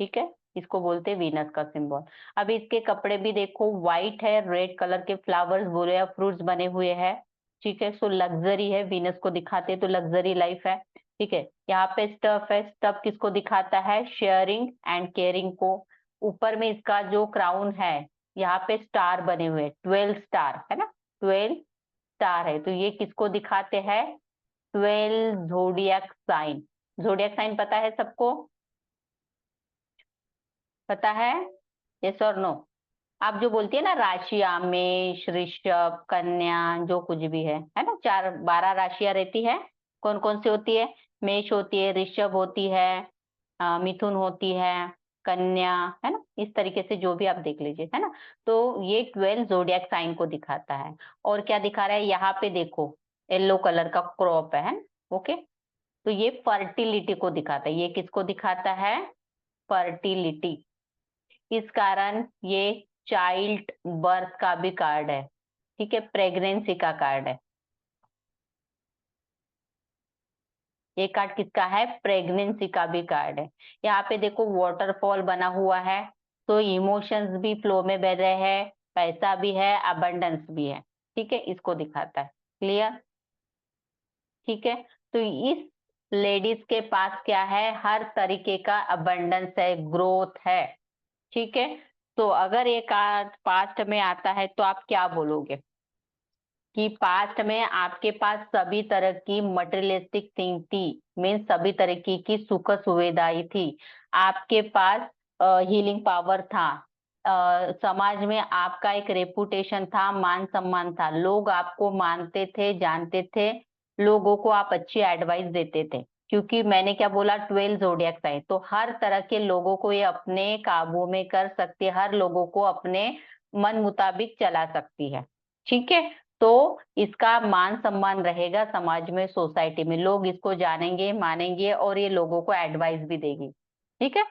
ठीक है इसको बोलते हैं वीनस का सिंबल। अब इसके कपड़े भी देखो व्हाइट है, रेड कलर के फ्लावर्स बोले या फ्रूट्स बने हुए हैं। ठीक है सो लग्जरी है, वीनस को दिखाते हैं तो लग्जरी लाइफ है। ठीक है यहाँ पे स्टफ है, स्टफ किसको दिखाता है? शेयरिंग एंड केयरिंग को। ऊपर में इसका जो क्राउन है यहाँ पे स्टार बने हुए, 12 स्टार है ना, 12 स्टार है। तो ये किसको दिखाते हैं? 12 जोडियक साइन। जोडियक साइन पता है सबको? पता है? यस और नो? आप जो बोलती है ना राशियां, मेष, वृषभ, कन्या, जो कुछ भी है ना, 12 राशियां रहती है। कौन कौन सी होती है? मेष होती है, ऋषभ होती है, मिथुन होती है, कन्या, है ना। इस तरीके से जो भी आप देख लीजिए, है ना। तो ये 12 जोडियक साइन को दिखाता है। और क्या दिखा रहा है यहाँ पे? देखो येलो कलर का क्रॉप है ना। ओके तो ये फर्टिलिटी को दिखाता है। ये किसको दिखाता है? फर्टिलिटी। इस कारण ये चाइल्ड बर्थ का भी कार्ड है। ठीक है प्रेगनेंसी का कार्ड है। ये कार्ड किसका है? प्रेगनेंसी का भी कार्ड है। यहाँ पे देखो वाटरफॉल बना हुआ है, तो इमोशंस भी फ्लो में बह रहे हैं, पैसा भी है, अबंडेंस भी है। ठीक है इसको दिखाता है। क्लियर? ठीक है, तो इस लेडीज के पास क्या है, हर तरीके का अबंडेंस है, ग्रोथ है। ठीक है, तो अगर ये कार्ड पास्ट में आता है तो आप क्या बोलोगे कि पास्ट में आपके पास सभी तरह की मटेरियलिस्टिक थिंग थी, मीन्स सभी तरीके की सुख सुविधाएं थी, आपके पास हीलिंग पावर था, समाज में आपका एक रेपुटेशन था, मान सम्मान था, लोग आपको मानते थे, जानते थे, लोगों को आप अच्छी एडवाइस देते थे, क्योंकि मैंने क्या बोला, 12 जोडियक है, तो हर तरह के लोगों को ये अपने काबू में कर सकती है, हर लोगों को अपने मन मुताबिक चला सकती है। ठीक है, तो इसका मान सम्मान रहेगा समाज में, सोसाइटी में, लोग इसको जानेंगे, मानेंगे और ये लोगों को एडवाइस भी देगी। ठीक है,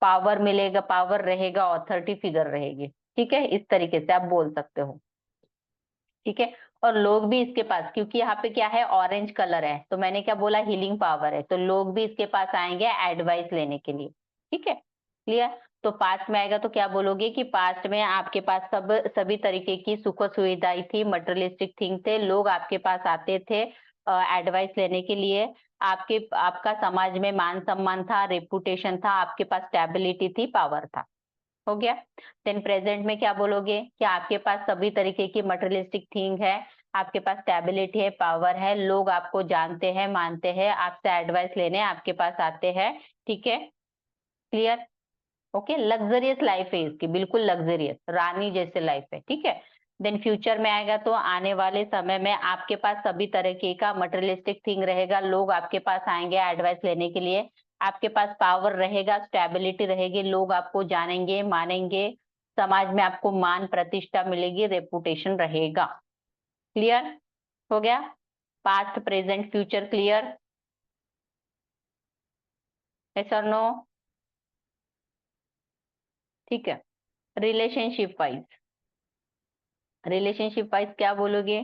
पावर मिलेगा, पावर रहेगा, ऑथोरिटी फिगर रहेगी। ठीक है, इस तरीके से आप बोल सकते हो। ठीक है, और लोग भी इसके पास, क्योंकि यहाँ पे क्या है, ऑरेंज कलर है, तो मैंने क्या बोला, हीलिंग पावर है, तो लोग भी इसके पास आएंगे एडवाइस लेने के लिए। ठीक है, क्लियर। तो पास्ट में आएगा तो क्या बोलोगे कि पास्ट में आपके पास सभी तरीके की सुख सुविधाएं थी, मटेरियलिस्टिक थिंग थे, लोग आपके पास आते थे एडवाइस लेने के लिए, आपका समाज में मान सम्मान था, रेपुटेशन था, आपके पास स्टेबिलिटी थी, पावर था। हो गया। देन प्रेजेंट में क्या बोलोगे कि आपके पास सभी तरीके की मटेरियलिस्टिक थिंग है, आपके पास स्टेबिलिटी है, पावर है, लोग आपको जानते हैं, मानते हैं, आपसे एडवाइस लेने आपके पास आते हैं। ठीक है, क्लियर। ओके, लग्जरियस लाइफ है इसकी, बिल्कुल लग्जरियस, रानी जैसे लाइफ है। ठीक है, देन फ्यूचर में आएगा तो आने वाले समय में आपके पास सभी तरीके का मटेरियलिस्टिक थिंग रहेगा, लोग आपके पास आएंगे एडवाइस लेने के लिए, आपके पास पावर रहेगा, स्टेबिलिटी रहेगी, लोग आपको जानेंगे, मानेंगे, समाज में आपको मान प्रतिष्ठा मिलेगी, रेपुटेशन रहेगा। क्लियर हो गया, past present future clear, yes और नो। ठीक है, रिलेशनशिप वाइज, रिलेशनशिप वाइज क्या बोलोगे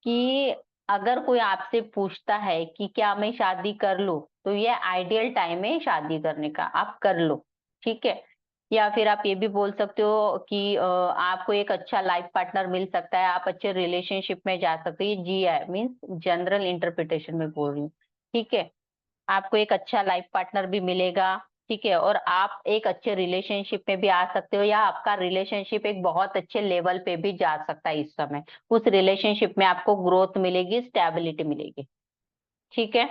कि अगर कोई आपसे पूछता है कि क्या मैं शादी कर लूं, तो ये आइडियल टाइम है शादी करने का, आप कर लो। ठीक है, या फिर आप ये भी बोल सकते हो कि आपको एक अच्छा लाइफ पार्टनर मिल सकता है, आप अच्छे रिलेशनशिप में जा सकते हो, ये जी है, मीन्स जनरल इंटरप्रिटेशन में बोल रही हूँ। ठीक है, आपको एक अच्छा लाइफ पार्टनर भी मिलेगा। ठीक है, और आप एक अच्छे रिलेशनशिप में भी आ सकते हो, या आपका रिलेशनशिप एक बहुत अच्छे लेवल पे भी जा सकता है इस समय, उस रिलेशनशिप में आपको ग्रोथ मिलेगी, स्टेबिलिटी मिलेगी। ठीक है,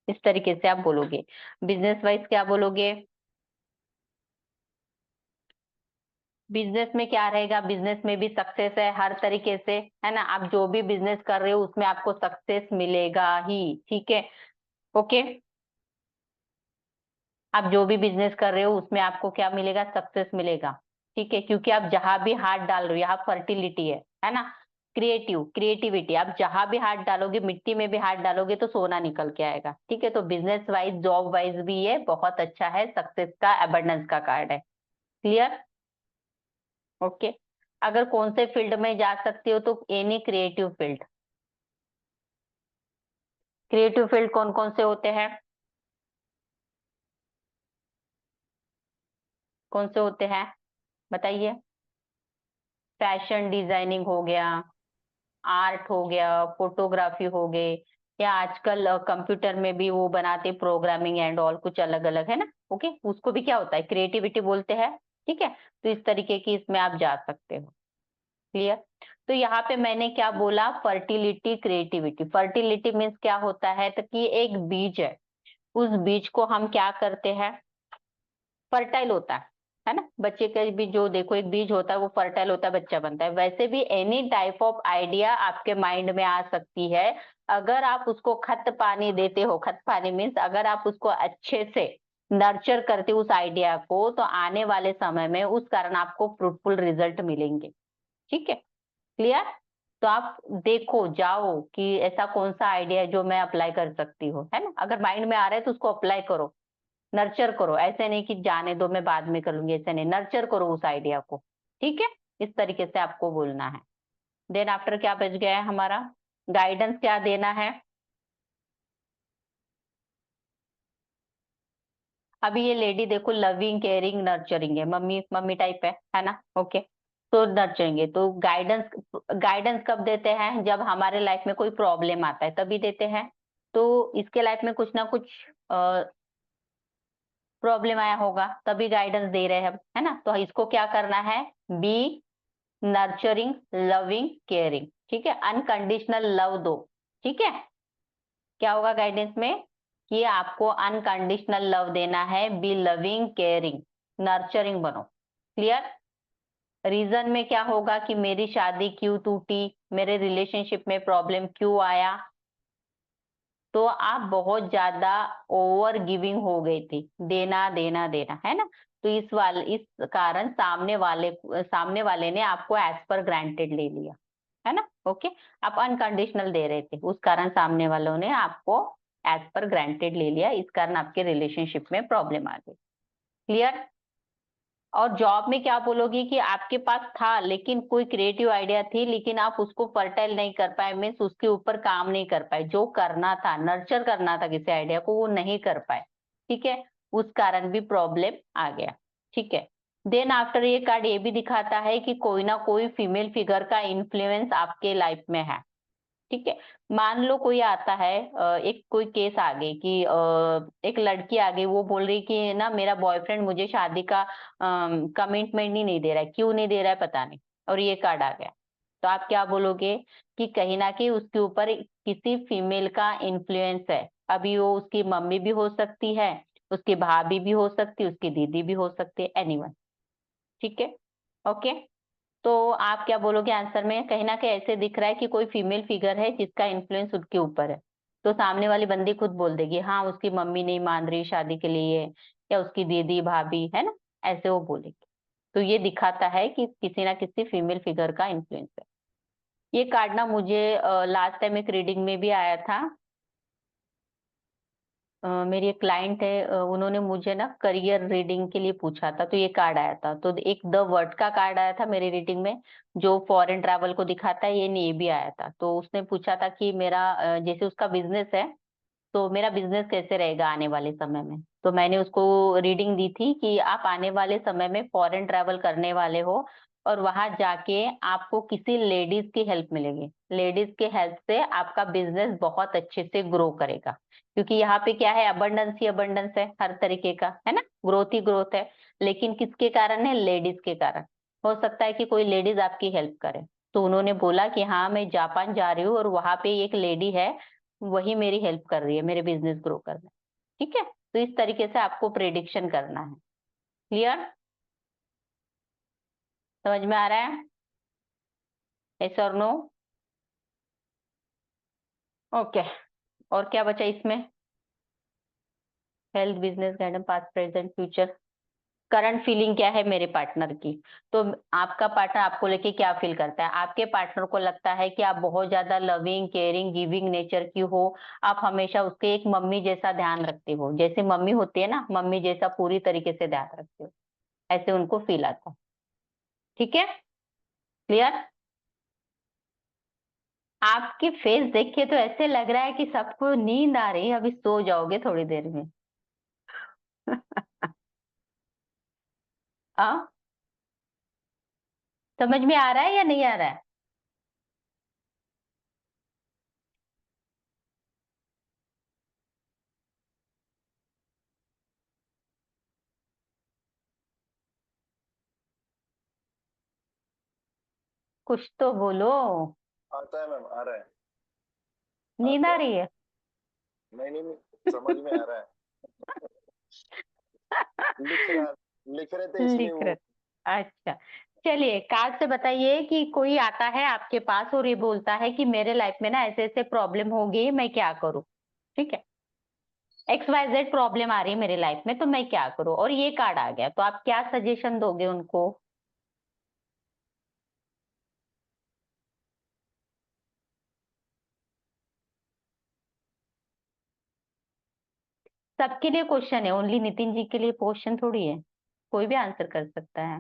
इस तरीके से आप बोलोगे। बिजनेस वाइज क्या बोलोगे, बिजनेस में क्या रहेगा, बिजनेस में भी सक्सेस है हर तरीके से, है ना, आप जो भी बिजनेस कर रहे हो उसमें आपको सक्सेस मिलेगा ही। ठीक है, ओके, आप जो भी बिजनेस कर रहे हो उसमें आपको क्या मिलेगा, सक्सेस मिलेगा। ठीक है, क्योंकि आप जहां भी हाथ डाल रहे हो, यहाँ फर्टिलिटी है ना, क्रिएटिविटी, आप जहां भी हाथ डालोगे, मिट्टी में भी हाथ डालोगे तो सोना निकल के आएगा। ठीक है, तो बिजनेस वाइज, जॉब वाइज भी ये बहुत अच्छा है, सक्सेस का, अबंडेंस का कार्ड है। Clear, okay. अगर कौन से फील्ड में जा सकते हो तो any creative field, creative field कौन कौन से होते हैं, कौन से होते हैं बताइए। फैशन डिजाइनिंग हो गया, आर्ट हो गया, फोटोग्राफी हो गए, या आजकल कंप्यूटर में भी वो बनाते प्रोग्रामिंग एंड ऑल, कुछ अलग अलग है ना। ओके, उसको भी क्या होता है, क्रिएटिविटी बोलते हैं। ठीक है, तो इस तरीके की इसमें आप जा सकते हो। क्लियर, तो यहाँ पे मैंने क्या बोला, फर्टिलिटी, क्रिएटिविटी। फर्टिलिटी मीन्स क्या होता है, तो कि एक बीज है, उस बीज को हम क्या करते हैं, फर्टाइल होता है ना, बच्चे का भी जो देखो एक बीज होता है वो फर्टाइल होता है, बच्चा बनता है, वैसे भी एनी टाइप ऑफ आइडिया आपके माइंड में आ सकती है, अगर आप उसको खत पानी देते हो, खत पानी मीन्स अगर आप उसको अच्छे से नर्चर करते हो उस आइडिया को, तो आने वाले समय में उस कारण आपको फ्रूटफुल रिजल्ट मिलेंगे। ठीक है, क्लियर। तो आप देखो, जाओ कि ऐसा कौन सा आइडिया है जो मैं अप्लाई कर सकती हूँ, है ना, अगर माइंड में आ रहा है तो उसको अप्लाई करो, नर्चर करो, ऐसे नहीं कि जाने दो मैं बाद में कर लूंगी, ऐसे नहीं, नर्चर करो उस आइडिया को। ठीक है, इस तरीके से आपको बोलना है। देन आफ्टर क्या बच गया है हमारा, गाइडेंस क्या देना है। अभी ये लेडी देखो, लविंग, केयरिंग, नर्चरिंग है, मम्मी मम्मी टाइप है ना। ओके, तो नर्चरिंग, तो गाइडेंस, गाइडेंस कब देते हैं, जब हमारे लाइफ में कोई प्रॉब्लम आता है तभी देते हैं। तो इसके लाइफ में कुछ ना कुछ प्रॉब्लम आया होगा, तभी गाइडेंस दे रहे हैं हम, है ना। तो इसको क्या करना है, बी नर्चरिंग, लविंग, केयरिंग, ठीक है, अनकंडीशनल लव दो, ठीक है। क्या होगा गाइडेंस में कि आपको अनकंडीशनल लव देना है, बी लविंग, केयरिंग, नर्चरिंग बनो। क्लियर। रीजन में क्या होगा कि मेरी शादी क्यों टूटी, मेरे रिलेशनशिप में प्रॉब्लम क्यों आया, तो आप बहुत ज्यादा ओवर गिविंग हो गई थी, देना देना देना, है ना। तो इस कारण सामने वाले ने आपको एज पर ग्रांटेड ले लिया, है ना। ओके, आप अनकंडीशनल दे रहे थे, उस कारण सामने वालों ने आपको एज पर ग्रांटेड ले लिया, इस कारण आपके रिलेशनशिप में प्रॉब्लम आ गई। क्लियर। और जॉब में क्या बोलोगी कि आपके पास था लेकिन कोई क्रिएटिव आइडिया थी, लेकिन आप उसको फर्टाइल नहीं कर पाए, मीन्स उसके ऊपर काम नहीं कर पाए, जो करना था, नर्चर करना था किसी आइडिया को, वो नहीं कर पाए, ठीक है, उस कारण भी प्रॉब्लम आ गया, ठीक है। देन आफ्टर ये कार्ड ये भी दिखाता है कि कोई ना कोई फीमेल फिगर का इन्फ्लुएंस आपके लाइफ में है, ठीक है। मान लो कोई आता है, एक कोई केस आ गई कि एक लड़की आ गई, वो बोल रही कि ना मेरा बॉयफ्रेंड मुझे शादी का कमिटमेंट ही नहीं दे रहा है, क्यों नहीं दे रहा है पता नहीं, और ये कार्ड आ गया। तो आप क्या बोलोगे कि कहीं ना कहीं उसके ऊपर किसी फीमेल का इन्फ्लुएंस है। अभी वो उसकी मम्मी भी हो सकती है, उसकी भाभी भी हो सकती है, उसकी दीदी भी हो सकती है, एनीवन, ठीक है। ओके, तो आप क्या बोलोगे आंसर में, कहीं ना कहीं ऐसे दिख रहा है कि कोई फीमेल फिगर है जिसका इन्फ्लुएंस उसके ऊपर है। तो सामने वाली बंदी खुद बोल देगी हाँ उसकी मम्मी नहीं मान रही शादी के लिए, या उसकी दीदी भाभी, है ना, ऐसे वो बोलेगी। तो ये दिखाता है कि किसी ना किसी फीमेल फिगर का इन्फ्लुएंस है। ये कार्ड ना मुझे लास्ट टाइम एक रीडिंग में भी आया था। मेरी एक क्लाइंट है, उन्होंने मुझे ना करियर रीडिंग के लिए पूछा था, तो ये कार्ड आया था। तो एक द वर्ड का कार्ड आया था मेरी रीडिंग में, जो फॉरेन ट्रैवल को दिखाता है, ये भी आया था। तो उसने पूछा था कि मेरा जैसे उसका बिजनेस है, तो मेरा बिजनेस कैसे रहेगा आने वाले समय में। तो मैंने उसको रीडिंग दी थी कि आप आने वाले समय में फॉरेन ट्रैवल करने वाले हो, और वहां जाके आपको किसी लेडीज की हेल्प मिलेगी, लेडीज के हेल्प से आपका बिजनेस बहुत अच्छे से ग्रो करेगा। क्योंकि यहाँ पे क्या है, अबंडेंस ही अबंडेंस है हर तरीके का, है ना, ग्रोथ ही ग्रोथ है। लेकिन किसके कारण है, लेडीज के कारण। हो सकता है कि कोई लेडीज आपकी हेल्प करे। तो उन्होंने बोला कि हाँ मैं जापान जा रही हूँ और वहां पे एक लेडी है, वही मेरी हेल्प कर रही है मेरे बिजनेस ग्रो करने में, ठीक है। तो इस तरीके से आपको प्रेडिक्शन करना है। क्लियर, समझ में आ रहा है, यस और नो। ओके, और क्या बचा इसमें, health, business, guidance, past, present, future, current feeling क्या है मेरे पार्टनर की। तो आपका पार्टनर आपको लेके क्या फील करता है, आपके पार्टनर को लगता है कि आप बहुत ज्यादा लविंग, केयरिंग, गिविंग नेचर की हो, आप हमेशा उसके एक मम्मी जैसा ध्यान रखते हो, जैसे मम्मी होती है ना, मम्मी जैसा पूरी तरीके से ध्यान रखते हो, ऐसे उनको फील आता है, ठीक है। क्लियर। आपकी फेस देख के तो ऐसे लग रहा है कि सबको नींद आ रही है, अभी सो जाओगे थोड़ी देर में। हाँ, समझ में आ रहा है या नहीं आ रहा है। कुछ तो बोलो, आता है मैम, आ रहा है। नींद आता आ है। रही है। नहीं नहीं नहीं, समझ में आ रहा है। लिख रहा लिख रहे थे इसलिए लिख वो। रहे, अच्छा। चलिए कार्ड से बताइए कि कोई आता है आपके पास और ये बोलता है कि मेरे लाइफ में ना ऐसे ऐसे प्रॉब्लम होगी, मैं क्या करूं, ठीक है। XYZ प्रॉब्लम आ रही है मेरे लाइफ में, तो मैं क्या करूं, और ये कार्ड आ गया, तो आप क्या सजेशन दोगे उनको। सबके लिए क्वेश्चन है, ओनली नितिन जी के लिए क्वेश्चन थोड़ी है, कोई भी आंसर कर सकता है।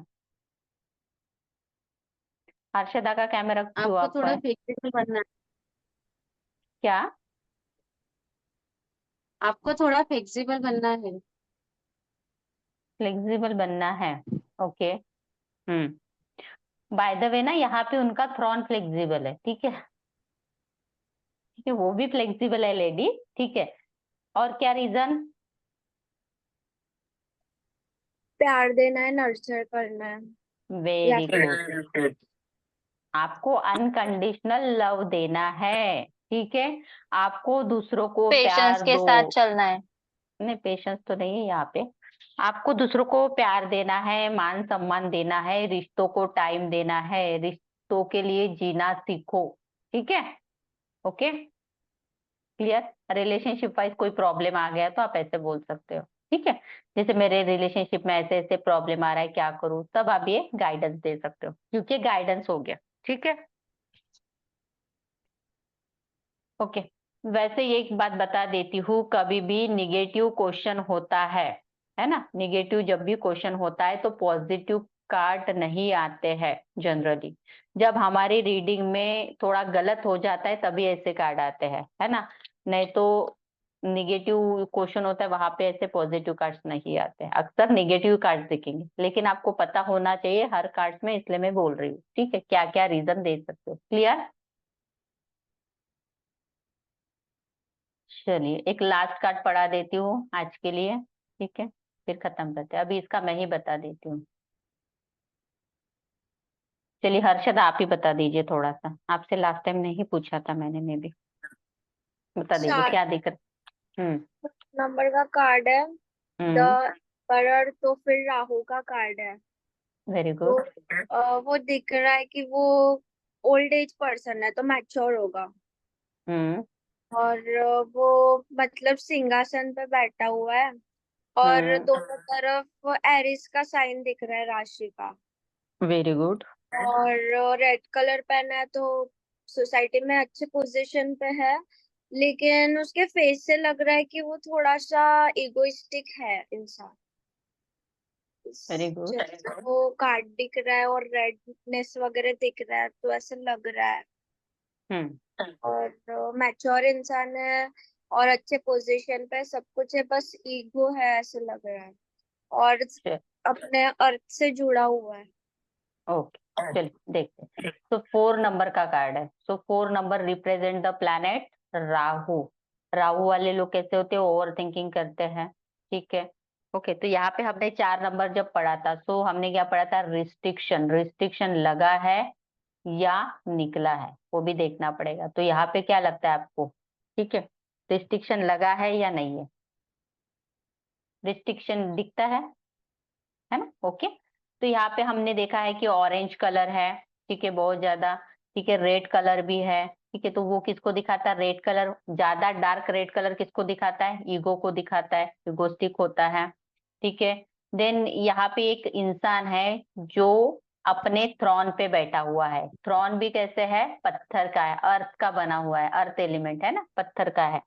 हर्षदा का कैमरा क्यों आपको ऑफ थोड़ा है, फ्लेक्सिबल बनना है। क्या। आपको थोड़ा फ्लेक्सिबल बनना है। फ्लेक्सिबल बनना है, ओके। बाय द वे ना यहाँ पे उनका थ्रॉन फ्लेक्सिबल है, ठीक है। ठीक है, वो भी फ्लेक्सिबल है लेडी, ठीक है। और क्या रीजन? प्यार देना है, नर्चर करना है, या वेरी फिर गुड। आपको अनकंडीशनल लव देना है, ठीक है। आपको दूसरों को पेशेंस प्यार के दो। साथ चलना है। नहीं, पेशेंस तो नहीं है यहाँ पे। आपको दूसरों को प्यार देना है, मान सम्मान देना है, रिश्तों को टाइम देना है, रिश्तों के लिए जीना सीखो, ठीक है। Okay, clear. रिलेशनशिप वाइज कोई प्रॉब्लम आ गया तो आप ऐसे बोल सकते हो, ठीक है। जैसे मेरे रिलेशनशिप में ऐसे ऐसे प्रॉब्लम आ रहा है, क्या करूं, तब आप ये गाइडेंस दे सकते हो, क्योंकि गाइडेंस हो गया, ठीक है। ओके, वैसे ये एक बात बता देती हूँ, कभी भी निगेटिव क्वेश्चन होता है ना, निगेटिव जब भी क्वेश्चन होता है तो पॉजिटिव कार्ड नहीं आते हैं जनरली। जब हमारी रीडिंग में थोड़ा गलत हो जाता है तभी ऐसे कार्ड आते हैं, है ना। नहीं तो निगेटिव क्वेश्चन होता है वहां पे ऐसे पॉजिटिव कार्ड्स नहीं आते हैं, अक्सर निगेटिव कार्ड दिखेंगे। लेकिन आपको पता होना चाहिए हर कार्ड में, इसलिए मैं बोल रही हूँ, ठीक है, क्या क्या रीजन दे सकते हो। क्लियर। चलिए एक लास्ट कार्ड पढ़ा देती हूँ आज के लिए, ठीक है, फिर खत्म करते हैं। अभी इसका मैं ही बता देती हूँ। चलिए हर्षद आप ही बता दीजिए, थोड़ा सा आपसे लास्ट टाइम नहीं पूछा था मैंने, मे भी बता दीजिए 7 क्या दिक्कत। हम्म। नंबर का कार्ड है द हम्म। एम्परर, तो फिर राहु का कार्ड है। वेरी तो गुड। वो दिख रहा है कि वो ओल्ड एज पर्सन है, तो मैच्योर होगा। हम्म। और वो मतलब सिंहासन पे बैठा हुआ है, और हम्म। दोनों तरफ एरिस का साइन दिख रहा है, राशि का। Very good. और रेड कलर पहना है, तो सोसाइटी में अच्छे पोजीशन पे है। लेकिन उसके फेस से लग रहा है कि वो थोड़ा सा इगोइस्टिक है इंसान। Very good. जैसे वो कार्ड दिख रहा है और रेडनेस वगैरह दिख रहा है, तो ऐसा लग रहा है। हम्म। और मैच्योर इंसान है, और अच्छे पोजीशन पे सब कुछ है, बस ईगो है ऐसे लग रहा है। और अपने अर्थ से जुड़ा हुआ है। ओके, चलिए देखते हैं। तो 4 नंबर का कार्ड है। सो 4 number represent the planet Rahu. Rahu वाले लोग कैसे होते हैं, ओवर थिंकिंग करते हैं, ठीक है। ओके, तो यहाँ पे हमने 4 नंबर जब पढ़ा था, सो हमने क्या पढ़ा था, रिस्ट्रिक्शन। रिस्ट्रिक्शन लगा है या निकला है वो भी देखना पड़ेगा। तो यहाँ पे क्या लगता है आपको, ठीक है, रिस्ट्रिक्शन लगा है या नहीं है? रिस्ट्रिक्शन दिखता है ना। ओके, तो यहाँ पे हमने देखा है कि ऑरेंज कलर है, ठीक है, बहुत ज्यादा, ठीक है। रेड कलर भी है, ठीक है। तो वो किसको दिखाता है, रेड कलर, ज्यादा डार्क रेड कलर किसको दिखाता है, ईगो को दिखाता है, इगोस्टिक होता है, ठीक है। देन यहाँ पे एक इंसान है जो अपने थ्रोन पे बैठा हुआ है। थ्रोन भी कैसे है, पत्थर का है, अर्थ का बना हुआ है, अर्थ एलिमेंट है ना, पत्थर का है।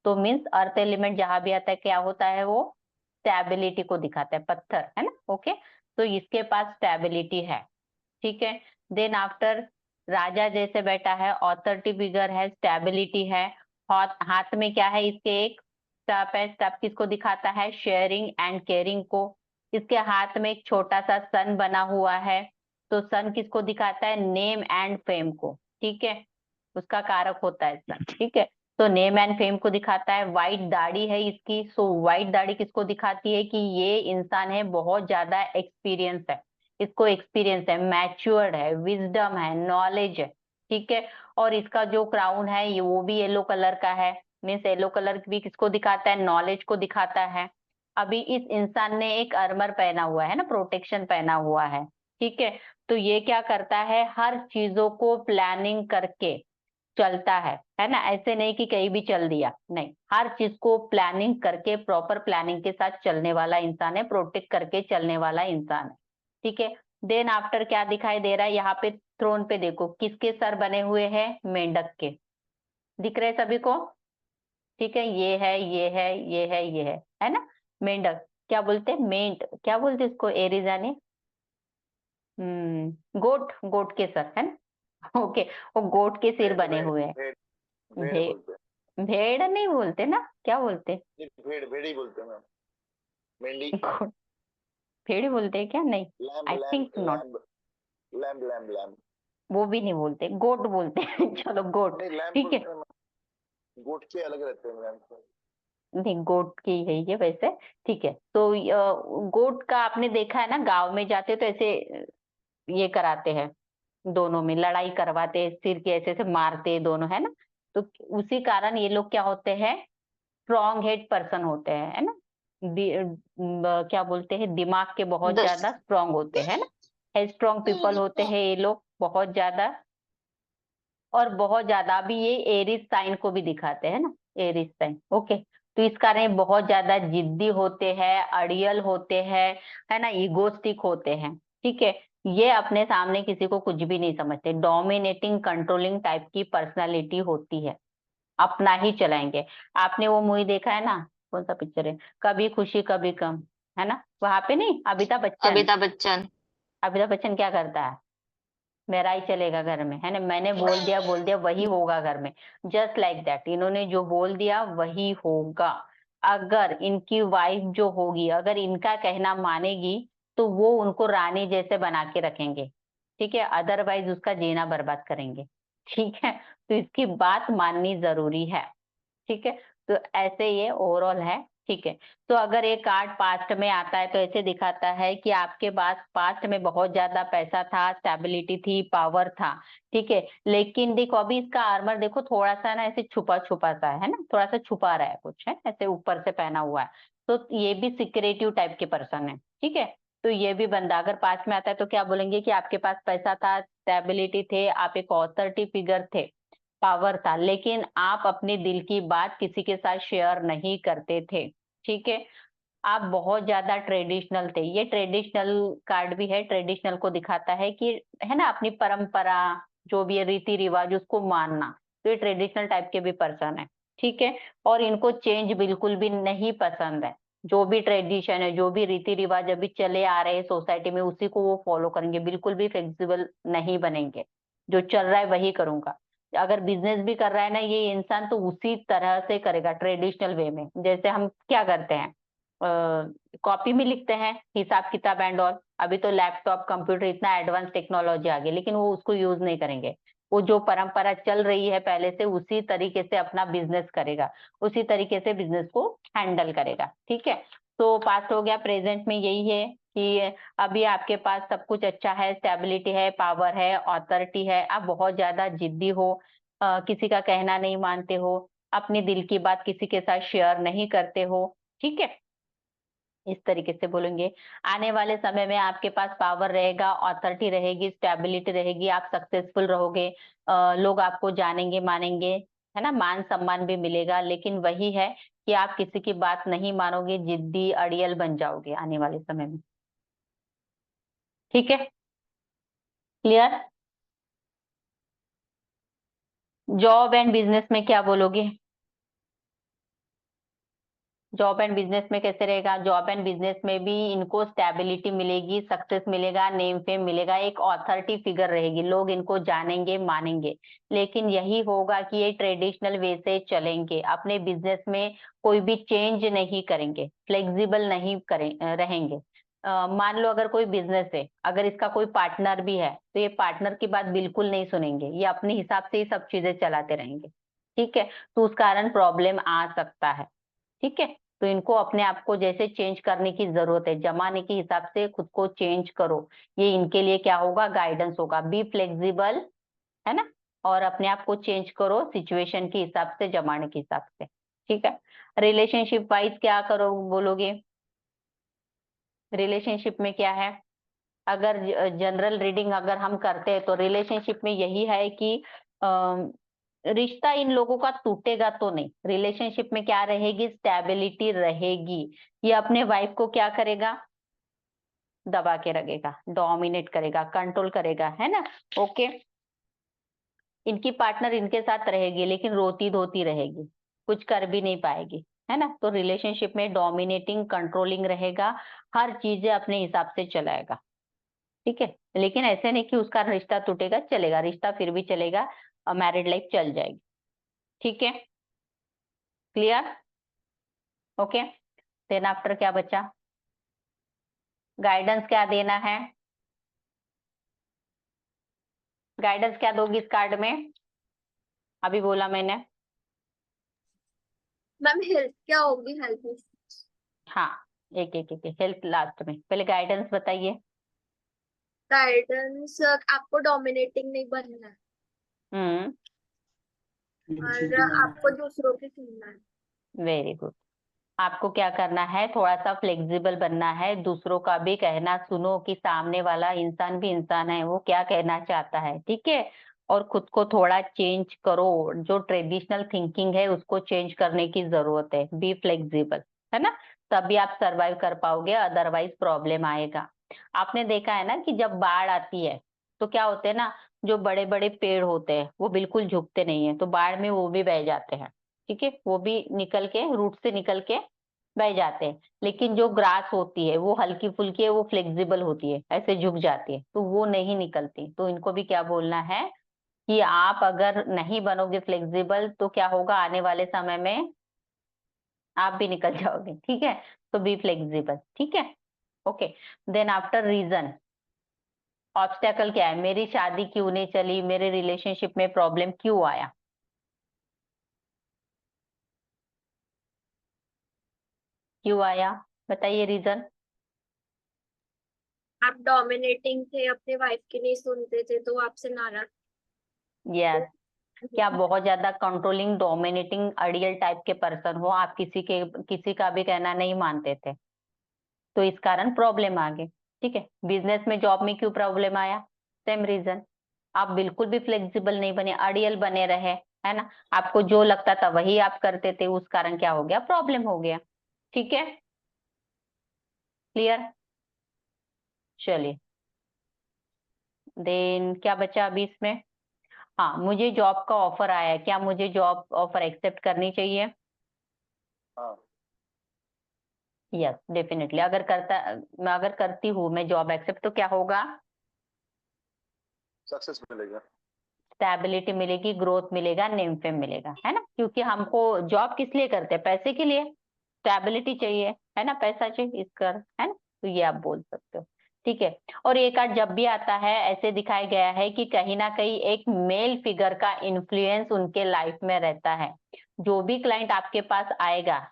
तो मीन्स अर्थ एलिमेंट जहां भी आता है क्या होता है, वो स्टेबिलिटी को दिखाता है, पत्थर है ना। ओके, तो इसके पास स्टेबिलिटी है, ठीक है। देन आफ्टर राजा जैसे बैठा है, ऑथोरिटी फिगर है, स्टेबिलिटी है। हाथ हाथ में क्या है इसके, एक स्टैप है। स्टैप किसको दिखाता है, शेयरिंग एंड केयरिंग को। इसके हाथ में एक छोटा सा सन बना हुआ है, तो सन किसको दिखाता है, नेम एंड फेम को, ठीक है, उसका कारक होता है सन, ठीक है। तो नेम एंड फेम को दिखाता है। व्हाइट दाढ़ी है इसकी, सो व्हाइट दाढ़ी किसको दिखाती है कि ये इंसान है बहुत ज्यादा एक्सपीरियंस है, इसको एक्सपीरियंस है, मैच्योर्ड है, विजडम है, नॉलेज है, ठीक है। और इसका जो क्राउन है ये वो भी येलो कलर का है, मीन्स येलो कलर भी किसको दिखाता है, नॉलेज को दिखाता है। अभी इस इंसान ने एक आर्मर पहना हुआ है ना, प्रोटेक्शन पहना हुआ है, ठीक है। तो ये क्या करता है, हर चीजों को प्लानिंग करके चलता है ना। ऐसे नहीं कि कहीं भी चल दिया, नहीं, हर चीज को प्लानिंग करके, प्रॉपर प्लानिंग के साथ चलने वाला इंसान है, प्रोटेक्ट करके चलने वाला इंसान है, ठीक है। देन आफ्टर क्या दिखाई दे रहा है यहाँ पे, थ्रोन पे देखो किसके सर बने हुए हैं, मेंढक के, दिख रहे हैं सभी को, ठीक है। ये है, ये है, ये है, ये है ना। मेंढक क्या बोलते हैं, मेंट क्या बोलते हैं इसको, एरिजाने, गोट, गोट के सर है ना। ओके, वो गोट के सिर भेड़ बने भेड़ हुए हैं। भेड़ भेड़ भे, बोलते भेड़ नहीं बोलते ना, क्या बोलते हैं? हैं, भेड़ भेड़ ही बोलते हैं मैम। मेंढी, गोट, भेड़ ही बोलते हैं क्या, नहीं, lamb I lamb think not. Lamb lamb lamb lamb वो भी नहीं बोलते, गोट बोलते हैं। चलो गोट, नहीं लैम्ब ठीक है। बोलते हैं मैम। गोट के अलग रहते हैं मैम। नहीं, गोट की है ये वैसे। ठीक है, तो गोट का आपने देखा है ना, गांव में जाते तो ऐसे ये कराते हैं, दोनों में लड़ाई करवाते हैं, सिर के ऐसे ऐसे मारते हैं दोनों, है ना। तो उसी कारण ये लोग क्या होते हैं, स्ट्रॉन्ग हेड पर्सन होते हैं, है ना। क्या बोलते हैं, दिमाग के बहुत दस ज्यादा स्ट्रांग होते हैं ना, स्ट्रॉन्ग पीपल होते हैं ये लोग बहुत ज्यादा। और बहुत ज्यादा अभी ये एरिस साइन को भी दिखाते हैं ना, एरिस साइन। ओके, तो इस कारण ये बहुत ज्यादा जिद्दी होते हैं, अड़ियल होते हैं, है ना, ईगोस्टिक होते हैं। ठीक है, ये अपने सामने किसी को कुछ भी नहीं समझते, डोमिनेटिंग कंट्रोलिंग टाइप की पर्सनालिटी होती है, अपना ही चलाएंगे। आपने वो मूवी देखा है ना, कौन सा पिक्चर है, कभी खुशी कभी गम, है ना, वहां पे नहीं अमिताभ बच्चन, अमिताभ बच्चन। अमिताभ बच्चन क्या करता है, मेरा ही चलेगा घर में, है ना, मैंने बोल दिया वही होगा घर में। जस्ट लाइक दैट, इन्होंने जो बोल दिया वही होगा। अगर इनकी वाइफ जो होगी, अगर इनका कहना मानेगी, तो वो उनको रानी जैसे बना के रखेंगे। ठीक है, अदरवाइज उसका जीना बर्बाद करेंगे। ठीक है, तो इसकी बात माननी जरूरी है। ठीक है, तो ऐसे ये ओवरऑल है। ठीक है, तो अगर एक कार्ड पास्ट में आता है तो ऐसे दिखाता है कि आपके पास पास्ट में बहुत ज्यादा पैसा था, स्टेबिलिटी थी, पावर था। ठीक है, लेकिन देखो अभी इसका आर्मर देखो थोड़ा सा ना ऐसे छुपा छुपा सा है ना, थोड़ा सा छुपा रहा है कुछ, है ऐसे ऊपर से पहना हुआ है। तो ये भी सिक्रेटिव टाइप के पर्सन है। ठीक है, तो ये भी बंदा अगर पास्ट में आता है तो क्या बोलेंगे कि आपके पास पैसा था, स्टेबिलिटी थे, आप एक ऑथोरिटी फिगर थे, पावर था, लेकिन आप अपने दिल की बात किसी के साथ शेयर नहीं करते थे। ठीक है, आप बहुत ज्यादा ट्रेडिशनल थे। ये ट्रेडिशनल कार्ड भी है, ट्रेडिशनल को दिखाता है कि, है ना, अपनी परंपरा जो भी है, रीति रिवाज, उसको मानना। तो ये ट्रेडिशनल टाइप के भी पर्सन है। ठीक है, और इनको चेंज बिल्कुल भी नहीं पसंद है। जो भी ट्रेडिशन है, जो भी रीति रिवाज अभी चले आ रहे हैं सोसाइटी में, उसी को वो फॉलो करेंगे, बिल्कुल भी फ्लेक्सिबल नहीं बनेंगे। जो चल रहा है वही करूंगा। अगर बिजनेस भी कर रहा है ना ये इंसान, तो उसी तरह से करेगा, ट्रेडिशनल वे में। जैसे हम क्या करते हैं, कॉपी में लिखते हैं हिसाब किताब एंड ऑल। अभी तो लैपटॉप कंप्यूटर इतना एडवांस टेक्नोलॉजी आ गई, लेकिन वो उसको यूज नहीं करेंगे। वो जो परंपरा चल रही है पहले से, उसी तरीके से अपना बिजनेस करेगा, उसी तरीके से बिजनेस को हैंडल करेगा। ठीक है, तो पास्ट हो गया, प्रेजेंट में यही है कि अभी आपके पास सब कुछ अच्छा है, स्टेबिलिटी है, पावर है, ऑथोरिटी है, आप बहुत ज्यादा जिद्दी हो, किसी का कहना नहीं मानते हो, अपनी दिल की बात किसी के साथ शेयर नहीं करते हो। ठीक है, इस तरीके से बोलेंगे। आने वाले समय में आपके पास पावर रहेगा, ऑथोरिटी रहेगी, स्टेबिलिटी रहेगी, आप सक्सेसफुल रहोगे, लोग आपको जानेंगे मानेंगे, है ना, मान सम्मान भी मिलेगा। लेकिन वही है कि आप किसी की बात नहीं मानोगे, जिद्दी अड़ियल बन जाओगे आने वाले समय में। ठीक है, क्लियर। जॉब एंड बिजनेस में क्या बोलोगे, जॉब एंड बिजनेस में कैसे रहेगा। जॉब एंड बिजनेस में भी इनको स्टेबिलिटी मिलेगी, सक्सेस मिलेगा, नेम फेम मिलेगा, एक ऑथोरिटी फिगर रहेगी, लोग इनको जानेंगे मानेंगे। लेकिन यही होगा कि ये ट्रेडिशनल वे से चलेंगे, अपने बिजनेस में कोई भी चेंज नहीं करेंगे, फ्लेक्सिबल नहीं रहेंगे। मान लो अगर कोई बिजनेस है, अगर इसका कोई पार्टनर भी है, तो ये पार्टनर की बात बिल्कुल नहीं सुनेंगे, ये अपने हिसाब से ही सब चीजें चलाते रहेंगे। ठीक है, तो उस कारण प्रॉब्लम आ सकता है। ठीक है, तो इनको अपने आप को जैसे चेंज करने की जरूरत है, जमाने के हिसाब से खुद को चेंज करो। ये इनके लिए क्या होगा, गाइडेंस होगा। बी फ्लेक्सिबल, है ना, और अपने आप को चेंज करो सिचुएशन के हिसाब से, जमाने के हिसाब से। ठीक है, रिलेशनशिप वाइज क्या करो बोलोगे, रिलेशनशिप में क्या है। अगर जनरल रीडिंग अगर हम करते हैं तो रिलेशनशिप में यही है कि रिश्ता इन लोगों का टूटेगा तो नहीं, रिलेशनशिप में क्या रहेगी, स्टेबिलिटी रहेगी। ये अपने वाइफ को क्या करेगा, दबा के रखेगा, डोमिनेट करेगा, कंट्रोल करेगा, है ना। ओके, इनकी पार्टनर इनके साथ रहेगी, लेकिन रोती धोती रहेगी, कुछ कर भी नहीं पाएगी, है ना। तो रिलेशनशिप में डोमिनेटिंग कंट्रोलिंग रहेगा, हर चीजें अपने हिसाब से चलाएगा। ठीक है, लेकिन ऐसे नहीं कि उसका रिश्ता टूटेगा, चलेगा, रिश्ता फिर भी चलेगा, मैरिड लाइफ चल जाएगी। ठीक है, क्लियर। ओके, देन आफ्टर क्या बचा, गाइडेंस क्या देना है, गाइडेंस क्या दोगी इस कार्ड में, अभी बोला मैंने। मैम हेल्थ क्या होगी, हेल्थ में? हाँ, एक एक एक हेल्थ लास्ट में, पहले गाइडेंस बताइए। गाइडेंस, आपको डोमिनेटिंग नहीं बनना है हम्म, और आपको दूसरों की सुनना है। Very good. आपको क्या करना है, थोड़ा सा फ्लेक्सिबल बनना है, दूसरों का भी कहना सुनो कि सामने वाला इंसान भी इंसान है, वो क्या कहना चाहता है, ठीक है। और खुद को थोड़ा चेंज करो, जो ट्रेडिशनल थिंकिंग है उसको चेंज करने की जरूरत है, बी फ्लेक्सिबल, है ना। तभी आप सरवाइव कर पाओगे, अदरवाइज प्रॉब्लम आएगा। आपने देखा है ना कि जब बाढ़ आती है तो क्या होते हैं ना, जो बड़े बड़े पेड़ होते हैं वो बिल्कुल झुकते नहीं है, तो बाढ़ में वो भी बह जाते हैं, ठीक है, वो भी निकल के रूट से निकल के बह जाते हैं। लेकिन जो ग्रास होती है वो हल्की फुल्की है, वो फ्लेक्सिबल होती है, ऐसे झुक जाती है, तो वो नहीं निकलती। तो इनको भी क्या बोलना है कि आप अगर नहीं बनोगे फ्लेक्सिबल तो क्या होगा, आने वाले समय में आप भी निकल जाओगे, ठीक है। तो बी फ्लेक्सिबल, ठीक है। Okay, then after reason, obstacle क्या है, मेरी शादी क्यों नहीं चली, मेरे रिलेशनशिप में प्रॉब्लम क्यों आया, क्यों आया, बताइए रीजन। आप डोमिनेटिंग थे, अपने वाइफ की नहीं सुनते थे तो वो आपसे नाराज यस, थे। क्या बहुत ज्यादा कंट्रोलिंग डोमिनेटिंग अड़ियल टाइप के पर्सन हो, आप किसी का भी कहना नहीं मानते थे, तो इस कारण प्रॉब्लम आ गई, ठीक है। बिजनेस में जॉब में क्यों प्रॉब्लम आया, सेम रीजन, आप बिल्कुल भी फ्लेक्सिबल नहीं बने, अड़ियल बने रहे, है ना। आपको जो लगता था वही आप करते थे, उस कारण क्या हो गया, प्रॉब्लम हो गया, ठीक है। क्लियर, चलिए। देन क्या बचा अभी इसमें, हाँ, मुझे जॉब का ऑफर आया है, क्या मुझे जॉब ऑफर एक्सेप्ट करनी चाहिए। हाँ, यस, डेफिनेटली, अगर मैं अगर करती हूँ मैं जॉब एक्सेप्ट, तो क्या होगा, सक्सेस मिलेगा। स्टेबिलिटी मिलेगी, ग्रोथ मिलेगा, नेम फेम मिलेगा, है ना। क्योंकि हमको जॉब किस लिए करते हैं, पैसे के लिए, स्टेबिलिटी चाहिए, है ना, पैसा चाहिए इस कर, है ना। तो ये आप बोल सकते हो, ठीक है। और एक कार्ड जब भी आता है ऐसे दिखाया गया है कि कहीं ना कहीं एक मेल फिगर का इन्फ्लुएंस उनके लाइफ में रहता है। जो भी क्लाइंट आपके पास आएगा,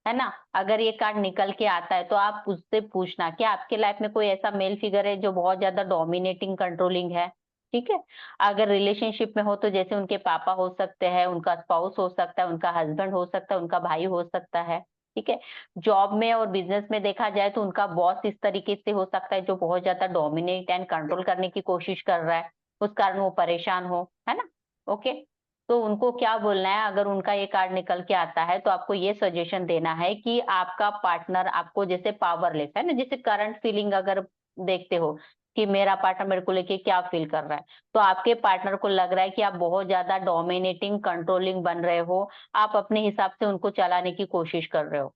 है ना, अगर ये कार्ड निकल के आता है तो आप उससे पूछना कि आपके लाइफ में कोई ऐसा मेल फिगर है जो बहुत ज्यादा डोमिनेटिंग कंट्रोलिंग है, ठीक है। अगर रिलेशनशिप में हो तो जैसे उनके पापा हो सकते हैं, उनका स्पाउस हो सकता है, उनका हस्बैंड हो सकता है, उनका भाई हो सकता है, ठीक है। जॉब में और बिजनेस में देखा जाए तो उनका बॉस इस तरीके से हो सकता है जो बहुत ज्यादा डोमिनेट एंड कंट्रोल करने की कोशिश कर रहा है, उस कारण वो परेशान हो, है ना। ओके, तो उनको क्या बोलना है, अगर उनका ये कार्ड निकल के आता है तो आपको ये सजेशन देना है कि आपका पार्टनर आपको जैसे पावरलेस है ना, जैसे करंट फीलिंग अगर देखते हो कि मेरा पार्टनर मेरे को लेके क्या फील कर रहा है, तो आपके पार्टनर को लग रहा है कि आप बहुत ज्यादा डोमिनेटिंग कंट्रोलिंग बन रहे हो, आप अपने हिसाब से उनको चलाने की कोशिश कर रहे हो,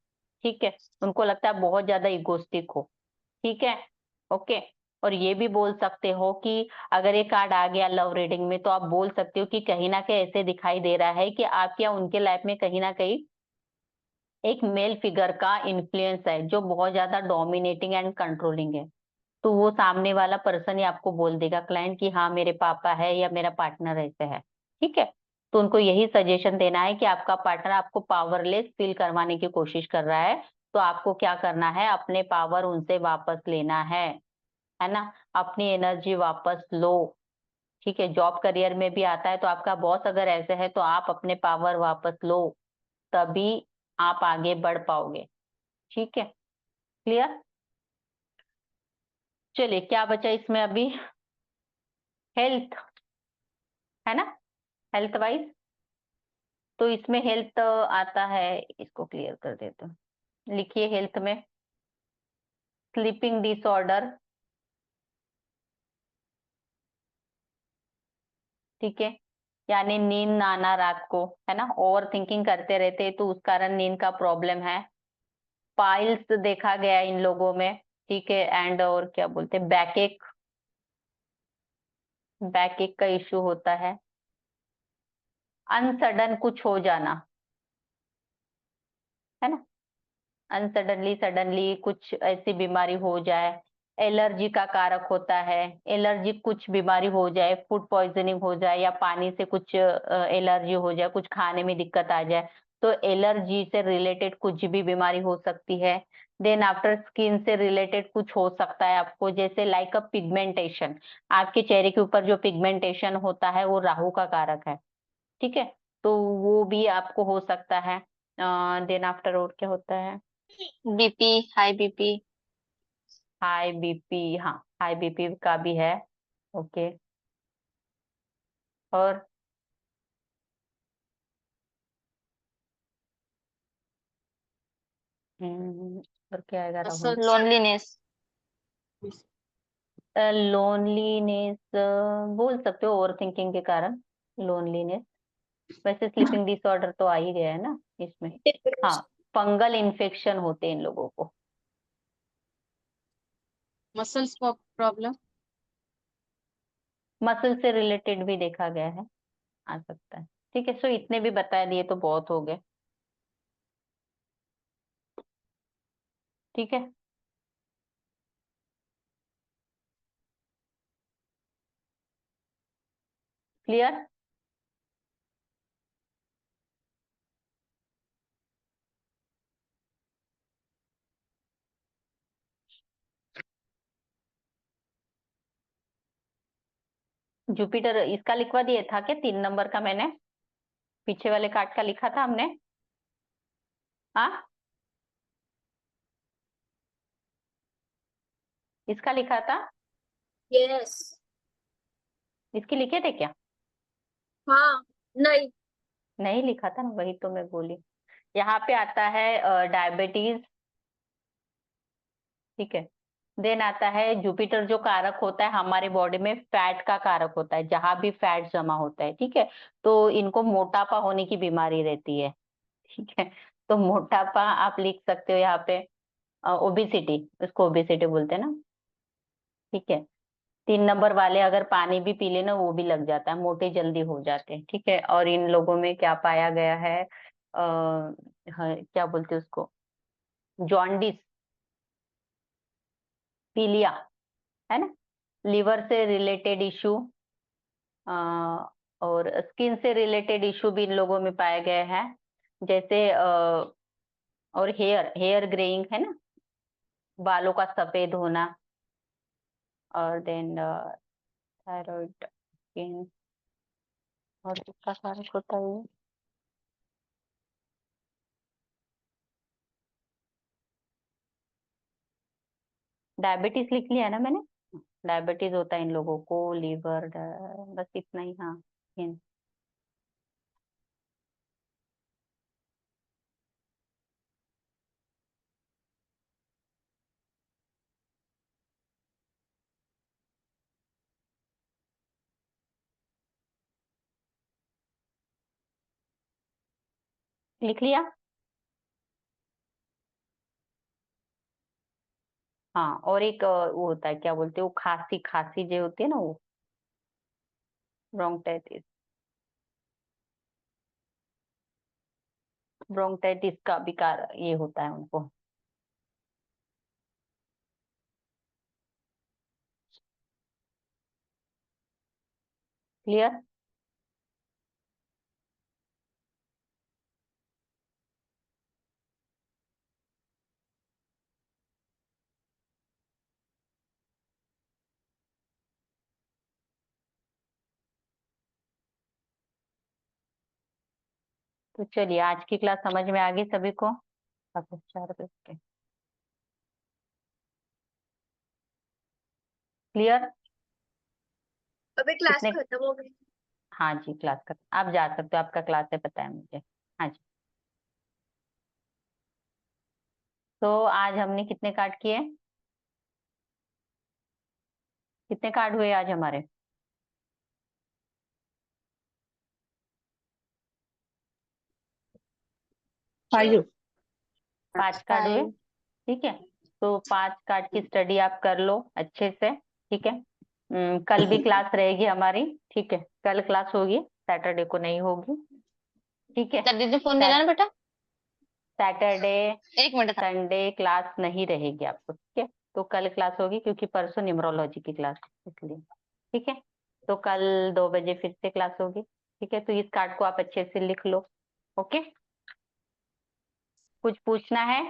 ठीक है। उनको लगता है बहुत ज्यादा इगोस्टिक हो, ठीक है। ओके, और ये भी बोल सकते हो कि अगर ये कार्ड आ गया लव रीडिंग में, तो आप बोल सकते हो कि कहीं ना कहीं ऐसे दिखाई दे रहा है कि आप या उनके लाइफ में कहीं ना कहीं एक मेल फिगर का इन्फ्लुएंस है जो बहुत ज्यादा डोमिनेटिंग एंड कंट्रोलिंग है। तो वो सामने वाला पर्सन ही आपको बोल देगा क्लाइंट कि हाँ मेरे पापा है या मेरा पार्टनर ऐसे है, ठीक है। तो उनको यही सजेशन देना है कि आपका पार्टनर आपको पावरलेस फील करवाने की कोशिश कर रहा है, तो आपको क्या करना है, अपने पावर उनसे वापस लेना है ना, अपनी एनर्जी वापस लो, ठीक है। जॉब करियर में भी आता है, तो आपका बॉस अगर ऐसे है तो आप अपने पावर वापस लो, तभी आप आगे बढ़ पाओगे, ठीक है। क्लियर, चलिए क्या बचा इसमें अभी, हेल्थ, है ना, हेल्थ वाइज, तो इसमें हेल्थ आता है, इसको क्लियर कर देते हैं, लिखिए हेल्थ में स्लीपिंग डिसऑर्डर, ठीक है, यानी नींद ना आना रात को, है ना, ओवर थिंकिंग करते रहते तो उस कारण नींद का प्रॉब्लम है। पाइल्स देखा गया इन लोगों में, ठीक है, एंड और क्या बोलते हैं, बैकएक, बैकएक का इश्यू होता है। अनसडन कुछ हो जाना, है ना, अनसडनली सडनली कुछ ऐसी बीमारी हो जाए, एलर्जी का कारक होता है, एलर्जी कुछ बीमारी हो जाए, फूड पॉइजनिंग हो जाए या पानी से कुछ एलर्जी हो जाए, कुछ खाने में दिक्कत आ जाए, तो एलर्जी से रिलेटेड कुछ भी बीमारी हो सकती है। देन आफ्टर स्किन से रिलेटेड कुछ हो सकता है आपको, जैसे लाइक अ पिगमेंटेशन, आपके चेहरे के ऊपर जो पिगमेंटेशन होता है वो राहु का कारक है, ठीक है, तो वो भी आपको हो सकता है। देन आफ्टर और क्या होता है? BP, high BP. High BP, हाँ हाई बीपी का भी है। ओके, और और क्या आएगा राहुल? लोनलीनेस। लोनलीनेस बोल सकते हो, ओवर थिंकिंग के कारण लोनलीनेस। वैसे स्लीपिंग डिसऑर्डर तो आ ही गया है ना इसमें। हाँ, फंगल इन्फेक्शन होते हैं इन लोगों को। Muscles problem. मसल से रिलेटेड भी देखा गया है, आ सकता है। ठीक है, सो इतने भी बता दिए तो बहुत हो गए। ठीक है, क्लियर? जुपिटर इसका लिखवा दिया था क्या 3 नंबर का? मैंने पीछे वाले कार्ड का लिखा था हमने। हाँ, इसका लिखा था, यस। इसके लिखे थे क्या? हाँ। नहीं। नहीं लिखा था ना, वही तो मैं बोली। यहाँ पे आता है डायबिटीज, ठीक है। देन आता है जुपिटर, जो कारक होता है हमारे बॉडी में फैट का कारक होता है, जहां भी फैट जमा होता है, ठीक है, तो इनको मोटापा होने की बीमारी रहती है, ठीक है। तो मोटापा आप लिख सकते हो यहाँ पे, ओबिसिटी, उसको ओबिसिटी बोलते हैं ना, ठीक है। 3 नंबर वाले अगर पानी भी पी लेना वो भी लग जाता है, मोटे जल्दी हो जाते हैं, ठीक है। और इन लोगों में क्या पाया गया है, क्या बोलते हैं उसको, जॉन्डिस, पीलिया, है ना, लिवर से रिलेटेड इशू, और स्किन से रिलेटेड इशू भी इन लोगों में पाया गया है, जैसे और हेयर ग्रेइंग, है ना, बालों का सफेद होना, और देन थायराइड, स्किन, और किसका कारक होता है ये? डायबिटीज लिख लिया ना मैंने, डायबिटीज होता है इन लोगों को, लीवर, बस इतना ही। हाँ, skin। लिख लिया? हाँ, और एक वो होता है, क्या बोलते हैं वो, खांसी, खांसी जो होती है ना वो, ब्रोंकाइटिस, ब्रोंकाइटिस का विकार ये होता है उनको। क्लियर? तो चलिए, आज की क्लास समझ में आ गई सभी को? वापस 4 बजे। क्लियर? अभी क्लास कितने? खत्म हो गई। हाँ जी, क्लास कर, आप जा सकते हो, आपका क्लास है, पता है मुझे। हाँ जी, तो आज हमने कितने कार्ड किए? कितने कार्ड हुए आज हमारे? 5। 5 कार्ड हुए, ठीक है। तो 5 कार्ड की स्टडी आप कर लो अच्छे से, ठीक है। कल भी क्लास रहेगी हमारी, ठीक है, कल क्लास होगी, सैटरडे को नहीं होगी, ठीक है। दीदी फोन देना ना बेटा। सैटरडे, 1 मिनट था। संडे क्लास नहीं रहेगी आपको, ठीक है। तो कल क्लास होगी, क्योंकि परसों न्यूमरोलॉजी की क्लास है, इसलिए, ठीक है। तो कल 2 बजे फिर से क्लास होगी, ठीक है। तो इस कार्ड को आप अच्छे से लिख लो, ओके। कुछ पूछना है?